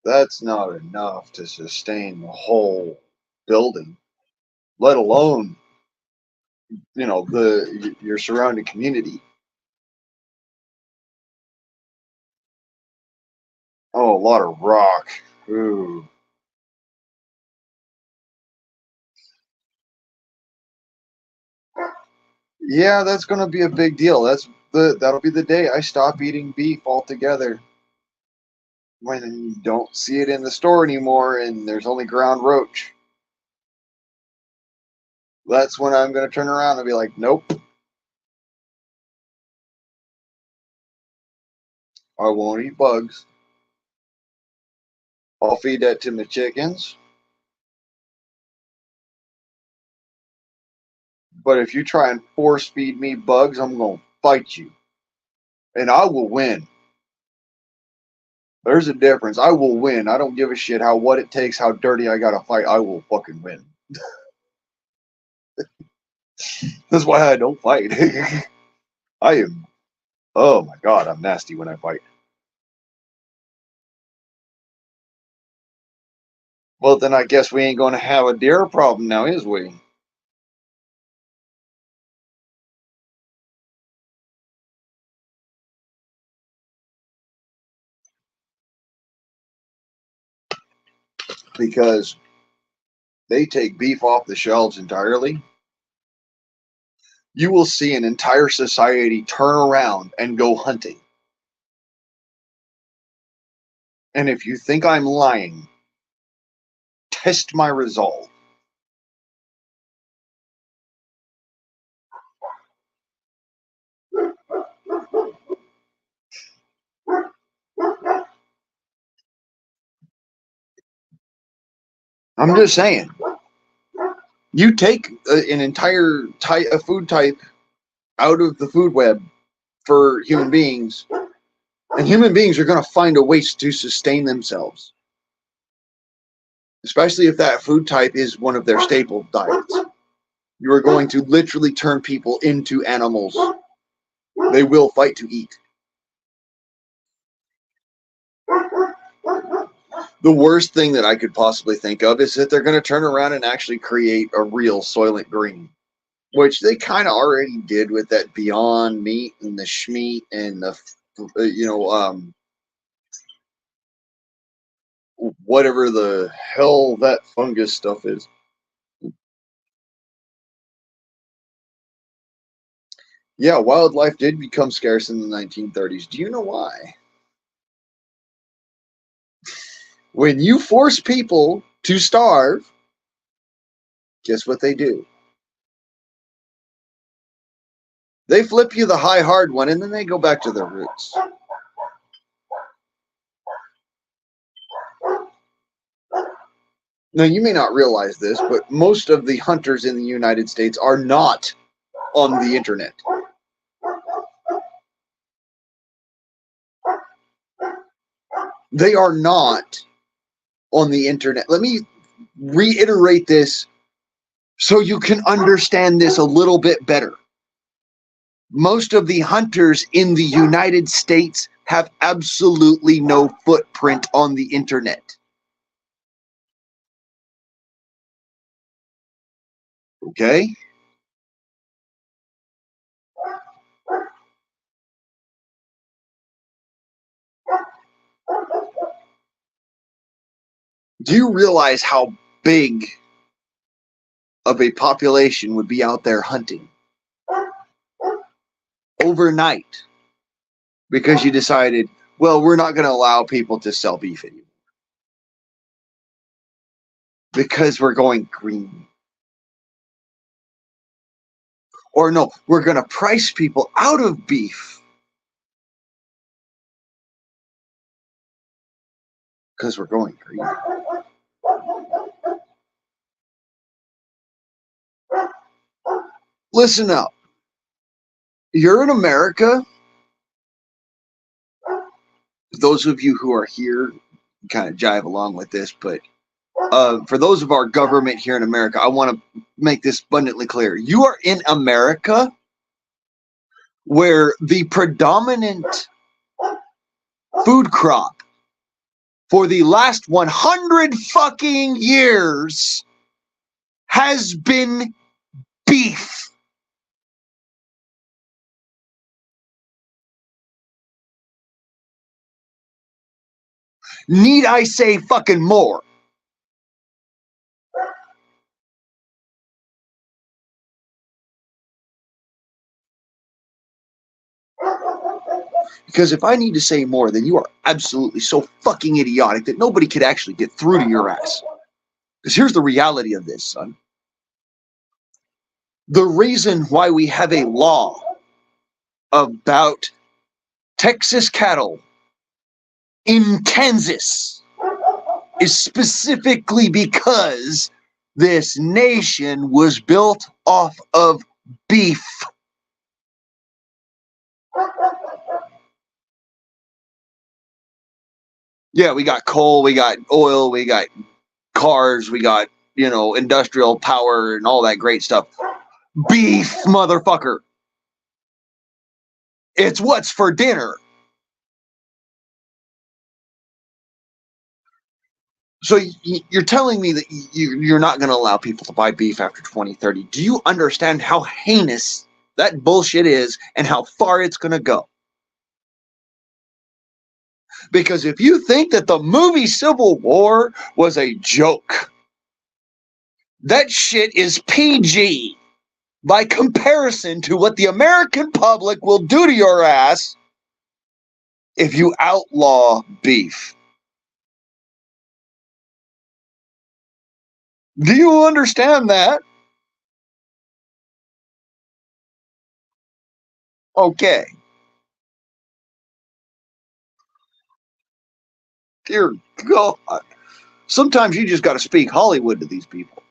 That's not enough to sustain the whole building, let alone the your surrounding community. Oh, a lot of rock. Ooh. Yeah, that's going to be a big deal. That'll be the day I stop eating beef altogether. When you don't see it in the store anymore and there's only ground roach. That's when I'm going to turn around and be like, nope, I won't eat bugs. I'll feed that to my chickens. But if you try and force feed me bugs, I'm going to fight you. And I will win. There's a difference. I will win. I don't give a shit what it takes, how dirty I got to fight. I will fucking win. That's why I don't fight. I am, oh my God, I'm nasty when I fight. Well, then I guess we ain't going to have a deer problem now, is we? Because they take beef off the shelves entirely. You will see an entire society turn around and go hunting. And if you think I'm lying, test my resolve. I'm just saying. You take an entire type, a food type out of the food web for human beings, and human beings are going to find a way to sustain themselves, especially if that food type is one of their staple diets. You are going to literally turn people into animals. They will fight to eat. The worst thing that I could possibly think of is that they're going to turn around and actually create a real Soylent Green, which they kind of already did with that Beyond Meat and the Schmeat and the, whatever the hell that fungus stuff is. Yeah, wildlife did become scarce in the 1930s. Do you know why? When you force people to starve, guess what they do? They flip you the high hard one and then they go back to their roots. Now, you may not realize this, but most of the hunters in the United States are not on the internet. They are not on the internet. Let me reiterate this so you can understand this a little bit better. Most of the hunters in the United States have absolutely no footprint on the internet. Okay? Do you realize how big of a population would be out there hunting overnight because you decided, well, we're not going to allow people to sell beef anymore because we're going green? Or no, we're going to price people out of beef because we're going green. Listen up. You're in America. Those of you who are here kind of jive along with this, but for those of our government here in America, I want to make this abundantly clear. You are in America where the predominant food crop for the last 100 fucking years has been beef. Need I say fucking more? Because if I need to say more, then you are absolutely so fucking idiotic that nobody could actually get through to your ass. Because here's the reality of this, son. The reason why we have a law about Texas cattle in Kansas is specifically because this nation was built off of beef. Yeah, we got coal, we got oil, we got cars, we got, industrial power and all that great stuff. Beef, motherfucker. It's what's for dinner. So you're telling me that you're not going to allow people to buy beef after 2030. Do you understand how heinous that bullshit is and how far it's going to go? Because if you think that the movie Civil War was a joke, that shit is PG by comparison to what the American public will do to your ass if you outlaw beef. Do you understand that? Okay. Dear God. Sometimes you just got to speak Hollywood to these people.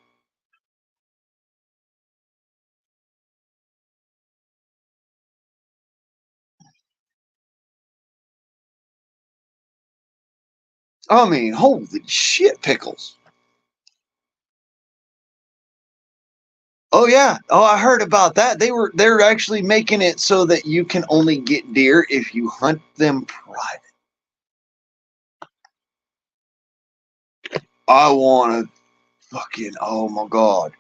I mean, holy shit, pickles. Oh yeah. Oh, I heard about that. They're actually making it so that you can only get deer if you hunt them private. I want to fucking, oh my god.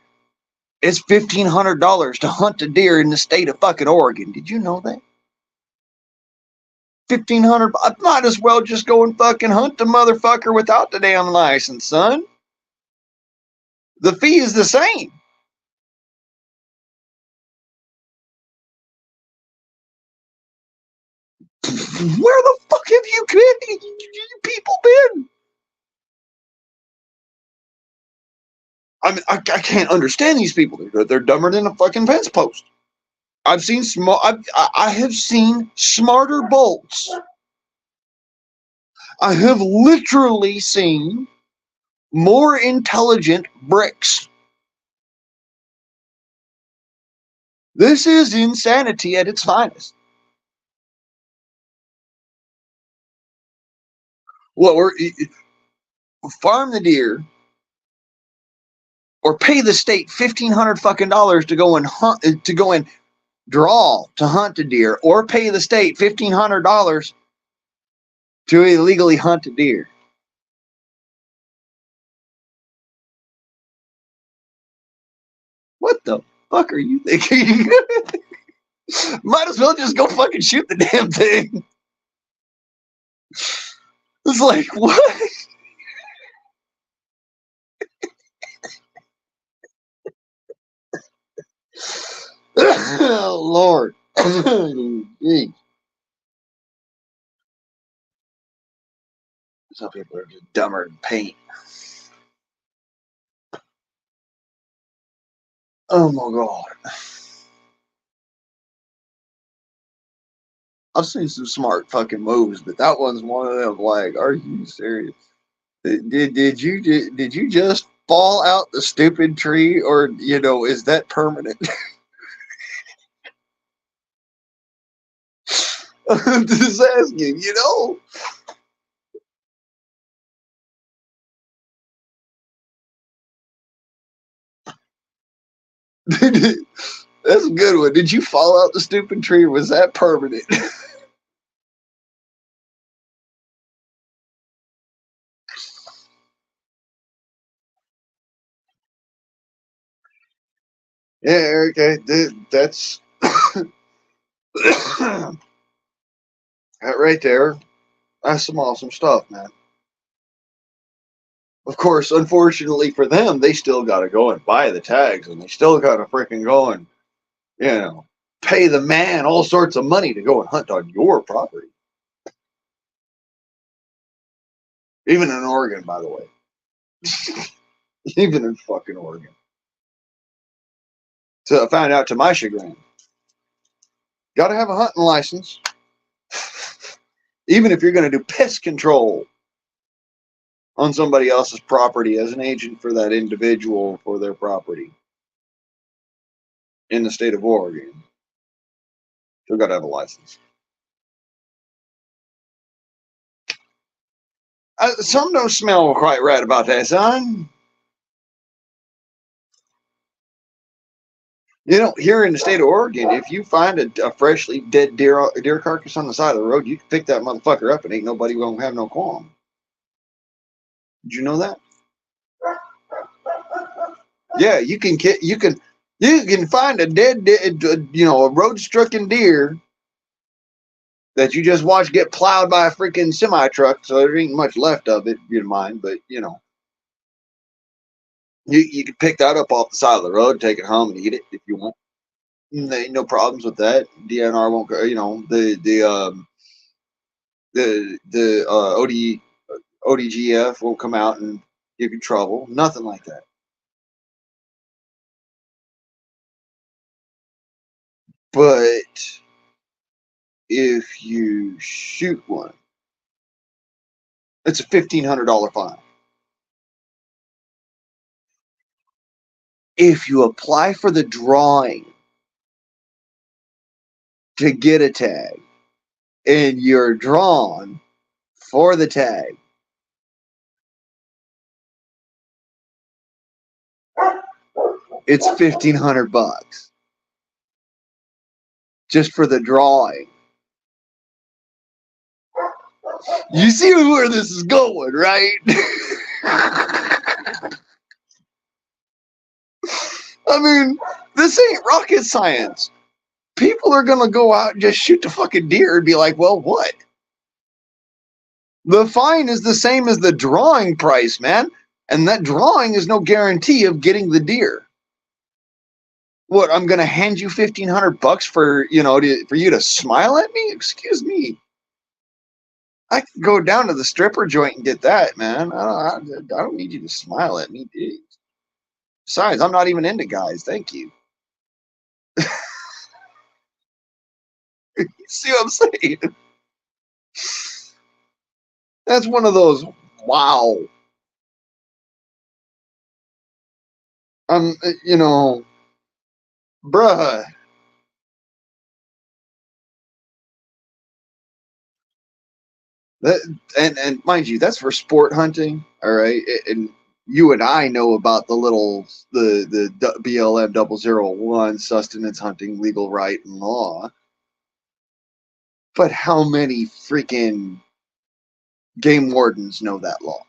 It's $1,500 to hunt a deer in the state of fucking Oregon. Did you know that? 1,500. I might as well just go and fucking hunt the motherfucker without the damn license, son. The fee is the same. Where the fuck have you people been? I mean, I can't understand these people. They're dumber than a fucking fence post. I've seen small. I have seen smarter bolts. I have literally seen more intelligent bricks. This is insanity at its finest. Well, we're farm the deer or pay the state $1,500 fucking dollars to go and hunt to go and draw to hunt a deer, or pay the state $1,500 to illegally hunt a deer. What the fuck are you thinking? Might as well just go fucking shoot the damn thing. It's like, what? Oh, Lord. Some people are just dumber than paint. Oh my god. I've seen some smart fucking moves, but that one's one of them. Like, are you serious? Did you just fall out the stupid tree, or is that permanent? I'm just asking. That's a good one. Did you fall out the stupid tree, or was that permanent? Yeah, okay. That's that right there. That's some awesome stuff, man. Of course, unfortunately for them, they still got to go and buy the tags, and they still got to freaking go and you know pay the man all sorts of money to go and hunt on your property. Even in Oregon, by the way. Even in fucking Oregon. So I found out to my chagrin. Got to have a hunting license, even if you're going to do pest control on somebody else's property as an agent for that individual for their property in the state of Oregon. Still got to have a license. Some don't smell quite right about that, son. Here in the state of Oregon, if you find a freshly dead deer carcass on the side of the road, you can pick that motherfucker up and ain't nobody gonna have no qualm. Did you know that? Yeah, you can find a a road-stricken deer that you just watched get plowed by a freaking semi truck. So there ain't much left of it, you mind, but you can pick that up off the side of the road, take it home, and eat it if you want. There ain't no problems with that. DNR won't go. The ODGF won't come out and give you trouble. Nothing like that. But if you shoot one, it's a $1,500 fine. If you apply for the drawing to get a tag and you're drawn for the tag, It's $1,500 just for the drawing. You see where this is going, right? I mean, this ain't rocket science. People are gonna go out and just shoot the fucking deer and be like, well, what? The fine is the same as the drawing price, man. And that drawing is no guarantee of getting the deer. What, I'm gonna hand you $1,500 for, for you to smile at me? Excuse me. I can go down to the stripper joint and get that, man. I don't need you to smile at me, dude. Besides, I'm not even into guys. Thank you. You see what I'm saying? That's one of those, wow. You know, bruh. That, and mind you, that's for sport hunting, all right. And you and I know about the BLM 001 sustenance hunting legal right and law, but how many freaking game wardens know that law?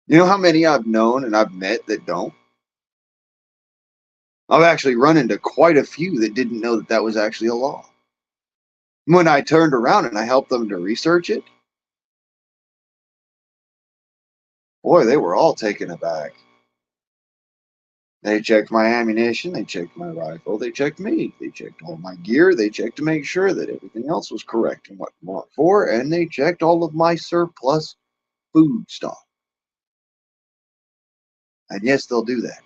You know how many I've known and I've met that don't? I've actually run into quite a few that didn't know that that was actually a law. When I turned around and I helped them to research it, boy, they were all taken aback. They checked my ammunition, they checked my rifle, they checked me, they checked all my gear, they checked to make sure that everything else was correct and what for, and they checked all of my surplus food stock. And yes, they'll do that.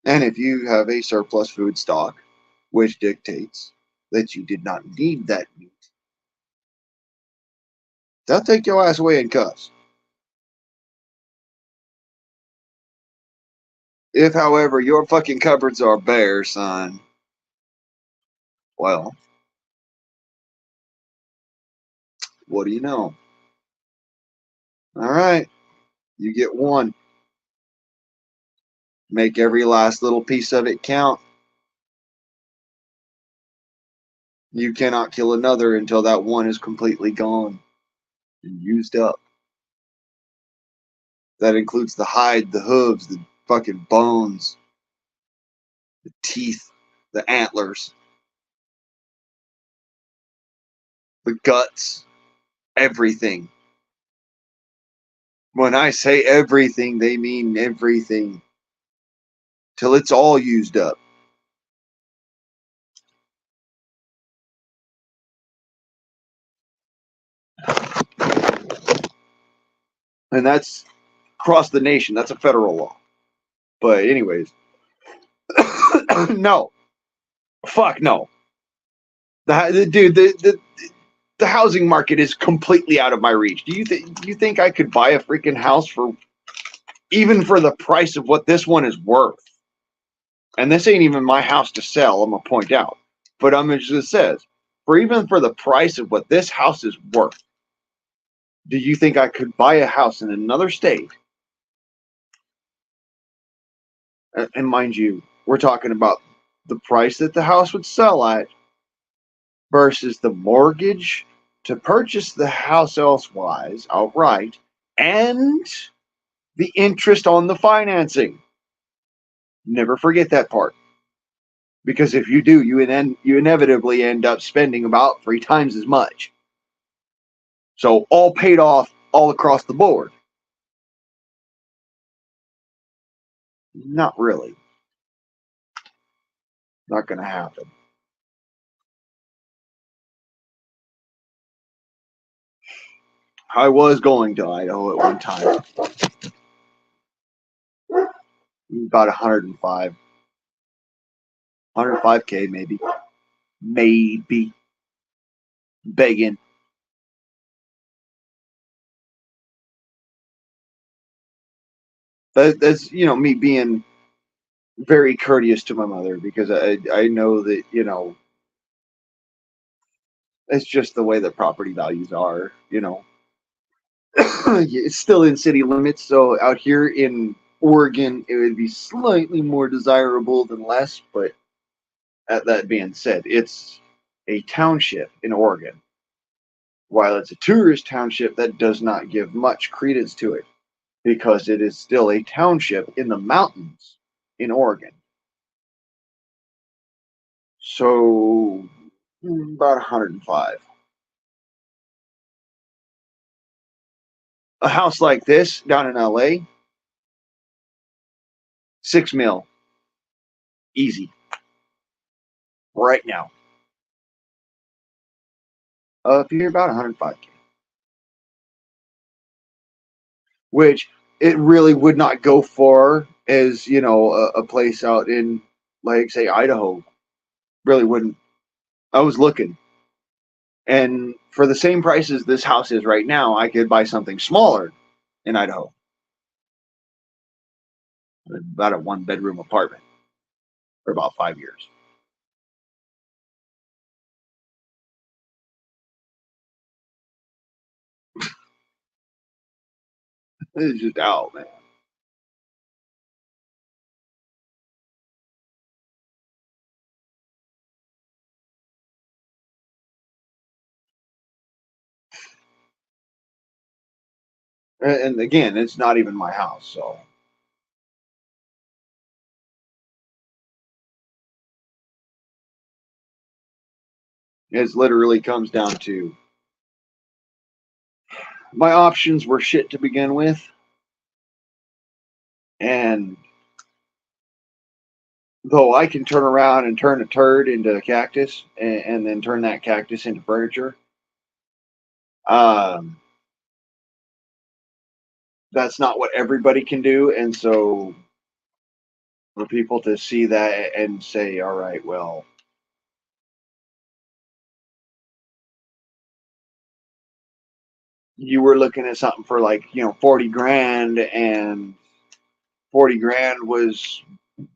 And if you have a surplus food stock, which dictates that you did not need that meat, they'll take your ass away in cuffs. If, however, your fucking cupboards are bare, son, well, what do you know? All right, you get one. Make every last little piece of it count. You cannot kill another until that one is completely gone and used up. That includes the hide, the hooves, the fucking bones, the teeth, the antlers, the guts, everything. When I say everything, they mean everything. Till it's all used up. And that's across the nation. That's a federal law. But anyways, no. Fuck no. The housing market is completely out of my reach. Do you think I could buy a freaking house for even for the price of what this one is worth? And this ain't even my house to sell, I'm gonna point out. But it just says, for even for the price of what this house is worth, do you think I could buy a house in another state? And mind you, we're talking about the price that the house would sell at versus the mortgage to purchase the house elsewise outright and the interest on the financing. Never forget that part. Because if you do, you inevitably end up spending about 3 times as much. So all paid off all across the board. Not really. Not going to happen. I was going to Idaho at one time. About 105. 105K maybe. Maybe. Begging. That's, me being very courteous to my mother because I know that, it's just the way that property values are. It's still in city limits, so out here in Oregon, it would be slightly more desirable than less. But that being said, it's a township in Oregon. While it's a tourist township, that does not give much credence to it because it is still a township in the mountains in Oregon. So about 105. A house like this down in LA, 6 mil, easy, right now. Up here about 105K, which it really would not go far as a place out in like say Idaho. Really wouldn't. I was looking, and for the same price as this house is right now, I could buy something smaller in Idaho, about a 1 bedroom apartment for about 5 years. It's just out, man. And again, it's not even my house, so it literally comes down to my options were shit to begin with, and though I can turn around and turn a turd into a cactus, and then turn that cactus into furniture, um, that's not what everybody can do. And so for people to see that and say, all right, well, you were looking at something for like, 40 grand, and 40 grand was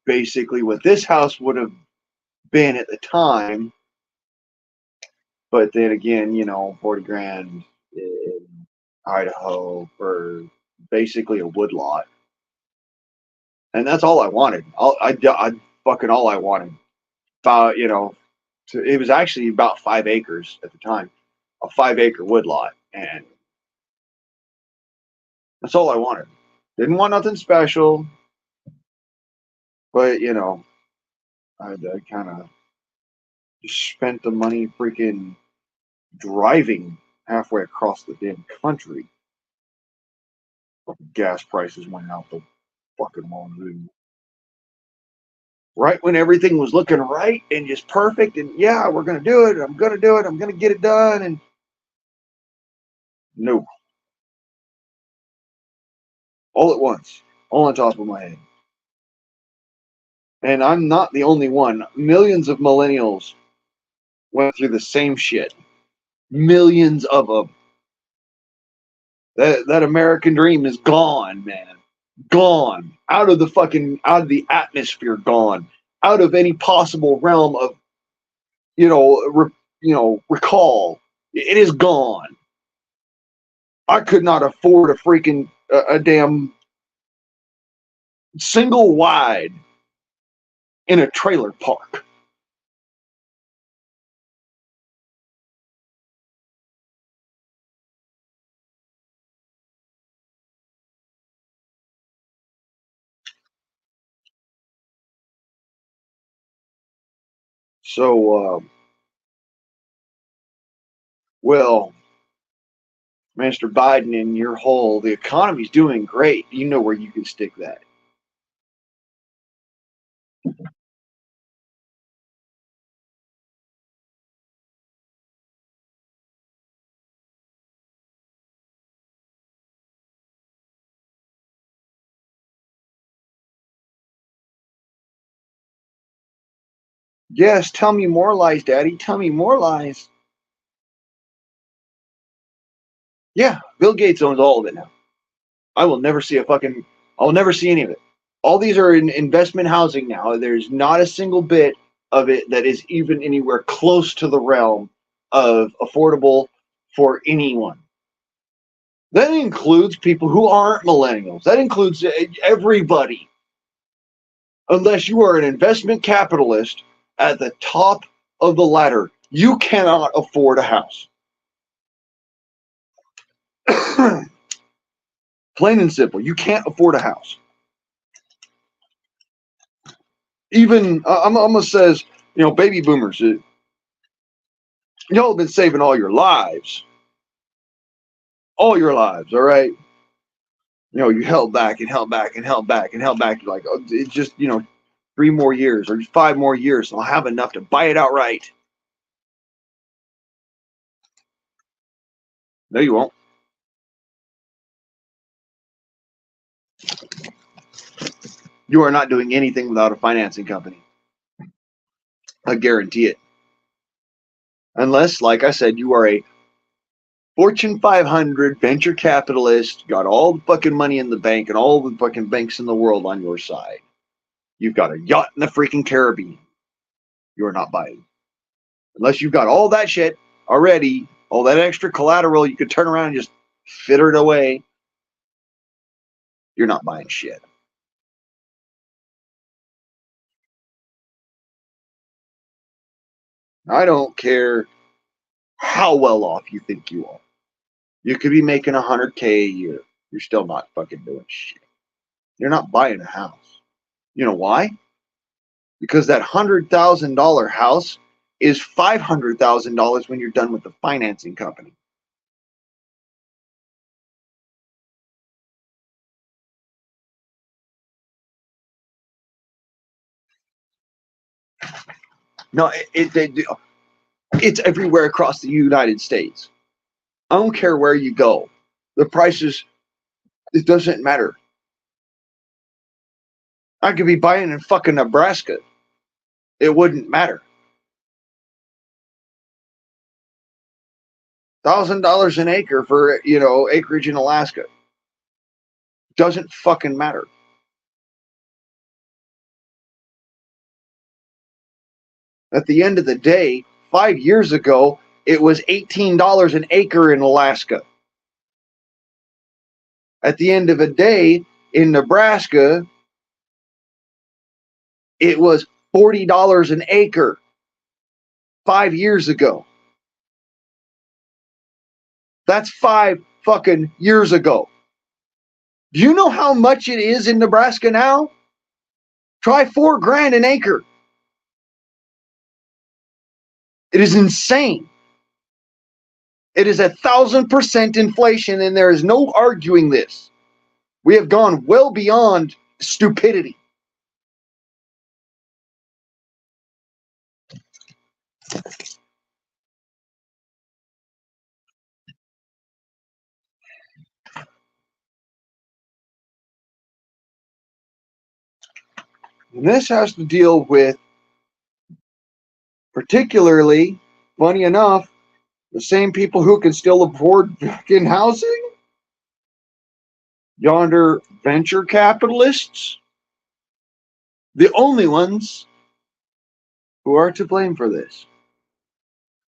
basically what this house would have been at the time. But then again, 40 grand in Idaho for basically a woodlot. And that's all I wanted. I fucking all I wanted. About, it was actually about 5 acres at the time, a 5 acre woodlot. And that's all I wanted. Didn't want nothing special, but, I kind of spent the money freaking driving halfway across the damn country. Gas prices went out the fucking wazoo. Right when everything was looking right and just perfect, and yeah, we're gonna do it. I'm gonna do it. I'm gonna get it done. And no, all at once, all on top of my head. And I'm not the only one. Millions of millennials went through the same shit. Millions of them. That American dream is gone, man. Gone. Out of the atmosphere. Gone. Out of any possible realm of recall. It is gone. I could not afford a freaking a damn single wide in a trailer park. So, well, Mr. Biden, in your hole, the economy's doing great. You know where you can stick that. Yes, tell me more lies, Daddy. Tell me more lies. Yeah, Bill Gates owns all of it now. I will never see a fucking. I'll never see any of it. All these are in investment housing now. There's not a single bit of it that is even anywhere close to the realm of affordable for anyone. That includes people who aren't millennials. That includes everybody. Unless you are an investment capitalist at the top of the ladder, you cannot afford a house. Plain and simple, you can't afford a house. Even I'm almost says, baby boomers, y'all have been saving all your lives, all right. You held back and held back and held back and held back. You're like, oh, it's just 3 more years or 5 more years, and I'll have enough to buy it outright. No, you won't. You are not doing anything without a financing company. I guarantee it. Unless, like I said, you are a Fortune 500 venture capitalist, got all the fucking money in the bank and all the fucking banks in the world on your side. You've got a yacht in the freaking Caribbean. You are not buying. Unless you've got all that shit already, all that extra collateral, you could turn around and just fit it away. You're not buying shit. I don't care how well off you think you are. You could be making $100K a year. You're still not fucking doing shit. You're not buying a house. You know why? Because that $100,000 house is $500,000 when you're done with the financing company. No, it's everywhere across the United States. I don't care where you go. The prices, it doesn't matter. I could be buying in fucking Nebraska. It wouldn't matter. $1,000 an acre for, acreage in Alaska. Doesn't fucking matter. At the end of the day, 5 years ago, it was $18 an acre in Alaska. At the end of the day, in Nebraska, it was $40 an acre 5 years ago. That's 5 fucking years ago. Do you know how much it is in Nebraska now? Try $4,000 an acre. It is insane. It is 1,000% inflation, and there is no arguing this. We have gone well beyond stupidity. And this has to deal with, particularly, funny enough, the same people who can still afford fucking housing. Yonder venture capitalists, the only ones who are to blame for this.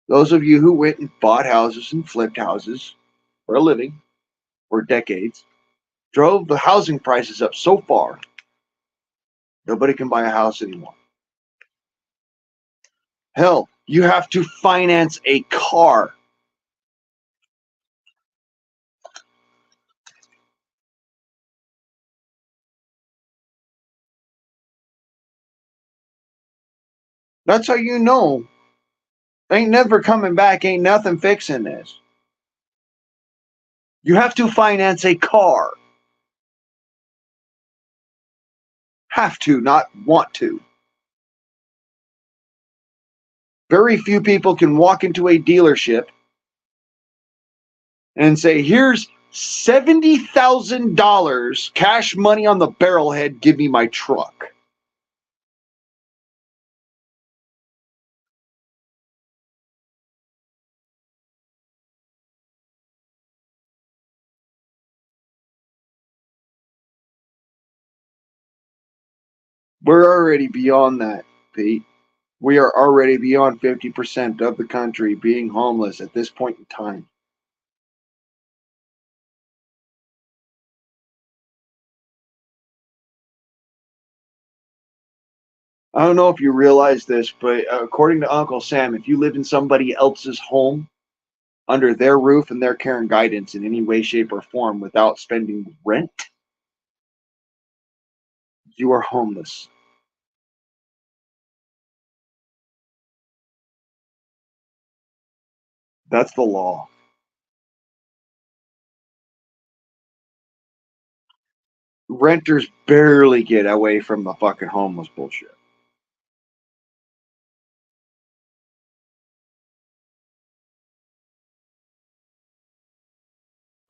Those of you who went and bought houses and flipped houses for a living for decades drove the housing prices up so far, nobody can buy a house anymore. Hell, you have to finance a car. That's how you know. Ain't never coming back, ain't nothing fixing this. You have to finance a car. Have to, not want to. Very few people can walk into a dealership and say, here's $70,000 cash money on the barrelhead, give me my truck. We're already beyond that, Pete. We are already beyond 50% of the country being homeless at this point in time. I don't know if you realize this, but according to Uncle Sam, if you live in somebody else's home under their roof and their care and guidance in any way, shape, or form without spending rent, you are homeless. That's the law. Renters barely get away from the fucking homeless bullshit.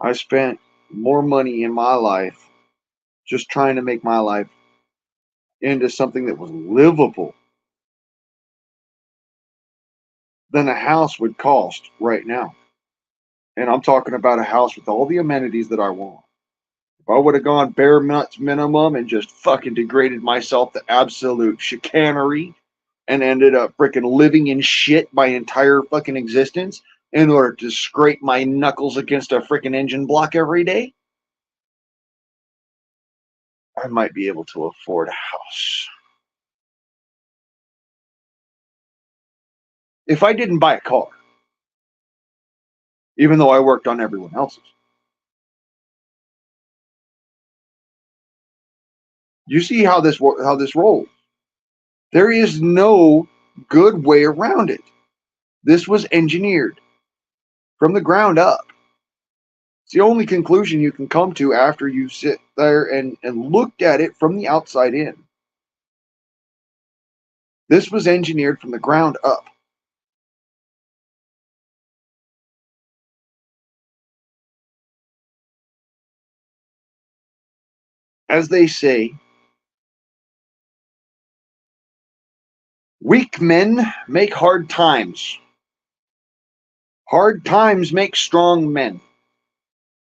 I spent more money in my life just trying to make my life into something that was livable than a house would cost right now. And I'm talking about a house with all the amenities that I want. If I would have gone bare nuts minimum and just fucking degraded myself to absolute chicanery and ended up freaking living in shit my entire fucking existence in order to scrape my knuckles against a freaking engine block every day, I might be able to afford a house. If I didn't buy a car, even though I worked on everyone else's. You see how this rolls. There is no good way around it. This was engineered from the ground up. It's the only conclusion you can come to after you sit there and looked at it from the outside in. This was engineered from the ground up. As they say, weak men make hard times. Hard times make strong men.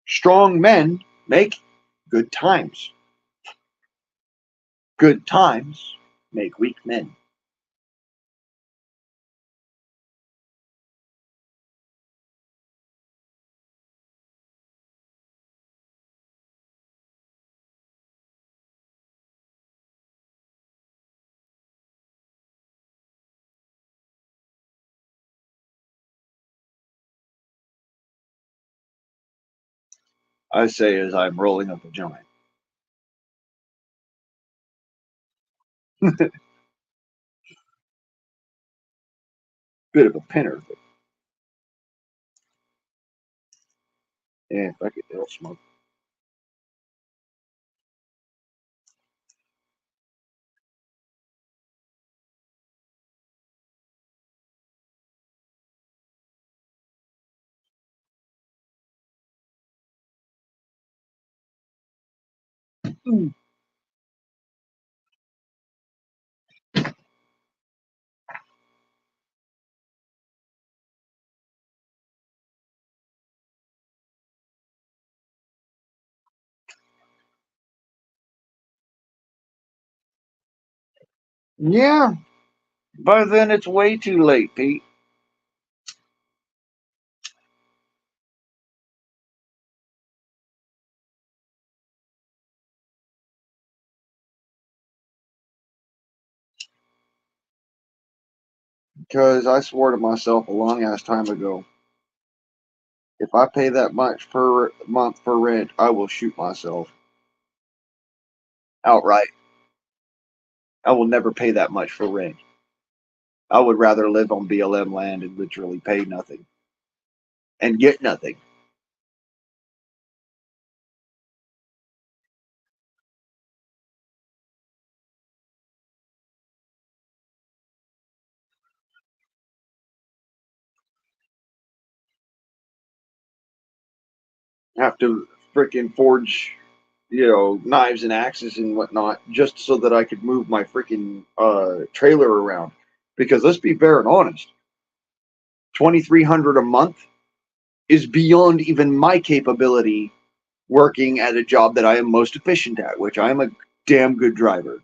Strong men make good times. Good times make weak men. I say as I'm rolling up a joint. Bit of a pinner, but yeah, if I could it'll smoke. Yeah, by then it's way too late, Pete. Because I swore to myself a long ass time ago, if I pay that much per month for rent, I will shoot myself outright. I will never pay that much for rent. I would rather live on BLM land and literally pay nothing and get nothing. Have to freaking forge, knives and axes and whatnot just so that I could move my freaking trailer around. Because let's be fair and honest, 2,300 a month is beyond even my capability working at a job that I am most efficient at, which I am a damn good driver.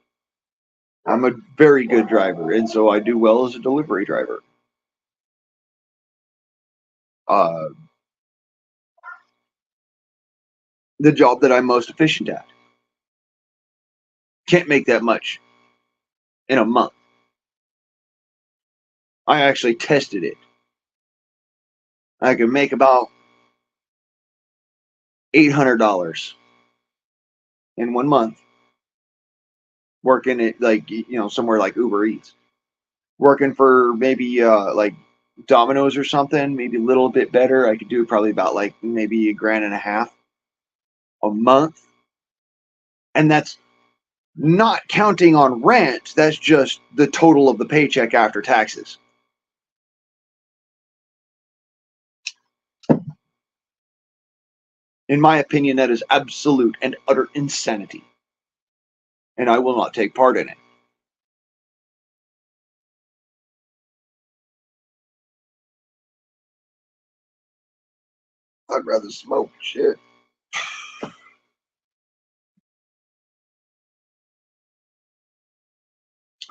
I'm a very good driver, and so I do well as a delivery driver. Uh, the job that I'm most efficient at can't make that much in a month. I actually tested it. I could make about $800 in 1 month working at like somewhere like Uber Eats, working for maybe like Domino's or something, maybe a little bit better. I could do probably about like maybe a grand and a half a month, and that's not counting on rent. That's just the total of the paycheck after taxes. In my opinion, that is absolute and utter insanity, and I will not take part in it. I'd rather smoke shit.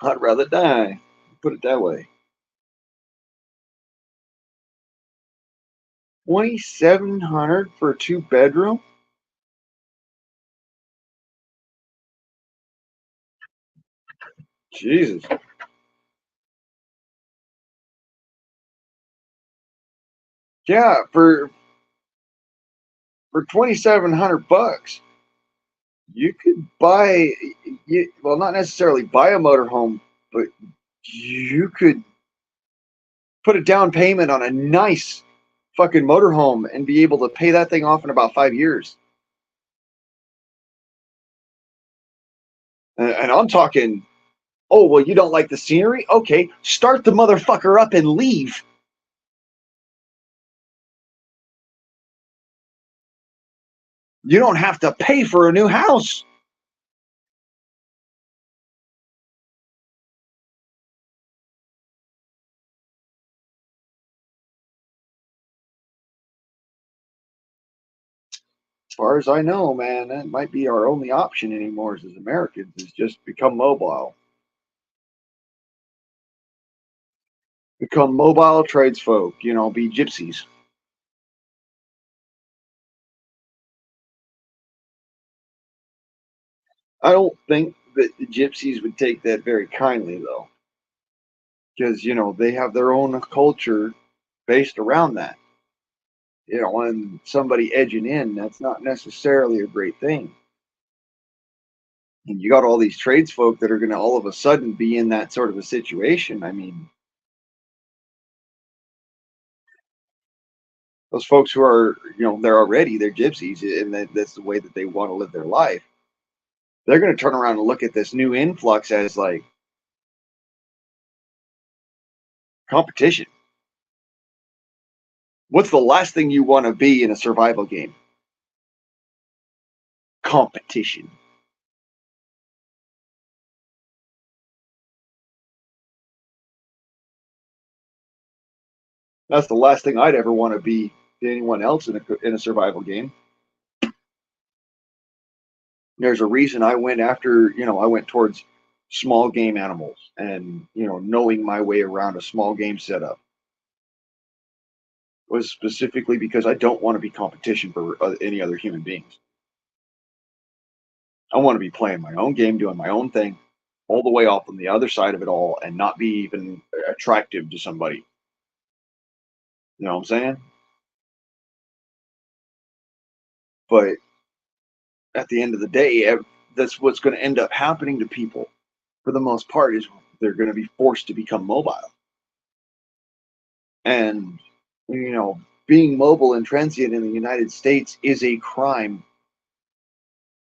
I'd rather die. Put it that way. 2,700 for a 2 bedroom? Jesus. Yeah, for 2,700 bucks, you could buy well, not necessarily buy a motorhome, but you could put a down payment on a nice fucking motorhome and be able to pay that thing off in about 5 years. And I'm talking, oh, well, you don't like the scenery? Okay, start the motherfucker up and leave. You don't have to pay for a new house. As far as I know, man, that might be our only option anymore as Americans is just become mobile. Become mobile tradesfolk, be gypsies. I don't think that the gypsies would take that very kindly, though, because, they have their own culture based around that. And somebody edging in, that's not necessarily a great thing. And you got all these tradesfolk that are going to all of a sudden be in that sort of a situation. I mean, those folks who are, they're gypsies, and that's the way that they want to live their life. They're going to turn around and look at this new influx as like competition. What's the last thing you want to be in a survival game? Competition. That's the last thing I'd ever want to be to anyone else in a survival game. There's a reason I went after, I went towards small game animals and, knowing my way around a small game setup was specifically because I don't want to be competition for any other human beings. I want to be playing my own game, doing my own thing, all the way off on the other side of it all, and not be even attractive to somebody. You know what I'm saying? But at the end of the day, that's what's going to end up happening to people for the most part is they're going to be forced to become mobile. And, you know, being mobile and transient in the United States is a crime.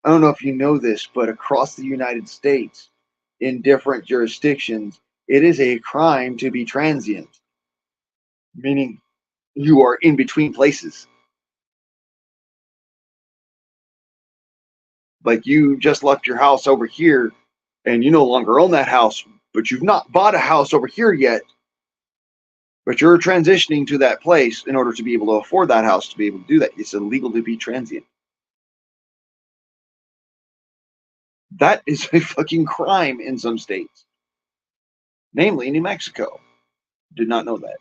I don't know if you know this, but across the United States, in different jurisdictions, it is a crime to be transient, meaning you are in between places. Like you just left your house over here and you no longer own that house, but you've not bought a house over here yet, but you're transitioning to that place in order to be able to afford that house to be able to do that. It's illegal to be transient. That is a fucking crime in some states, namely New Mexico. Did not know that.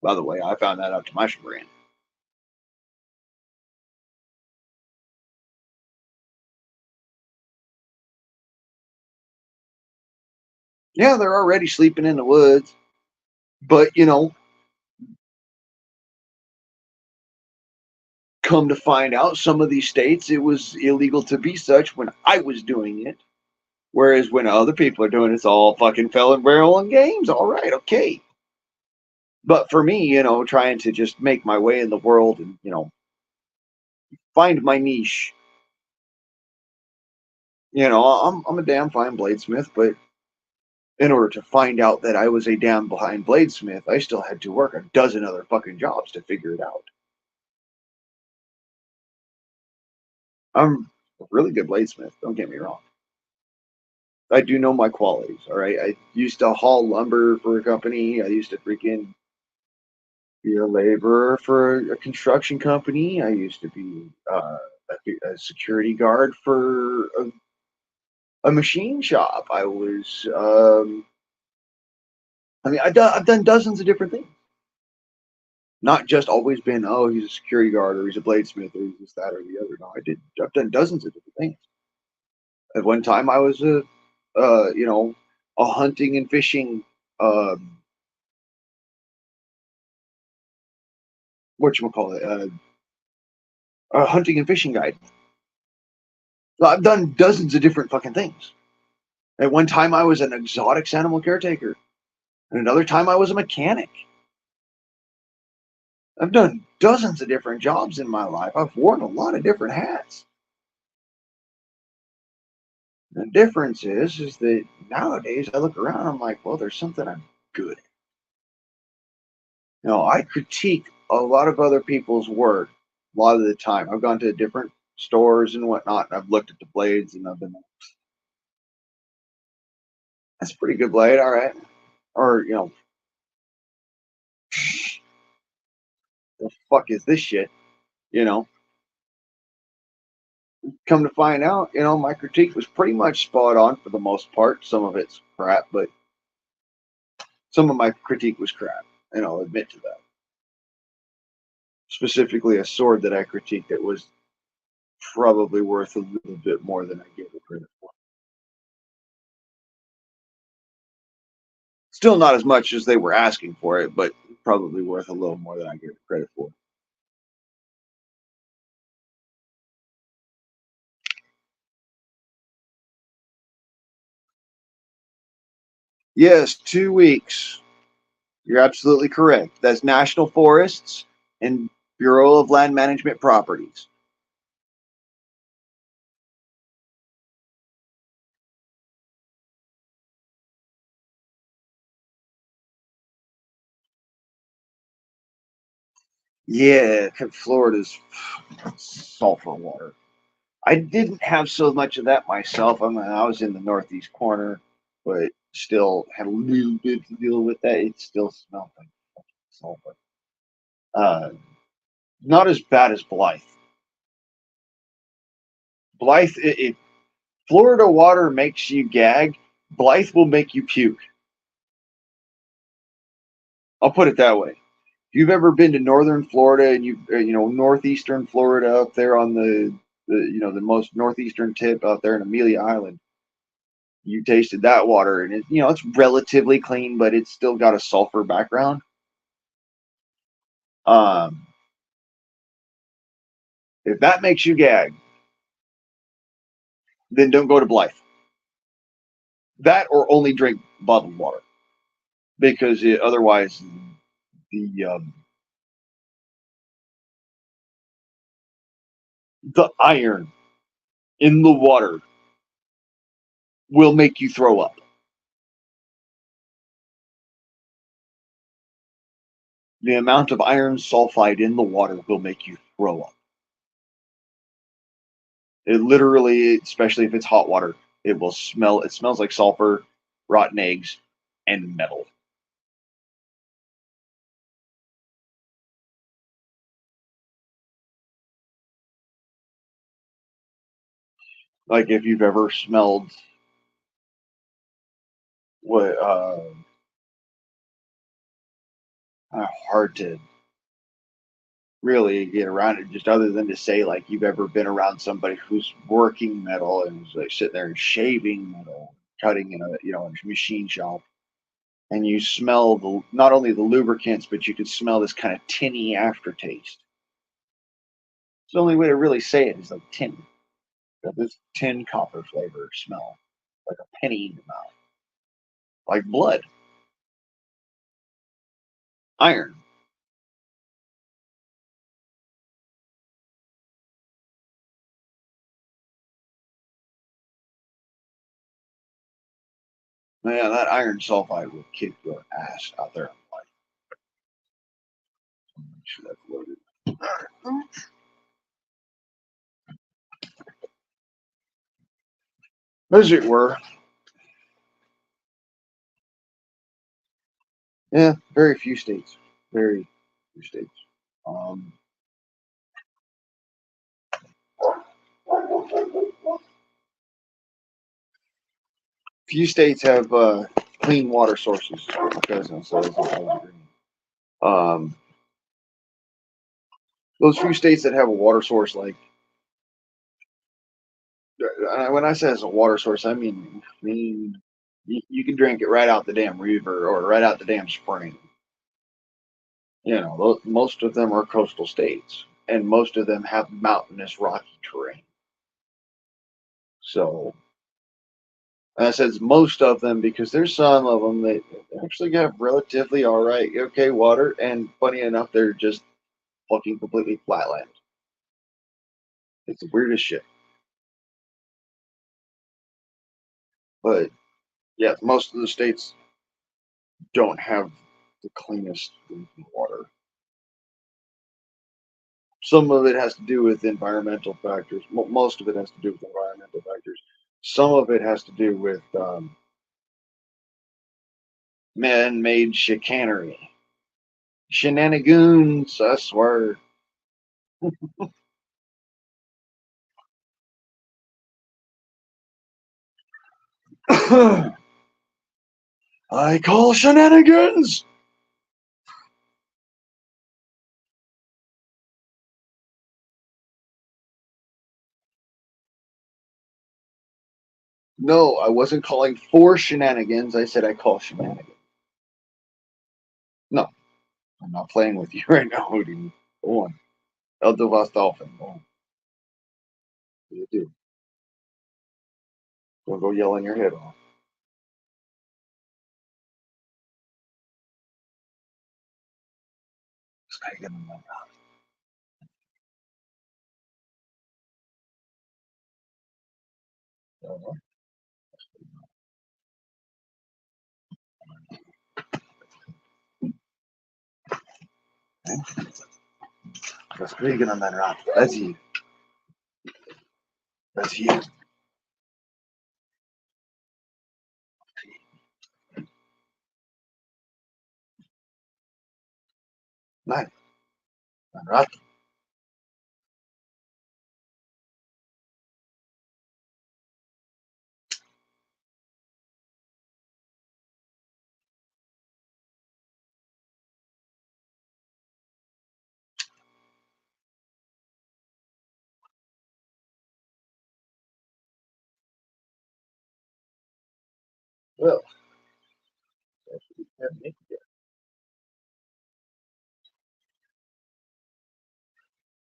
By the way, I found that out to my chagrin. Yeah, they're already sleeping in the woods. But come to find out, some of these states it was illegal to be such when I was doing it. Whereas when other people are doing it, it's all fucking felon barrel and games. All right, okay. But for me, trying to just make my way in the world and find my niche. I'm a damn fine bladesmith, but in order to find out that I was a damn fine bladesmith, I still had to work a dozen other fucking jobs to figure it out. I'm a really good bladesmith. Don't get me wrong. I do know my qualities. All right. I used to haul lumber for a company. I used to freaking be a laborer for a construction company. I used to be a security guard for a machine shop. I've done dozens of different things. Not just always been, oh, he's a security guard or he's a bladesmith or he's this, that, or the other. No, I've done dozens of different things. At one time, I was a hunting and fishing, um, whatchamacallit, a hunting and fishing guide. So I've done dozens of different fucking things. At one time, I was an exotics animal caretaker. And another time, I was a mechanic. I've done dozens of different jobs in my life. I've worn a lot of different hats. The difference is that nowadays I look around, I'm like, well, there's something I'm good at. I critique a lot of other people's work a lot of the time. I've gone to different stores and whatnot, and I've looked at the blades, and I've been like, that's a pretty good blade, all right. Or, the fuck is this shit? You know, come to find out, my critique was pretty much spot on for the most part. Some of it's crap, but some of my critique was crap, and I'll admit to that. Specifically, a sword that I critiqued that was probably worth a little bit more than I gave it credit for. Still not as much as they were asking for it, but probably worth a little more than I gave it credit for. Yes, 2 weeks. You're absolutely correct. That's National Forests and Bureau of Land Management Properties. Yeah, Florida's sulfur water. I didn't have so much of that myself. I was in the northeast corner, but still had a little bit to deal with that. It still smelled like sulfur. Uh, Not as bad as Blythe. Blythe, if Florida water makes you gag, Blythe will make you puke. I'll put it that way. If you've ever been to northern Florida and northeastern Florida up there on the most northeastern tip out there in Amelia Island, you tasted that water and it's relatively clean, but it's still got a sulfur background. Um, if that makes you gag, then don't go to Blythe. That or only drink bottled water because otherwise the the iron in the water will make you throw up. The amount of iron sulfide in the water will make you throw up. It literally, especially if it's hot water, it will smell. It smells like sulfur, rotten eggs, and metal. Like if you've ever smelled what hard to really get around it, just other than to say like you've ever been around somebody who's working metal and was like sitting there and shaving metal, cutting in a machine shop. and you smell not only the lubricants, but you can smell this kind of tinny aftertaste. It's the only way to really say it is like tin. Got this tin copper flavor smell, like a penny in your mouth, like blood, iron. Man, that iron sulfide will kick your ass out there. Make sure that's loaded. As it were, yeah, very few states. Very few states. Um, few states have clean water sources. My cousin says. Those few states that have a water source, like when I say it's a water source, I mean you can drink it right out the damn river or right out the damn spring. You know, most of them are coastal states, and most of them have mountainous, rocky terrain. So, and I says most of them because there's some of them that actually have relatively all right, okay water, and funny enough, they're just fucking completely flatland. It's the weirdest shit. But yeah, most of the states don't have the cleanest drinking water. Some of it has to do with environmental factors. Most of it has to do with environmental factors. Some of it has to do with man-made chicanery, shenanigans. I swear. I call shenanigans. No, I wasn't calling for shenanigans. I said I call shenanigans. No, I'm not playing with you right now, Houdini. Go on. El Devas Dolphin. Go on. What do you do? Don't go yelling your head off. That's Friga on that rock. That's you. That's you. Nice. Right. Well,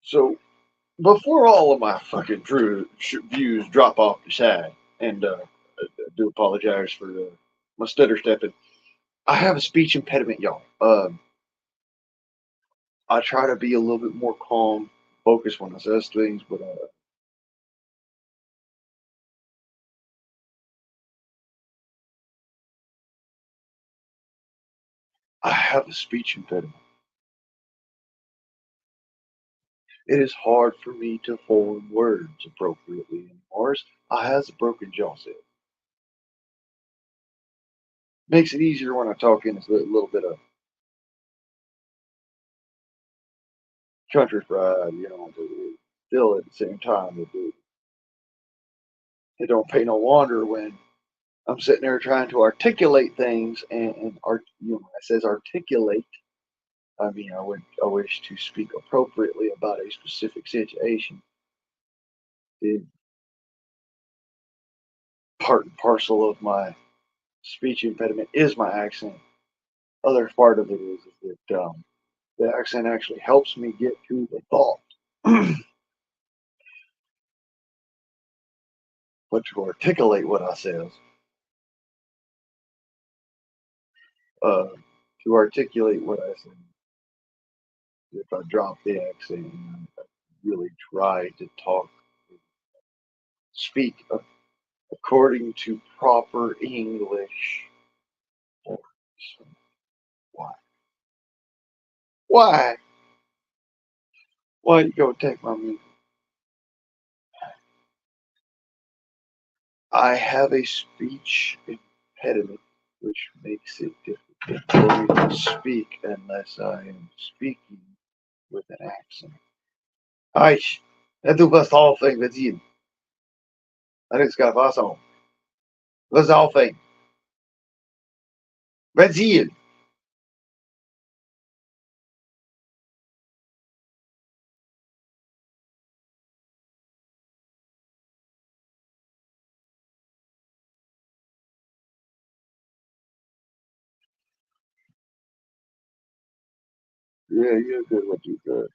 so before all of my fucking views drop off the side, and I do apologize for my stutter stepping. I have a speech impediment, y'all. I try to be a little bit more calm, focused when I says things, but I have a speech impediment. It is hard for me to form words appropriately anymore. I has a broken jaw set. Makes it easier when I talk in a little bit of country fried, you know, but still at the same time, it don't pay no wonder when I'm sitting there trying to articulate things you know, when it says articulate, I mean, I wish to speak appropriately about a specific situation. The part and parcel of my speech impediment is my accent. other part of it is that the accent actually helps me get to the thought. But to articulate what I says, uh, to articulate what I say, if I drop the accent, I really try to talk, speak according to proper English. Why? Why? Why you gonna take my music? I have a speech impediment, which makes it difficult for me to speak unless I am speaking with an accent. Ai, é do basal thing that's in. I think it's got basal. Basal thing. That's in. Yeah, you're good what you good.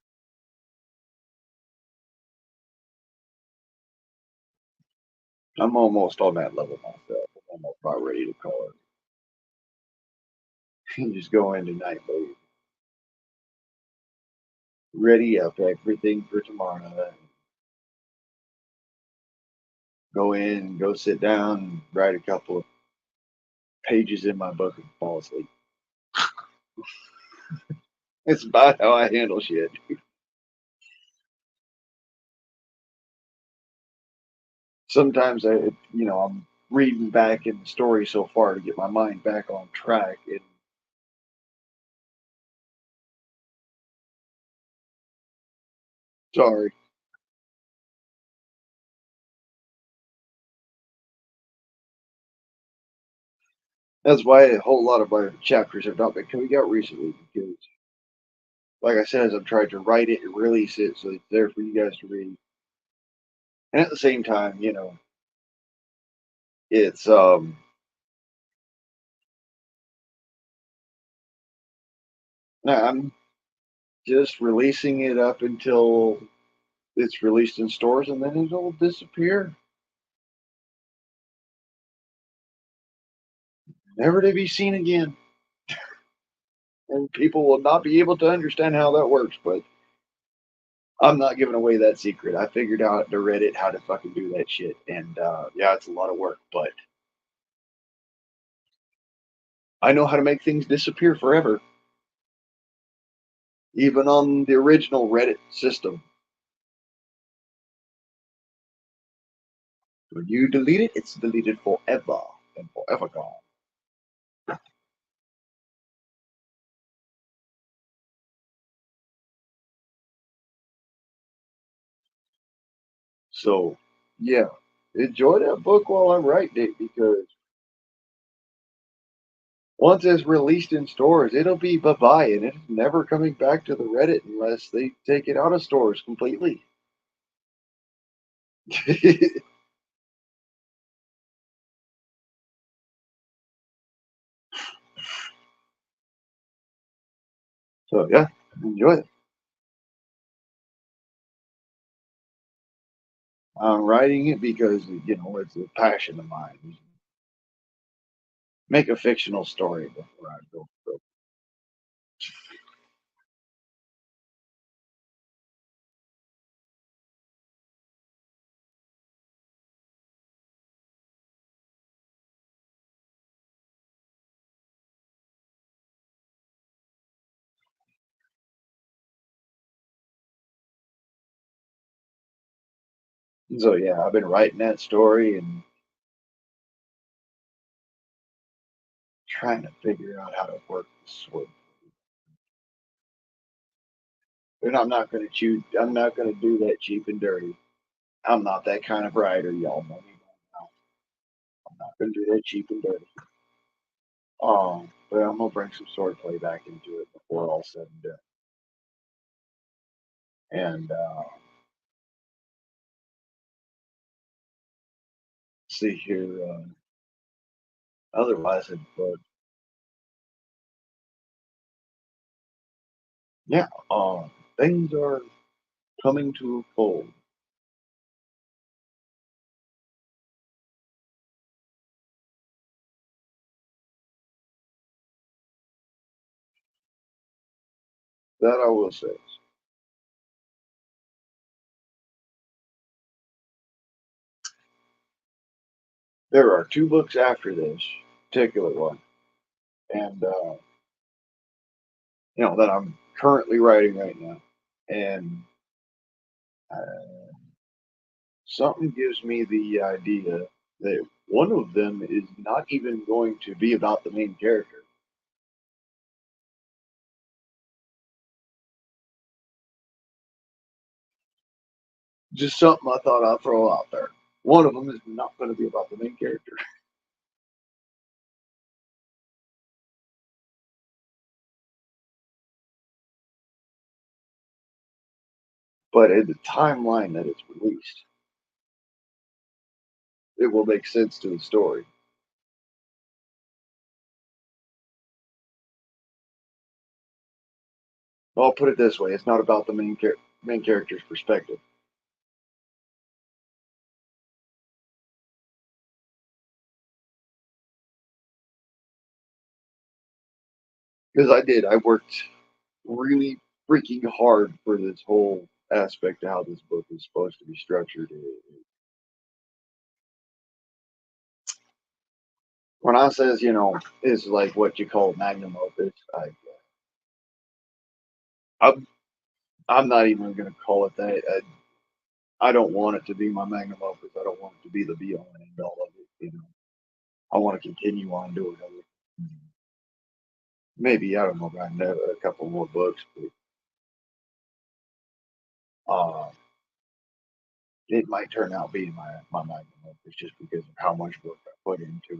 I'm almost on that level myself. I'm almost about ready to call it. Just go into night mode. Ready up everything for tomorrow night. Go in, go sit down, write a couple of pages in my book and fall asleep. It's about how I handle shit. Sometimes I'm reading back in the story so far to get my mind back on track. And sorry, that's why a whole lot of my chapters have not been coming out recently because, like I said, as I'm trying to write it and release it, so it's there for you guys to read. And at the same time, it's I'm just releasing it up until it's released in stores, and then it'll disappear, never to be seen again. And people will not be able to understand how that works, but I'm not giving away that secret. I figured out to Reddit how to fucking do that shit, and yeah, it's a lot of work, but I know how to make things disappear forever, even on the original Reddit system. When you delete it, it's deleted forever and forever gone. So, yeah, enjoy that book while I'm writing it because once it's released in stores, it'll be bye bye and it's never coming back to the Reddit unless they take it out of stores completely. So, yeah, enjoy it. I'm writing it because, it's a passion of mine. Make a fictional story before I go. So, yeah, I've been writing that story and trying to figure out how to work the sword. And I'm not going to choose. I'm not going to do that cheap and dirty. I'm not that kind of writer, y'all know me by now. I'm not going to do that cheap and dirty. But I'm gonna bring some swordplay back into it before all said and done. And see here. Otherwise, but Yeah, things are coming to a fold. That I will say. There are two books after this particular one, and that I'm currently writing right now, and uh, something gives me the idea that one of them is not even going to be about the main character. Just something I thought I'd throw out there. One of them is not going to be about the main character, but in the timeline that it's released, it will make sense to the story. I'll put it this way: it's not about the main character's perspective, because I worked really freaking hard for this whole aspect of how this book is supposed to be structured. When I says, is like what you call magnum opus, I'm, I'm not even going to call it that. I don't want it to be my magnum opus. I don't want it to be the be all and end all of it. I want to continue on doing other. Maybe I don't know. I know a couple more books, but it might turn out being my magnum opus just because of how much work I put into it.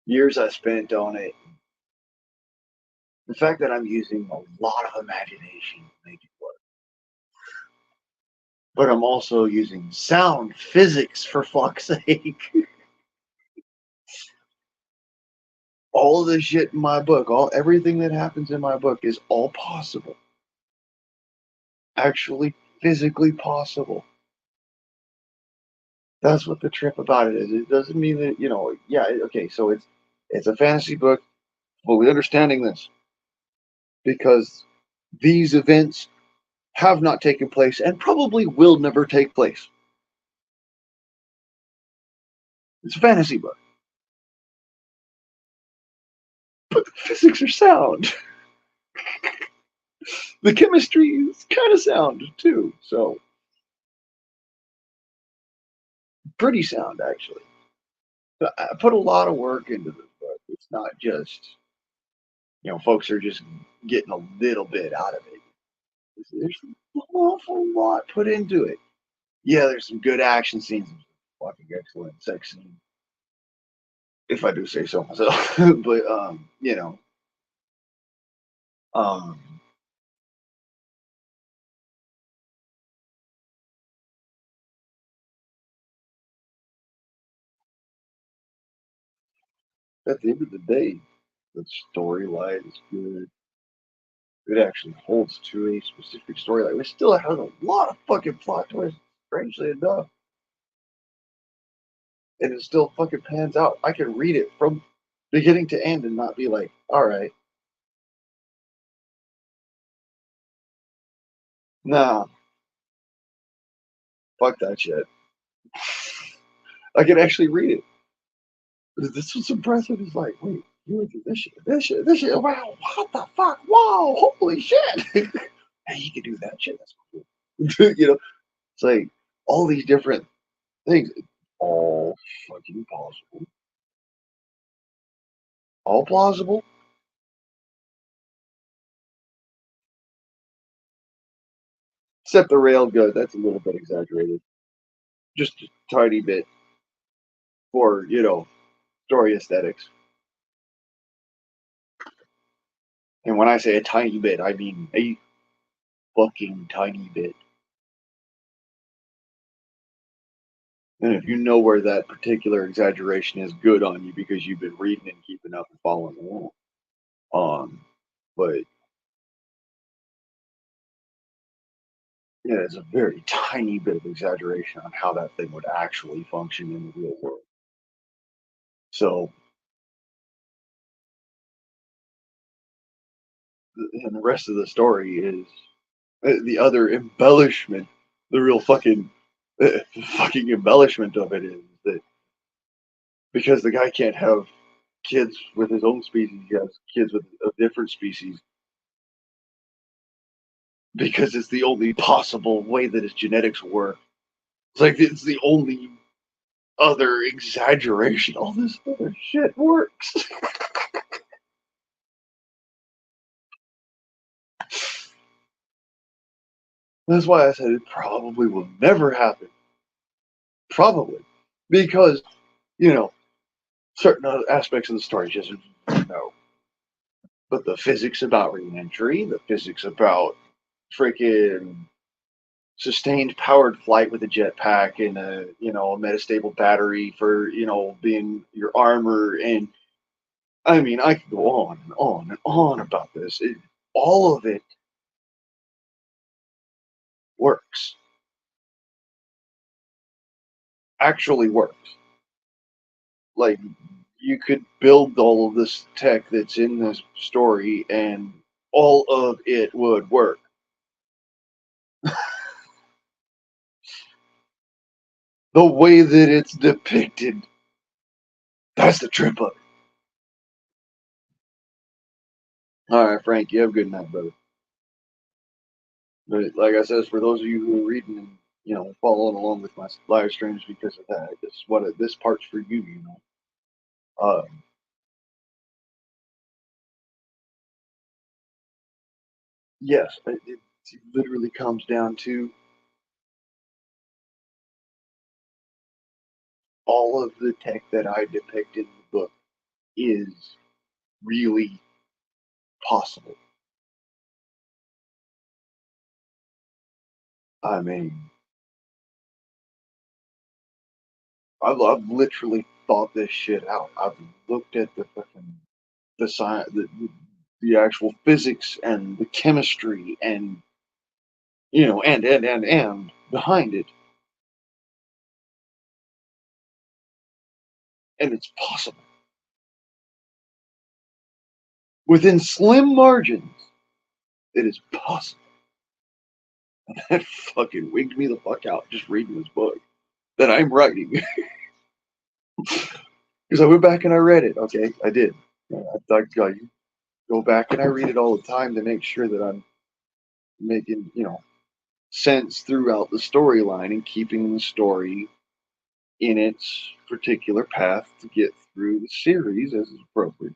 Years I spent on it. The fact that I'm using a lot of imagination to make it work, but I'm also using sound physics for fuck's sake. All of this shit in my book, everything that happens in my book is all possible. Actually, physically possible. That's what the trip about it is. It doesn't mean that yeah, okay. So it's a fantasy book, fully understanding this because these events have not taken place and probably will never take place. It's a fantasy book, but the physics are sound. The chemistry is kind of sound too. So pretty sound actually. But I put a lot of work into this book. It's not just folks are just getting a little bit out of it. There's an awful lot put into it. Yeah, there's some good action scenes, fucking excellent sex scene, if I do say so myself. But um, at the end of the day, the storyline is good. It actually holds to a specific storyline. It still has a lot of fucking plot twists, strangely enough, and it still fucking pans out. I can read it from beginning to end and not be like, all right, nah, fuck that shit. I can actually read it. This was impressive. It's like, wait, you went through this shit. Wow, what the fuck? Wow, holy shit! Hey, you can do that shit. That's cool. It's like all these different things, all fucking possible, all plausible, except the rail good. That's a little bit exaggerated, just a tiny bit for story aesthetics. And when I say a tiny bit, I mean a fucking tiny bit. And if you know where that particular exaggeration is, good on you because you've been reading and keeping up and following along. But yeah, it's a very tiny bit of exaggeration on how that thing would actually function in the real world. So, and the rest of the story is the other embellishment. The real fucking embellishment of it is that because the guy can't have kids with his own species, he has kids with a different species because it's the only possible way that his genetics work. It's like it's the only other exaggeration. All this other shit works. That's why I said it probably will never happen. Probably. Because, you know, certain other aspects of the story just no. But the physics about re-entry, the physics about freaking sustained powered flight with a jetpack and a metastable battery for, being your armor. And I mean, I could go on and on and on about this. All of it works. Actually works. Like, you could build all of this tech that's in this story and all of it would work. The way that it's depicted, that's the trip of it. All right, Frank, you have a good night, brother. But like I said, for those of you who are reading and following along with my live streams because of that, this part's for you. Um, yes, it literally comes down to all of the tech that I depict in the book is really possible. I mean, I've literally thought this shit out. I've looked at the science, the actual physics and the chemistry and and behind it, and it's possible within slim margins. It is possible. That fucking wigged me the fuck out just reading this book that I'm writing because I went back and I read it. Okay, I did. I go back and I read it all the time to make sure that I'm making sense throughout the storyline and keeping the story in its particular path to get through the series as is appropriate.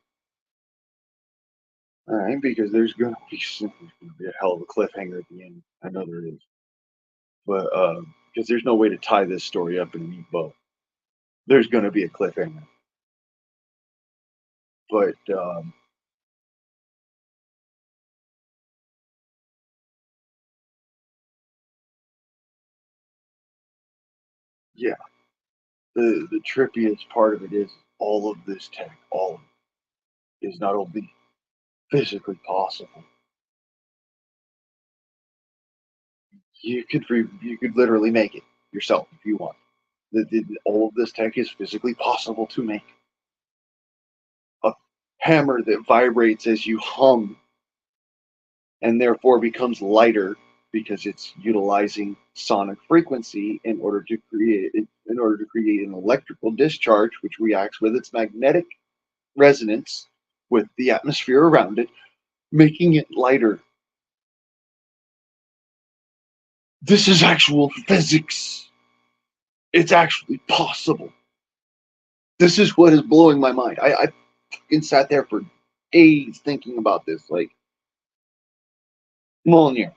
All right, because there's gonna be a hell of a cliffhanger at the end. I know there is, but because there's no way to tie this story up in a neat bow. There's gonna be a cliffhanger, but yeah, the trippiest part of it is all of this tech, all of it is not only physically possible. You could literally make it yourself if you want. All of this tech is physically possible to make. A hammer that vibrates as you hum and therefore becomes lighter because it's utilizing sonic frequency in order to create an electrical discharge which reacts with its magnetic resonance with the atmosphere around it, making it lighter. This is actual physics. It's actually possible. This is what is blowing my mind. I fucking sat there for days thinking about this. Like, Mjolnir.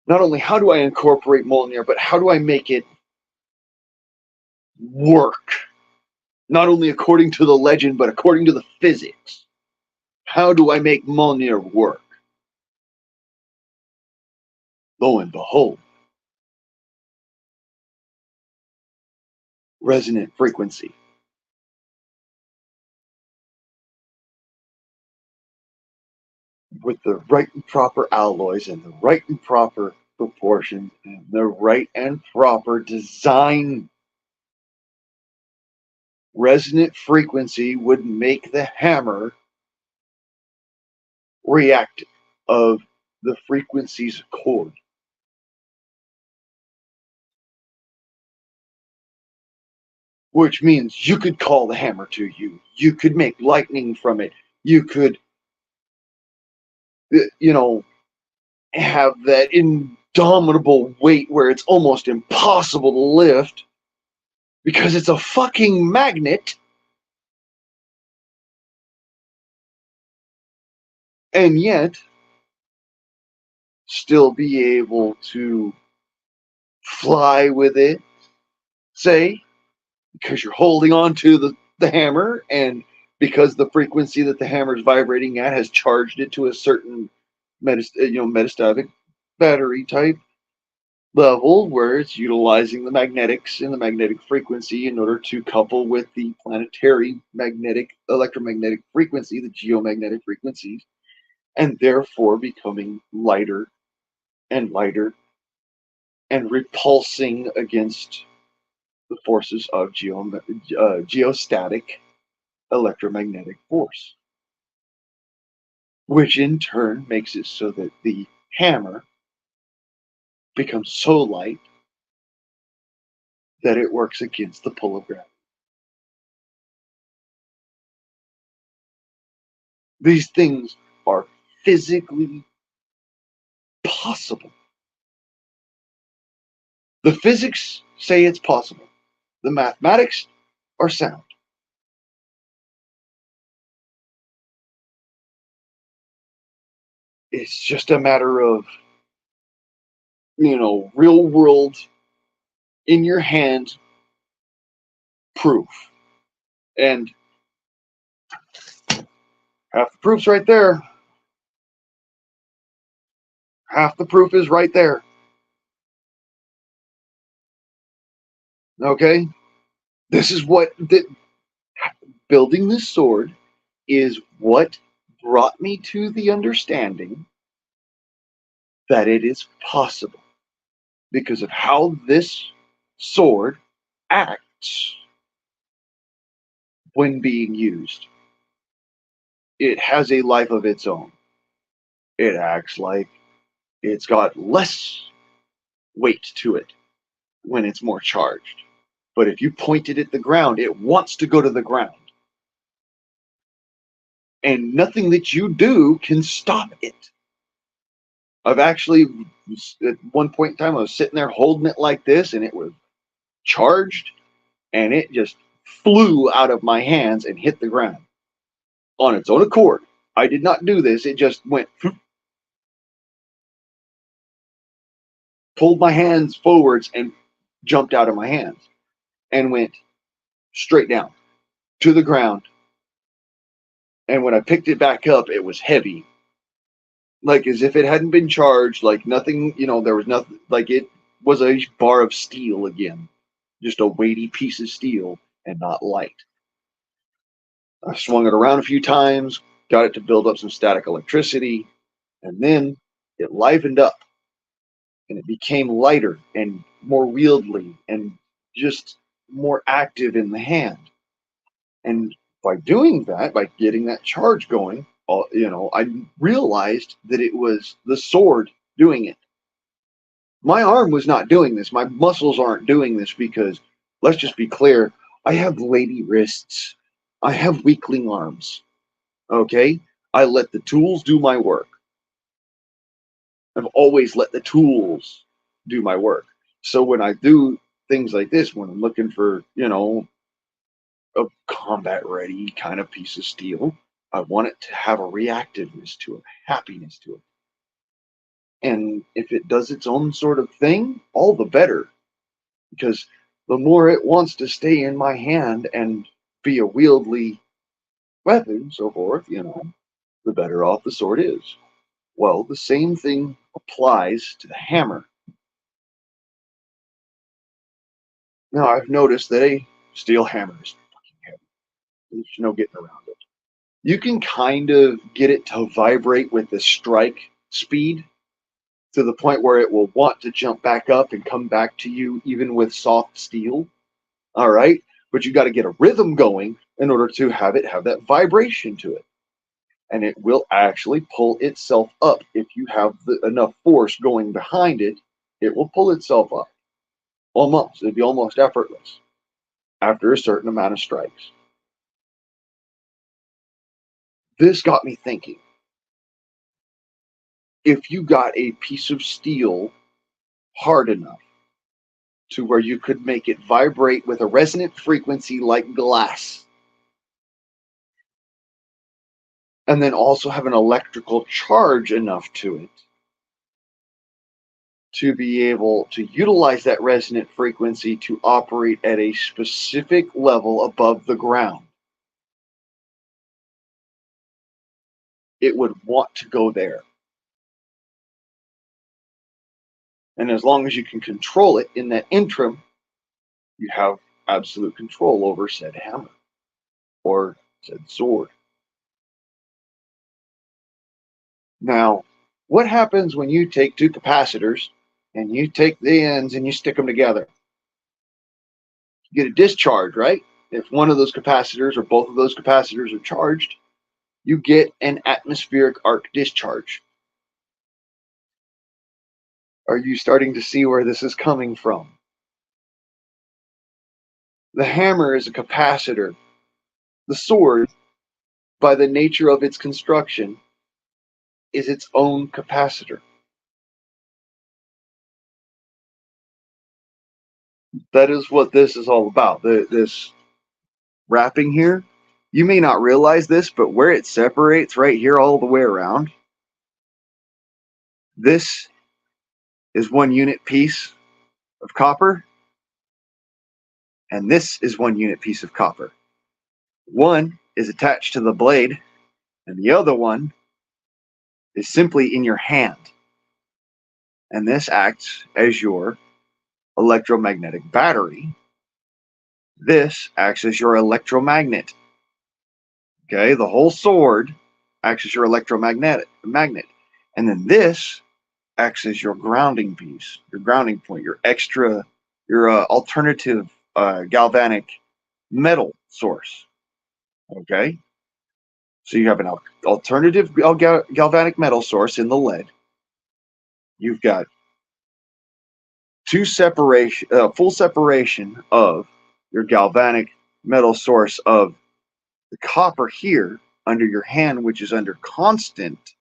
Not only how do I incorporate Mjolnir, but how do I make it work? Not only according to the legend, but according to the physics. How do I make Mjolnir work? Lo and behold, resonant frequency. With the right and proper alloys and the right and proper proportions and the right and proper design, resonant frequency would make the hammer react of the frequency's chord. Which means you could call the hammer to you. You could make lightning from it. You could, you know, have that indomitable weight where it's almost impossible to lift because it's a fucking magnet. And yet, still be able to fly with it, say, because you're holding on to the hammer, and because the frequency that the hammer is vibrating at has charged it to a certain metastatic battery type level where it's utilizing the magnetics and the magnetic frequency in order to couple with the planetary electromagnetic frequency, the geomagnetic frequencies, and therefore becoming lighter and lighter and repulsing against the forces of geostatic electromagnetic force, which in turn makes it so that the hammer becomes so light that it works against the pull of gravity. These things are physically possible. The physics say it's possible. The mathematics are sound. It's just a matter of, real world, in your hand proof. And half the proof's right there. Half the proof is right there. Okay? This is building this sword is what brought me to the understanding that it is possible because of how this sword acts when being used. It has a life of its own. It acts like it's got less weight to it when it's more charged. But if you point it at the ground, it wants to go to the ground. And nothing that you do can stop it. I've actually, at one point in time, I was sitting there holding it like this, and it was charged, and it just flew out of my hands and hit the ground on its own accord. I did not do this. It just went, pulled my hands forwards and jumped out of my hands and went straight down to the ground. And when I picked it back up, it was heavy. Like as if it hadn't been charged, like nothing, there was nothing, like it was a bar of steel again. Just a weighty piece of steel and not light. I swung it around a few times, got it to build up some static electricity, and then it livened up and it became lighter and more wieldly and just more active in the hand. And by doing that, by getting that charge going, I realized that it was the sword doing it. My arm was not doing this. My muscles aren't doing this because, let's just be clear, I have lady wrists. I have weakling arms. Okay? I let the tools do my work. I've always let the tools do my work. So when I do things like this, when I'm looking for, a combat ready kind of piece of steel, I want it to have a reactiveness to it, happiness to it. And if it does its own sort of thing, all the better. Because the more it wants to stay in my hand and be a wieldly weapon, so forth, the better off the sword is. Well, the same thing applies to the hammer. Now, I've noticed that a steel hammer is fucking heavy. There's no getting around it. You can kind of get it to vibrate with the strike speed to the point where it will want to jump back up and come back to you, even with soft steel. All right. But you got to get a rhythm going in order to have it have that vibration to it. And it will actually pull itself up. If you have enough force going behind it, it will pull itself up. Almost. It'd be almost effortless after a certain amount of strikes. This got me thinking. If you got a piece of steel hard enough to where you could make it vibrate with a resonant frequency like glass, and then also have an electrical charge enough to it to be able to utilize that resonant frequency to operate at a specific level above the ground, it would want to go there. And as long as you can control it in that interim, you have absolute control over said hammer or said sword. Now, what happens when you take two capacitors and you take the ends and you stick them together? You get a discharge, right? If one of those capacitors or both of those capacitors are charged, you get an atmospheric arc discharge. Are you starting to see where this is coming from? The hammer is a capacitor. The sword, by the nature of its construction, is its own capacitor. That is what this is all about. This wrapping here, you may not realize this, but where it separates right here all the way around, this is 1 unit piece of copper, and this is 1 unit piece of copper. One is attached to the blade, and the other one is simply in your hand. And this acts as your electromagnetic battery. This acts as your electromagnet. Okay, the whole sword acts as your electromagnet. And then this acts as your grounding piece, your grounding point, your alternative galvanic metal source. Okay, so you have an alternative galvanic metal source in the lead. You've got full separation of your galvanic metal source of the copper here under your hand, which is under constant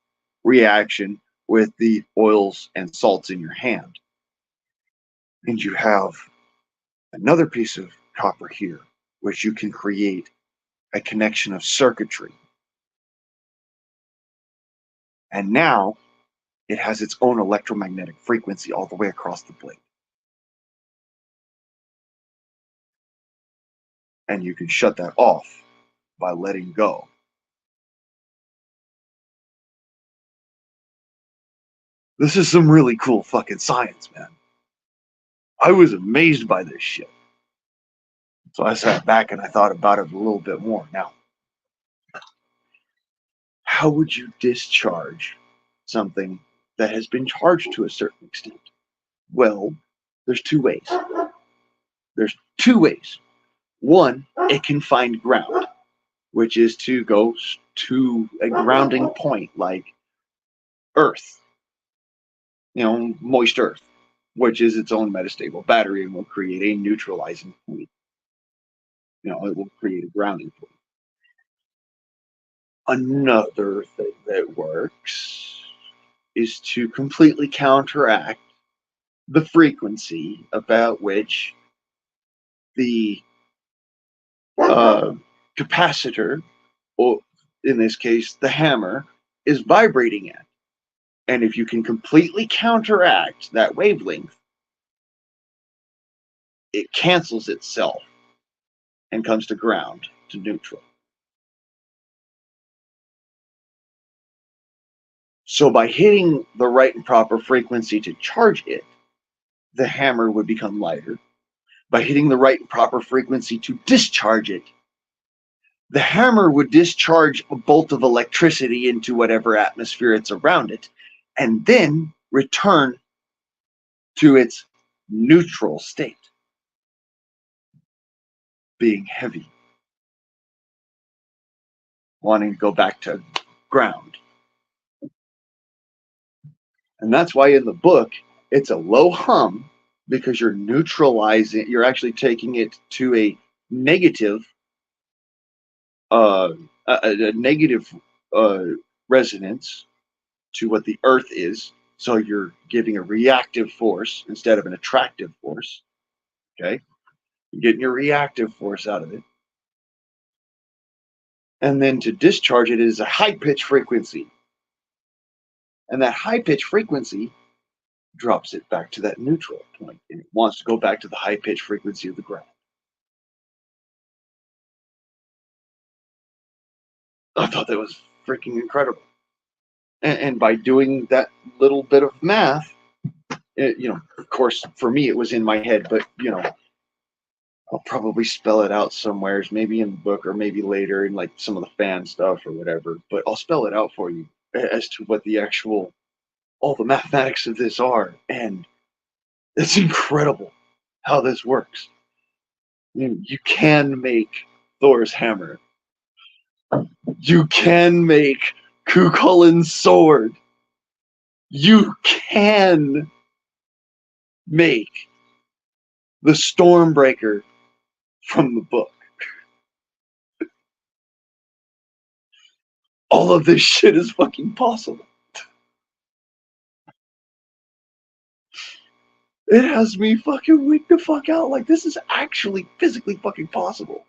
reaction with the oils and salts in your hand. And you have another piece of copper here, which you can create a connection of circuitry. And now it has its own electromagnetic frequency all the way across the blade. And you can shut that off by letting go. This is some really cool fucking science, man. I was amazed by this shit. So I sat back and I thought about it a little bit more. Now, how would you discharge something that has been charged to a certain extent? Well, there's two ways. There's two ways. One, it can find ground, which is to go to a grounding point like earth, moist earth, which is its own metastable battery and will create a neutralizing point. It will create a grounding point. Another thing that works is to completely counteract the frequency about which the capacitor, or in this case, the hammer, is vibrating at. And if you can completely counteract that wavelength, it cancels itself and comes to ground, to neutral. So by hitting the right and proper frequency to charge it, the hammer would become lighter. by hitting the right and proper frequency to discharge it. The hammer would discharge a bolt of electricity into whatever atmosphere it's around it, and then return to its neutral state, being heavy, wanting to go back to ground. And that's why in the book, it's a low hum, because you're neutralizing, you're actually taking it to a negative, uh, a negative uh, resonance to what the earth is. So you're giving a reactive force instead of an attractive force. Okay. You're getting your reactive force out of it. And then to discharge it is a high pitch frequency. And that high pitch frequency drops it back to that neutral point, and it wants to go back to the high pitch frequency of the ground. I thought that was freaking incredible. And by doing that little bit of math, of course, for me, it was in my head, but, I'll probably spell it out somewhere, maybe in the book or maybe later in like some of the fan stuff or whatever, but I'll spell it out for you as to what all the mathematics of this are. And it's incredible how this works. You can make Thor's hammer. You can make Cuchulain's sword. You can make the Stormbreaker from the book. All of this shit is fucking possible. It has me fucking weak the fuck out. Like, this is actually physically fucking possible.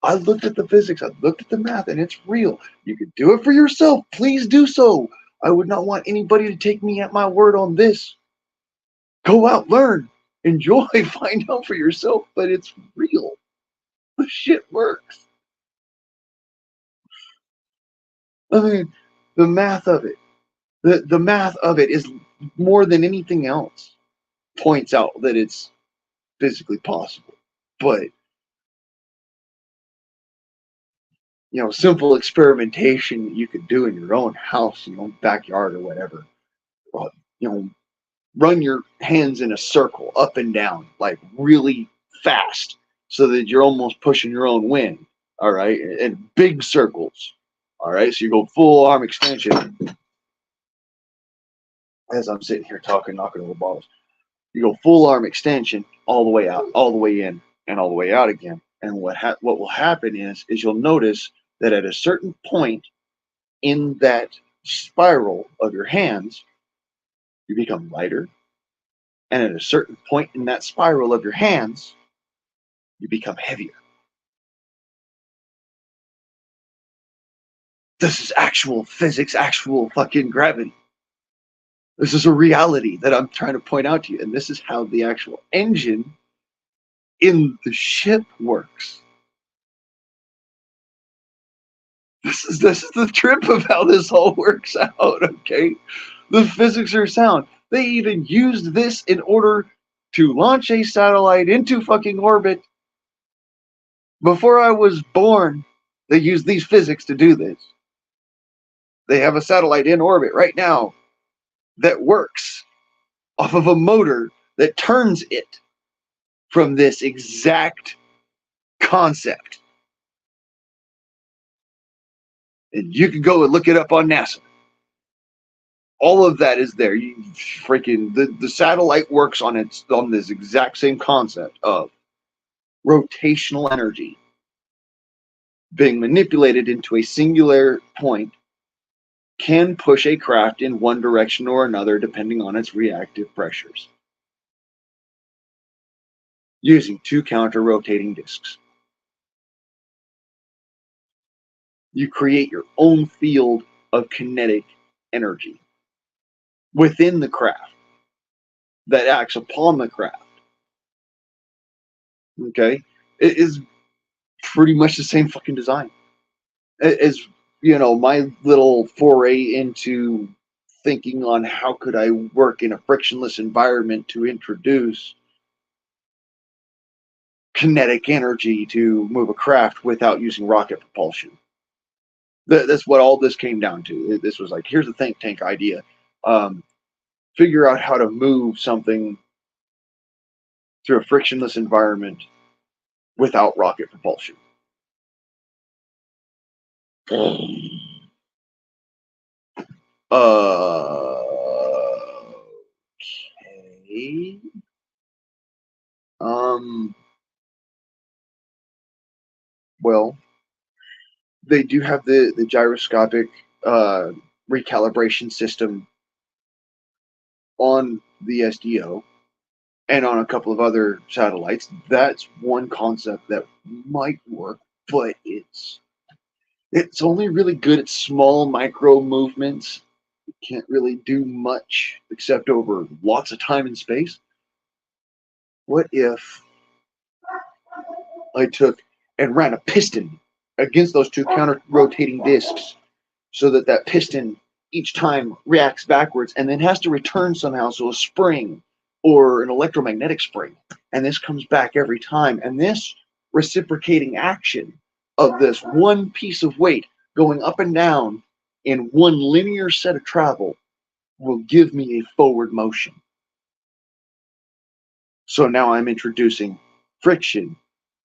I looked at the physics, I looked at the math, and it's real. You can do it for yourself. Please do so. I would not want anybody to take me at my word on this. Go out, learn, enjoy, find out for yourself, but it's real. The shit works. I mean, the math of it, the math of it is more than anything else points out that it's physically possible. But simple experimentation you could do in your own house, backyard or whatever. You know, run your hands in a circle up and down, like really fast, so that you're almost pushing your own wind. All right, and big circles. All right, so you go full arm extension. As I'm sitting here talking, knocking over balls, you go full arm extension all the way out, all the way in, and all the way out again. And what will happen is you'll notice that at a certain point in that spiral of your hands, you become lighter, and at a certain point in that spiral of your hands, you become heavier. This is actual physics, actual fucking gravity. This is a reality that I'm trying to point out to you, and this is how the actual engine in the ship works. This is the trip of how this all works out, okay? The physics are sound. They even used this in order to launch a satellite into fucking orbit. Before I was born, they used these physics to do this. They have a satellite in orbit right now that works off of a motor that turns it from this exact concept. And you can go and look it up on NASA. All of that is there. You freaking the satellite works on this exact same concept of rotational energy being manipulated into a singular point can push a craft in one direction or another depending on its reactive pressures, using two counter-rotating disks. You create your own field of kinetic energy within the craft that acts upon the craft. Okay? It is pretty much the same fucking design. As my little foray into thinking on how could I work in a frictionless environment to introduce kinetic energy to move a craft without using rocket propulsion. That's what all this came down to. This was like, here's the think tank idea. Um, Figure out how to move something through a frictionless environment without rocket propulsion. Okay. Um, well, they do have the gyroscopic uh, recalibration system on the SDO and on a couple of other satellites. That's one concept that might work, but it's only really good at small micro movements. It can't really do much except over lots of time and space. What if I took and ran a piston against those two counter rotating discs so that that piston each time reacts backwards and then has to return somehow, so a spring or an electromagnetic spring, and this comes back every time, and this reciprocating action of this one piece of weight going up and down in one linear set of travel will give me a forward motion. So now I'm introducing friction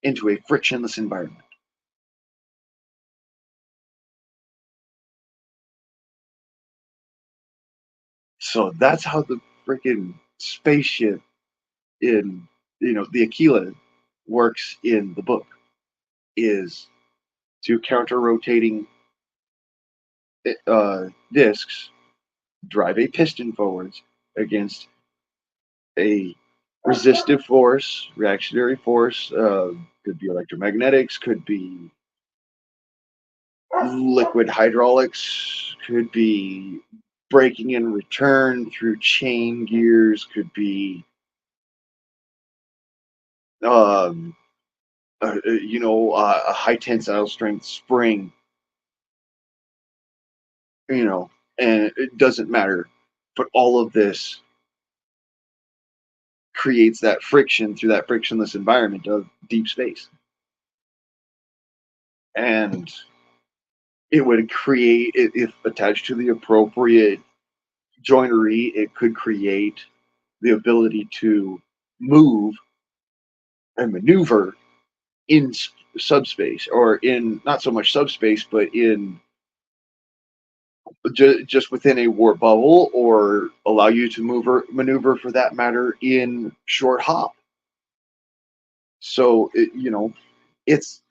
into a frictionless environment. So that's how the freaking spaceship in the Aquila works in the book, is two counter rotating discs drive a piston forwards against a resistive force, reactionary force. Could be electromagnetics, could be liquid hydraulics, could be braking in return through chain gears, could be um, a high tensile strength spring, and it doesn't matter. But all of this creates that friction through that frictionless environment of deep space. And it would create, if attached to the appropriate joinery, it could create the ability to move and maneuver in subspace, or in not so much subspace, but in just within a warp bubble, or allow you to maneuver for that matter in short hop. So it's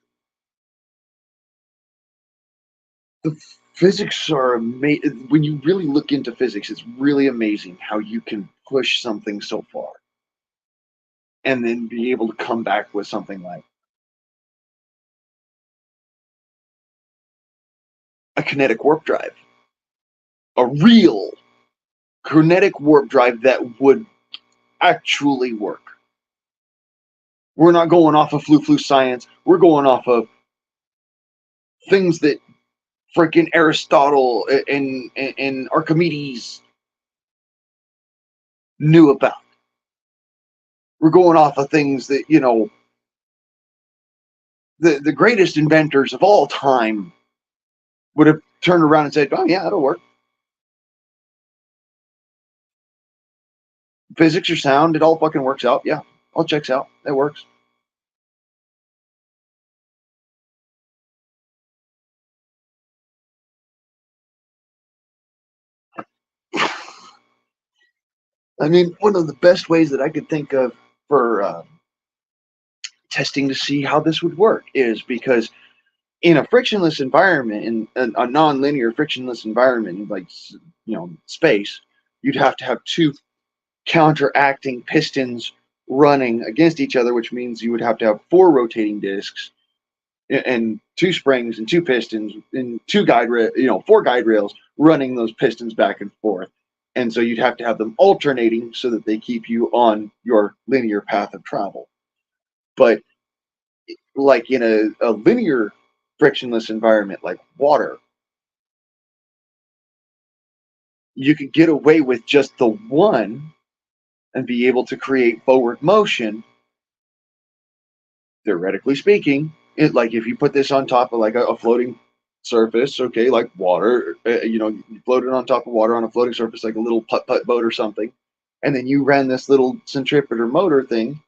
the physics are amazing. When you really look into physics, it's really amazing how you can push something so far and then be able to come back with something like a kinetic warp drive, a real kinetic warp drive that would actually work. We're not going off of flu science. We're going off of things that freaking Aristotle and Archimedes knew about. We're going off of things that, the greatest inventors of all time would have turned around and said, oh, yeah, that'll work. Physics are sound. It all fucking works out. Yeah, all checks out. It works. I mean, one of the best ways that I could think of for testing to see how this would work is because in a frictionless environment, in a non-linear frictionless environment, like space, you'd have to have two counteracting pistons running against each other, which means you would have to have four rotating discs and two springs and two pistons and four guide rails running those pistons back and forth. And so you'd have to have them alternating so that they keep you on your linear path of travel. But like in a linear frictionless environment like water, you could get away with just the one and be able to create forward motion theoretically speaking, like if you put this on top of like a floating surface, okay, like water, you float it on top of water on a floating surface, like a little putt-putt boat or something, and then you ran this little centripetal motor thing,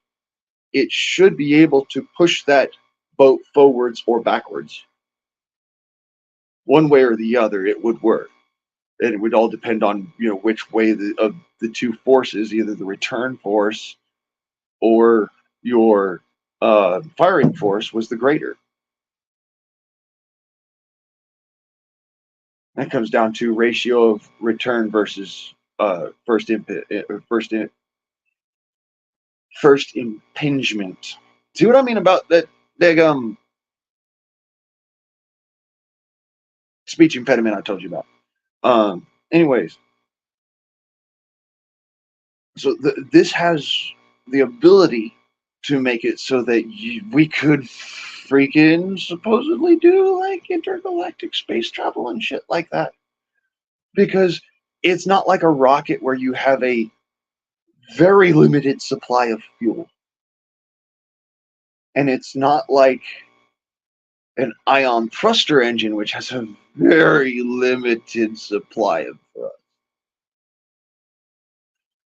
it should be able to push that boat forwards or backwards. One way or the other, it would work. And it would all depend on, which way of the two forces, either the return force or your firing force was the greater. That comes down to ratio of return versus first impingement. See what I mean about that? Speech impediment I told you about. Anyways, so this has the ability to make it so that we could freaking supposedly do like intergalactic space travel and shit like that. Because it's not like a rocket where you have a very limited supply of fuel. And it's not like an ion thruster engine, which has a very limited supply of thrust.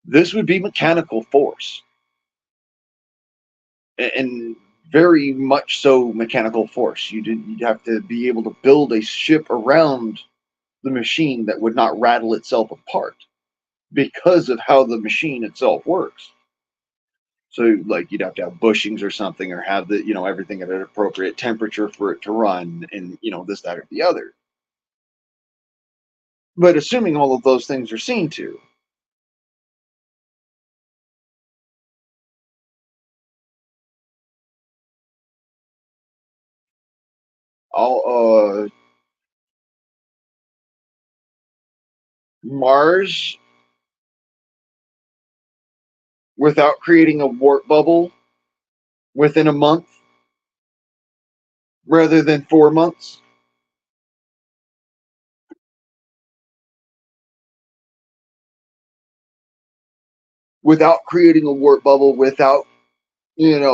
This would be mechanical force. And very much so mechanical force. You'd have to be able to build a ship around the machine that would not rattle itself apart because of how the machine itself works. So, like, you'd have to have bushings or something, or have everything at an appropriate temperature for it to run, and this, that, or the other. But assuming all of those things are seen to, all Mars, without creating a warp bubble within a month rather than 4 months, without creating a warp bubble, without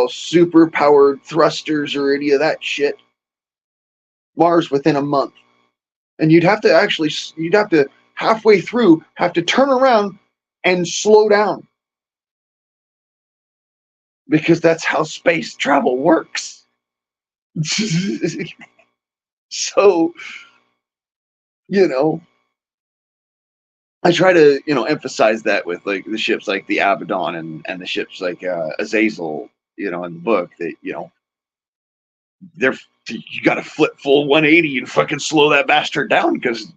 super powered thrusters or any of that shit. Mars within a month. And you'd have to halfway through have to turn around and slow down, because that's how space travel works. So, you know, I try to, emphasize that with like the ships like the Abaddon and the ships like Azazel, in the book, that, they're you got to flip full 180 and fucking slow that bastard down, because,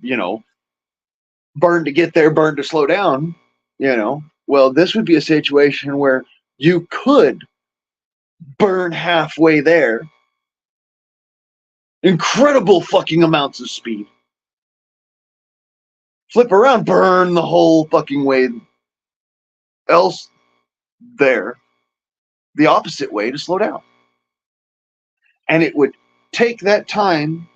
burn to get there, burn to slow down, Well, this would be a situation where you could burn halfway there, incredible fucking amounts of speed, flip around, burn the whole fucking way else there, the opposite way to slow down. And it would take that time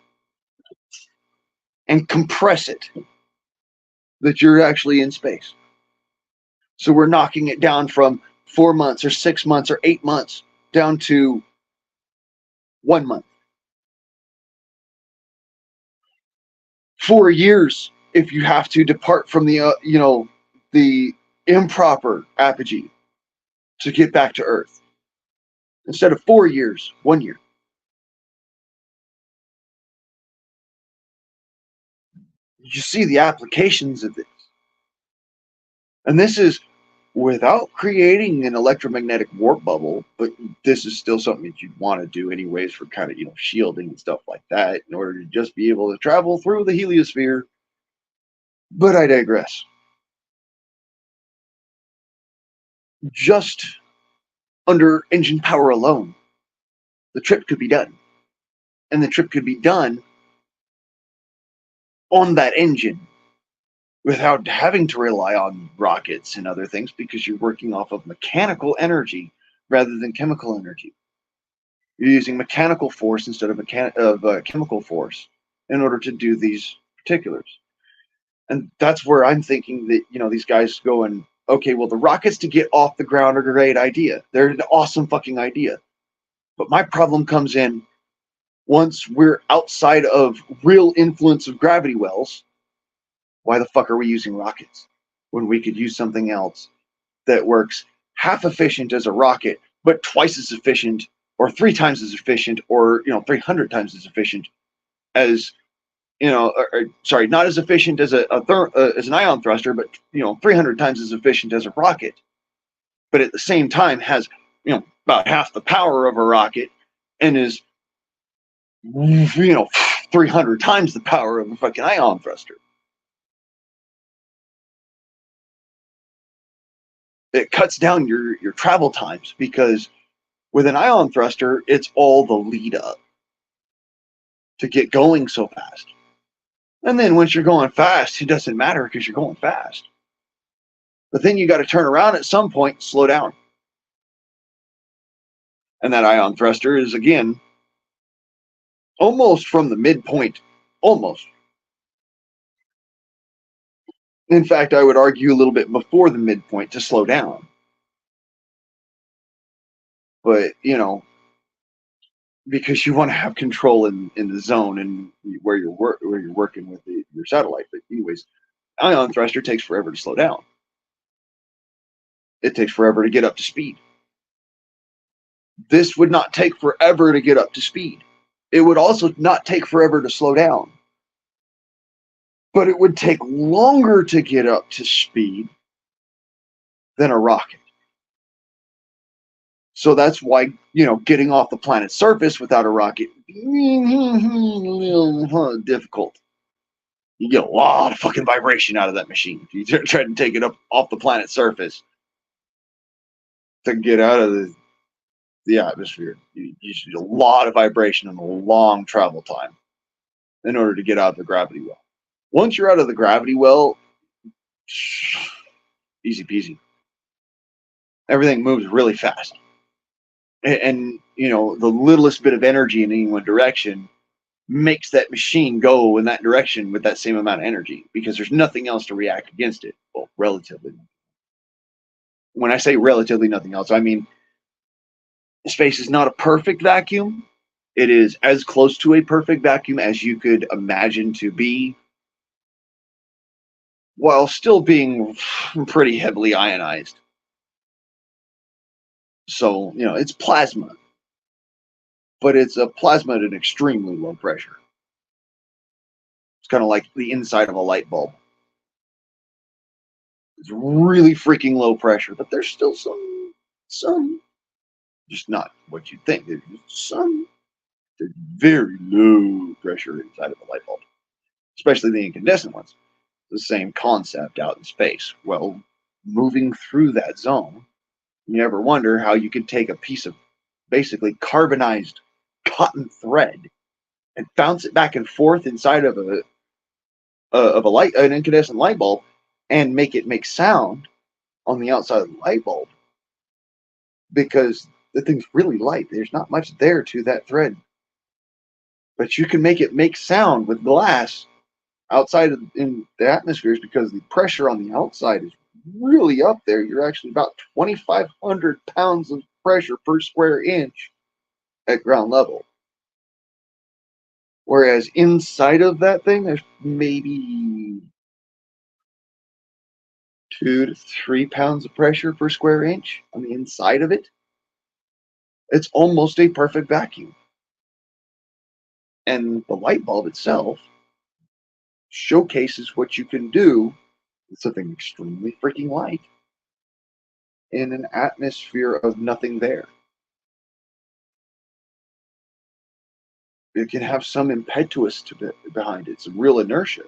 and compress it, that you're actually in space. So we're knocking it down from 4 months or 6 months or 8 months down to 1 month. 4 years if you have to depart from the improper apogee to get back to Earth. Instead of 4 years, 1 year. You see the applications of this. And this is without creating an electromagnetic warp bubble, but this is still something that you'd want to do anyways for kind of, shielding and stuff like that, in order to just be able to travel through the heliosphere. But I digress. Just under engine power alone, the trip could be done. And the trip could be done on that engine without having to rely on rockets and other things, because you're working off of mechanical energy rather than chemical energy. You're using mechanical force instead of chemical force in order to do these particulars. And that's where I'm thinking that, these guys going, okay, well, the rockets to get off the ground are a great idea. They're an awesome fucking idea. But my problem comes in once we're outside of real influence of gravity wells. Why the fuck are we using rockets when we could use something else that works half efficient as a rocket, but twice as efficient, or 3 times as efficient, or 300 times as efficient as sorry, not as efficient as as an ion thruster, but 300 times as efficient as a rocket, but at the same time has about half the power of a rocket and is 300 times the power of a fucking ion thruster. It cuts down your travel times, because with an ion thruster, it's all the lead up to get going so fast. And then once you're going fast, it doesn't matter because you're going fast. But then you got to turn around at some point, slow down. And that ion thruster is, again, almost from the midpoint. Almost. In fact, I would argue a little bit before the midpoint to slow down. But, because you want to have control in the zone and where you're working with your satellite. But anyways, ion thruster takes forever to slow down. It takes forever to get up to speed. This would not take forever to get up to speed. It would also not take forever to slow down. But it would take longer to get up to speed than a rocket. So that's why, getting off the planet's surface without a rocket difficult. You get a lot of fucking vibration out of that machine. You try to take it up off the planet's surface to get out of the atmosphere. You need a lot of vibration and a long travel time in order to get out of the gravity well. Once you're out of the gravity well, easy peasy. Everything moves really fast. And the littlest bit of energy in any one direction makes that machine go in that direction with that same amount of energy, because there's nothing else to react against it. Well, relatively. When I say relatively nothing else, I mean space is not a perfect vacuum. It is as close to a perfect vacuum as you could imagine to be, while still being pretty heavily ionized. So, it's plasma, but it's a plasma at an extremely low pressure. It's kind of like the inside of a light bulb. It's really freaking low pressure, but there's still some, just not what you'd think. There's very low pressure inside of a light bulb, especially the incandescent ones. The same concept out in space. Well, moving through that zone, you ever wonder how you could take a piece of basically carbonized cotton thread and bounce it back and forth inside of an incandescent light bulb, and make it make sound on the outside of the light bulb, because the thing's really light. There's not much there to that thread, but you can make it make sound with glass outside in the atmospheres, because the pressure on the outside is really up there. You're actually about 2,500 pounds of pressure per square inch at ground level. Whereas inside of that thing, there's maybe 2 to 3 pounds of pressure per square inch on the inside of it. It's almost a perfect vacuum. And the light bulb itself showcases what you can do with something extremely freaking light in an atmosphere of nothing there. It can have some impetus behind it, some real inertia.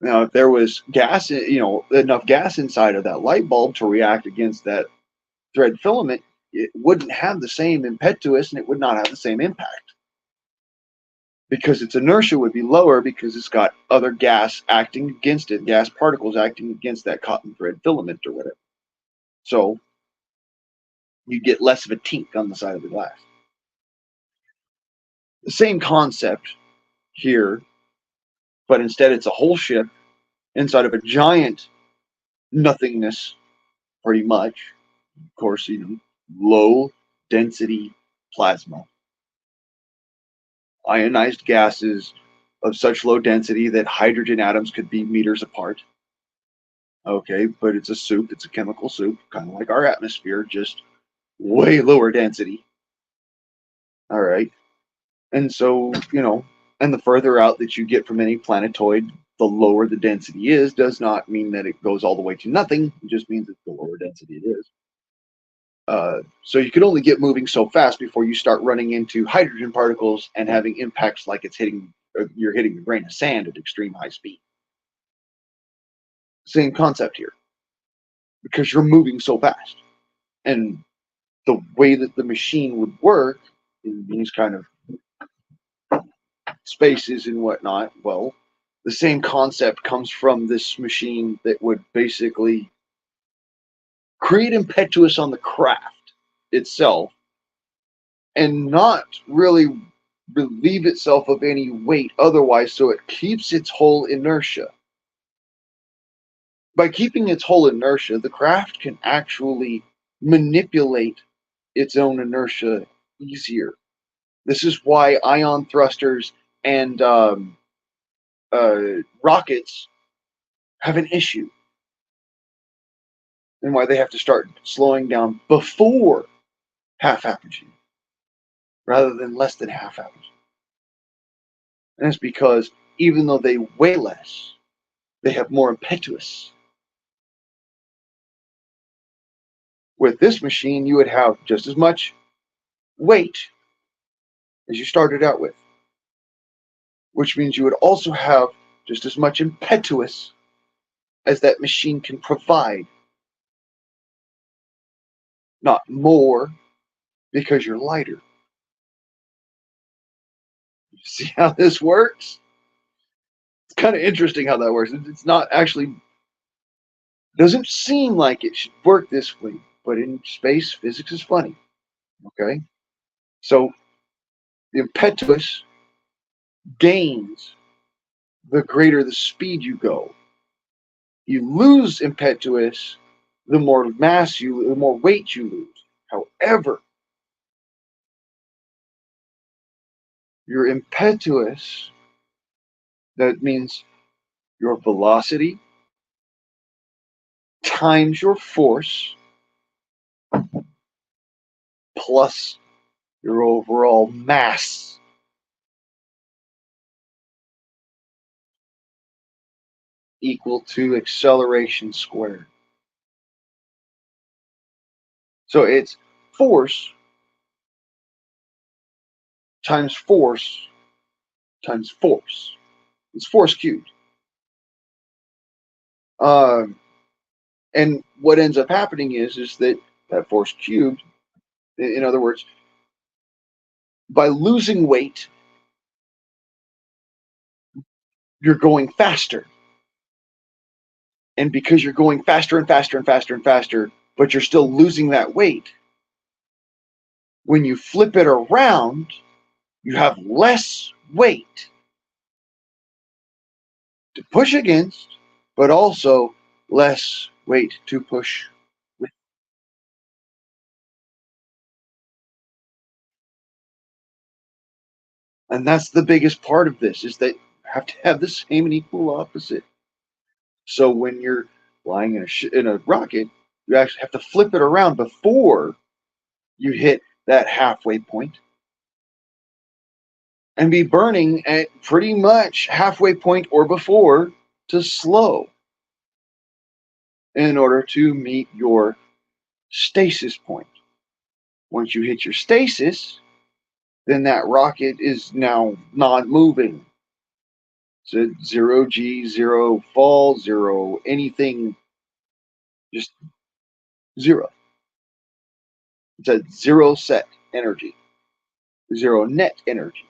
Now, if there was gas, enough gas inside of that light bulb to react against that thread filament, it wouldn't have the same impetus and it would not have the same impact, because its inertia would be lower, because it's got other gas acting against it, gas particles acting against that cotton thread filament or whatever. So you get less of a tink on the side of the glass. The same concept here, but instead it's a whole ship inside of a giant nothingness, pretty much. Of course, low density plasma. Ionized gases of such low density that hydrogen atoms could be meters apart. Okay, but it's a soup, it's a chemical soup, kind of like our atmosphere, just way lower density. All right. And so, and the further out that you get from any planetoid, the lower the density is, does not mean that it goes all the way to nothing. It just means that the lower density it is. So you can only get moving so fast before you start running into hydrogen particles and having impacts like you're hitting a grain of sand at extreme high speed. Same concept here, because you're moving so fast. And the way that the machine would work in these kind of spaces and whatnot, well, the same concept comes from this machine that would basically create impetus on the craft itself and not really relieve itself of any weight otherwise, so it keeps its whole inertia. By keeping its whole inertia, the craft can actually manipulate its own inertia easier. This is why ion thrusters and rockets have an issue, and why they have to start slowing down before half apogee rather than less than half apogee. And it's because even though they weigh less, they have more impetus. With this machine, you would have just as much weight as you started out with, which means you would also have just as much impetus as that machine can provide, not more, because you're lighter. You see how this works? It's kind of interesting how that works. It's not actually, doesn't seem like it should work this way, but in space, physics is funny. Okay? So the impetus gains the greater the speed you go. You lose impetus the more the more weight you lose. However, your impetus, that means your velocity times your force plus your overall mass equal to acceleration squared. So it's force times force times force. It's force cubed. And what ends up happening is that force cubed, in other words, by losing weight, you're going faster. And because you're going faster and faster and faster and faster, but you're still losing that weight, when you flip it around, you have less weight to push against, but also less weight to push with. And that's the biggest part of this, is that you have to have the same and equal opposite. So when you're flying in a rocket, you actually have to flip it around before you hit that halfway point and be burning at pretty much halfway point or before to slow in order to meet your stasis point. Once you hit your stasis, then that rocket is now not moving. So zero G, zero fall, zero anything, just zero. It's a zero set energy, zero net energy,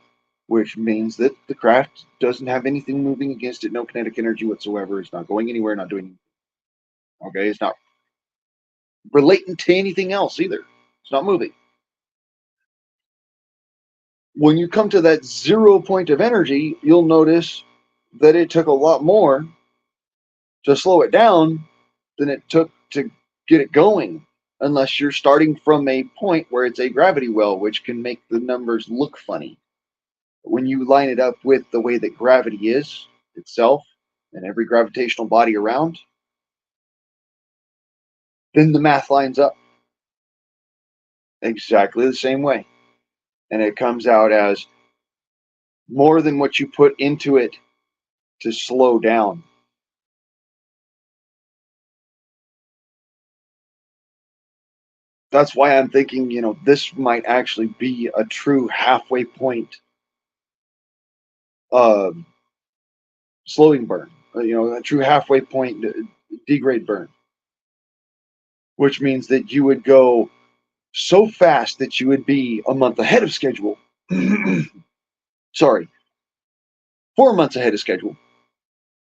which means that the craft doesn't have anything moving against it, no kinetic energy whatsoever. It's not going anywhere, not doing anything. Okay, it's not relating to anything else either. It's not moving. When you come to that 0 point of energy, you'll notice that it took a lot more to slow it down than it took to get it going. unless you're starting from a point where it's a gravity well, which can make the numbers look funny. When you line it up with the way that gravity is itself and every gravitational body around, then the math lines up exactly the same way. And it comes out as more than what you put into it to slow down. That's why I'm thinking, this might actually be a true halfway point uh, slowing burn, a true halfway point degrade burn, which means that you would go so fast that you would be a month ahead of schedule. Sorry, 4 months ahead of schedule.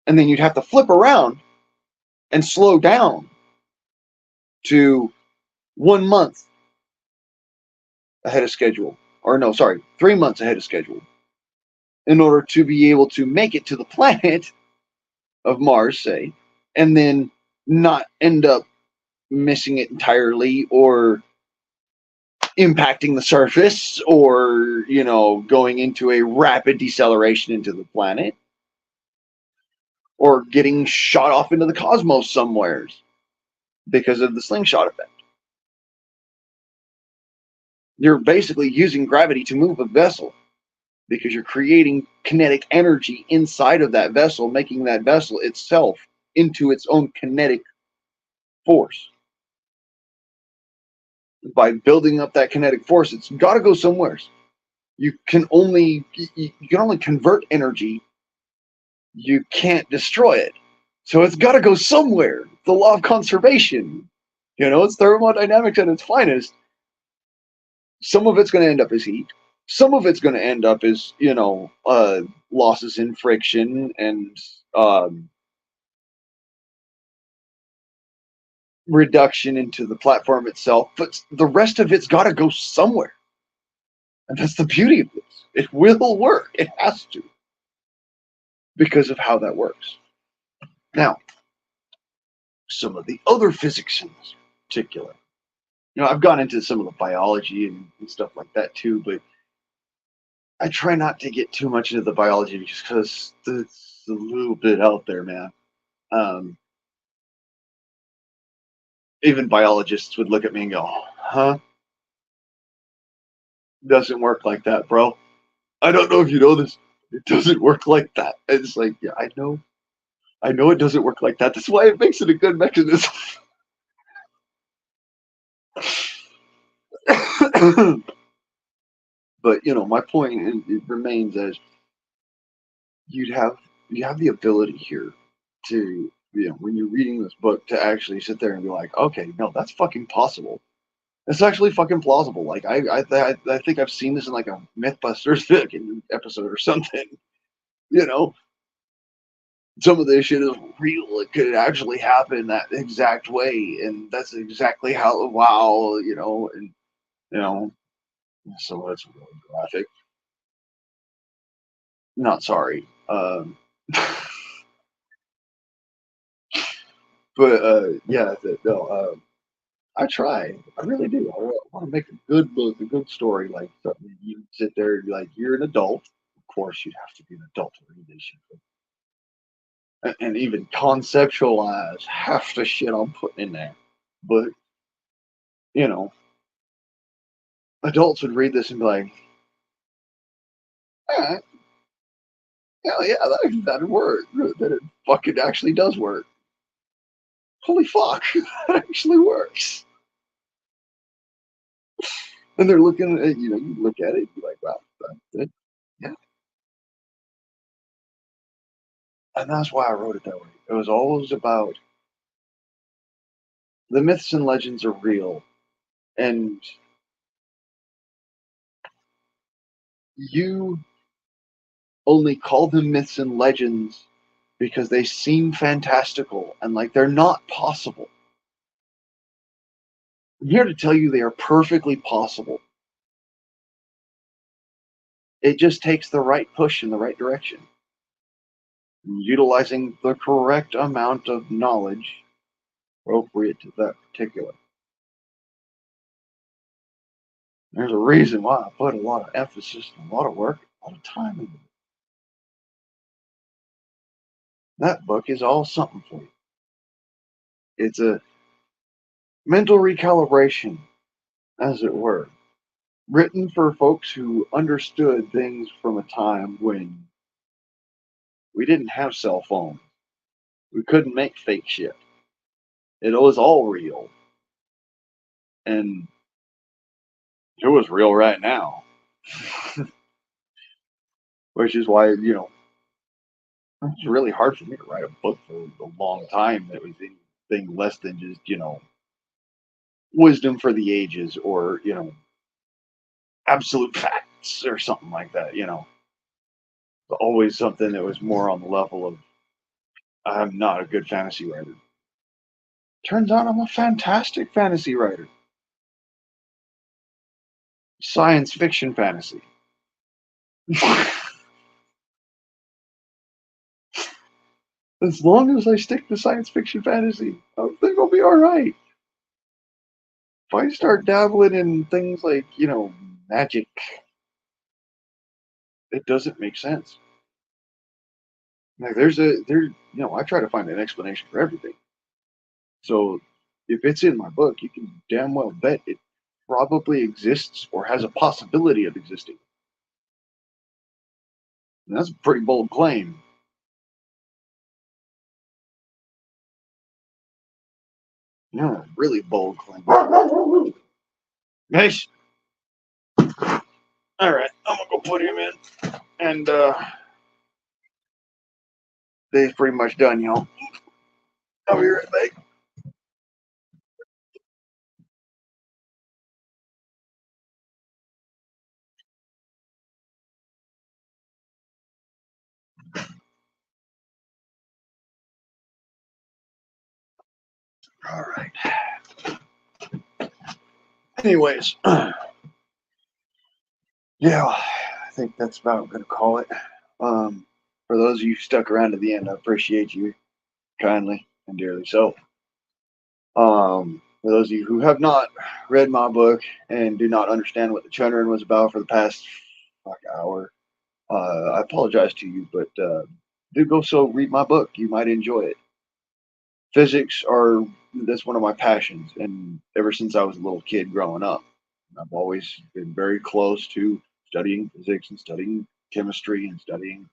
And then you'd have to flip around and slow down to 1 month ahead of schedule. Or no, sorry, 3 months ahead of schedule in order to be able to make it to the planet of Mars, say, and then not end up missing it entirely or impacting the surface or, going into a rapid deceleration into the planet or getting shot off into the cosmos somewheres because of the slingshot effect. You're basically using gravity to move a vessel because you're creating kinetic energy inside of that vessel, making that vessel itself into its own kinetic force. By building up that kinetic force, it's got to go somewhere. You can only convert energy. You can't destroy it. So it's got to go somewhere. The law of conservation. It's thermodynamics at its finest. Some of it's going to end up as heat. Some of it's going to end up as, losses in friction and reduction into the platform itself. But the rest of it's got to go somewhere. And that's the beauty of this. It will work. It has to. Because of how that works. Now, some of the other physics in this particular. I've gone into some of the biology and stuff like that too, but I try not to get too much into the biology because it's a little bit out there, man. Um, Even biologists would look at me and go, huh? Doesn't work like that, bro. I don't know if you know this. It doesn't work like that. And it's like, yeah, I know. I know it doesn't work like that. That's why it makes it a good mechanism. But my point it remains as you have the ability here to when you're reading this book to actually sit there and be like, okay, no, that's fucking possible. It's actually fucking plausible. Like I think I've seen this in like a MythBusters episode or something. You know, some of this shit is real. It could actually happen that exact way, and that's exactly how. Wow, and you know, so that's really graphic. Not sorry. But yeah, no. I try. I really do. I want to make a good book, a good story, like something you sit there and be like, you're an adult. Of course, you'd have to be an adult to read this shit. And even conceptualize half the shit I'm putting in there. But, you know, adults would read this and be like, all right, hell yeah, that'd work. That it fucking actually does work. Holy fuck, that actually works. And they're looking at you look at it and be like, wow, that, yeah. And that's why I wrote it that way. It was always about the myths and legends are real. And you only call them myths and legends because they seem fantastical and like they're not possible. I'm here to tell you they are perfectly possible. It just takes the right push in the right direction. Utilizing the correct amount of knowledge appropriate to that particular. There's a reason why I put a lot of emphasis and a lot of work, a lot of time into it. That book is all something for you. It's a mental recalibration, as it were, written for folks who understood things from a time when we didn't have cell phones. We couldn't make fake shit. It was all real. And it was real right now. Which is why, it's really hard for me to write a book for a long time that was anything less than just, wisdom for the ages or, absolute facts or something like that, Always something that was more on the level of I'm not a good fantasy writer. Turns out I'm a fantastic fantasy writer. Science fiction fantasy. As long as I stick to science fiction fantasy, I think I'll be alright. If I start dabbling in things like, magic, it doesn't make sense. Like I try to find an explanation for everything. So if it's in my book, you can damn well bet it probably exists or has a possibility of existing. And that's a pretty bold claim. Really bold claim. Nice. All right, I'm gonna go put him in, and they's pretty much done, y'all. I'll be right back. All right. Anyways, yeah, I think that's about gonna call it. For those of you who stuck around to the end, I appreciate you kindly and dearly so. For those of you who have not read my book and do not understand what the Chunrin was about for the past hour, I apologize to you, but do go so read my book. You might enjoy it. Physics are that's one of my passions, and ever since I was a little kid growing up, I've always been very close to studying physics and studying chemistry and studying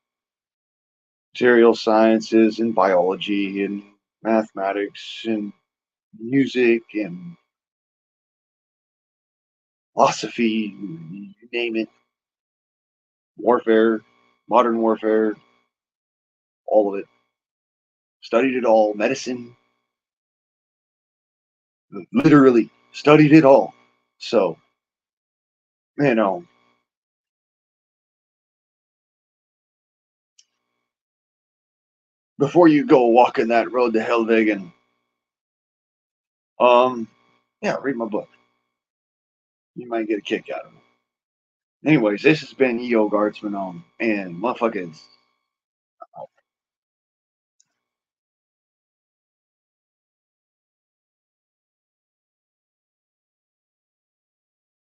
material sciences and biology and mathematics and music and philosophy, you name it, warfare, modern warfare, all of it. Studied it all, medicine, literally studied it all. So, you know, before you go walking that road to Hellwegen, um, yeah, read my book. You might get a kick out of it. Anyways, this has been EO Guardsman on, and motherfuckers,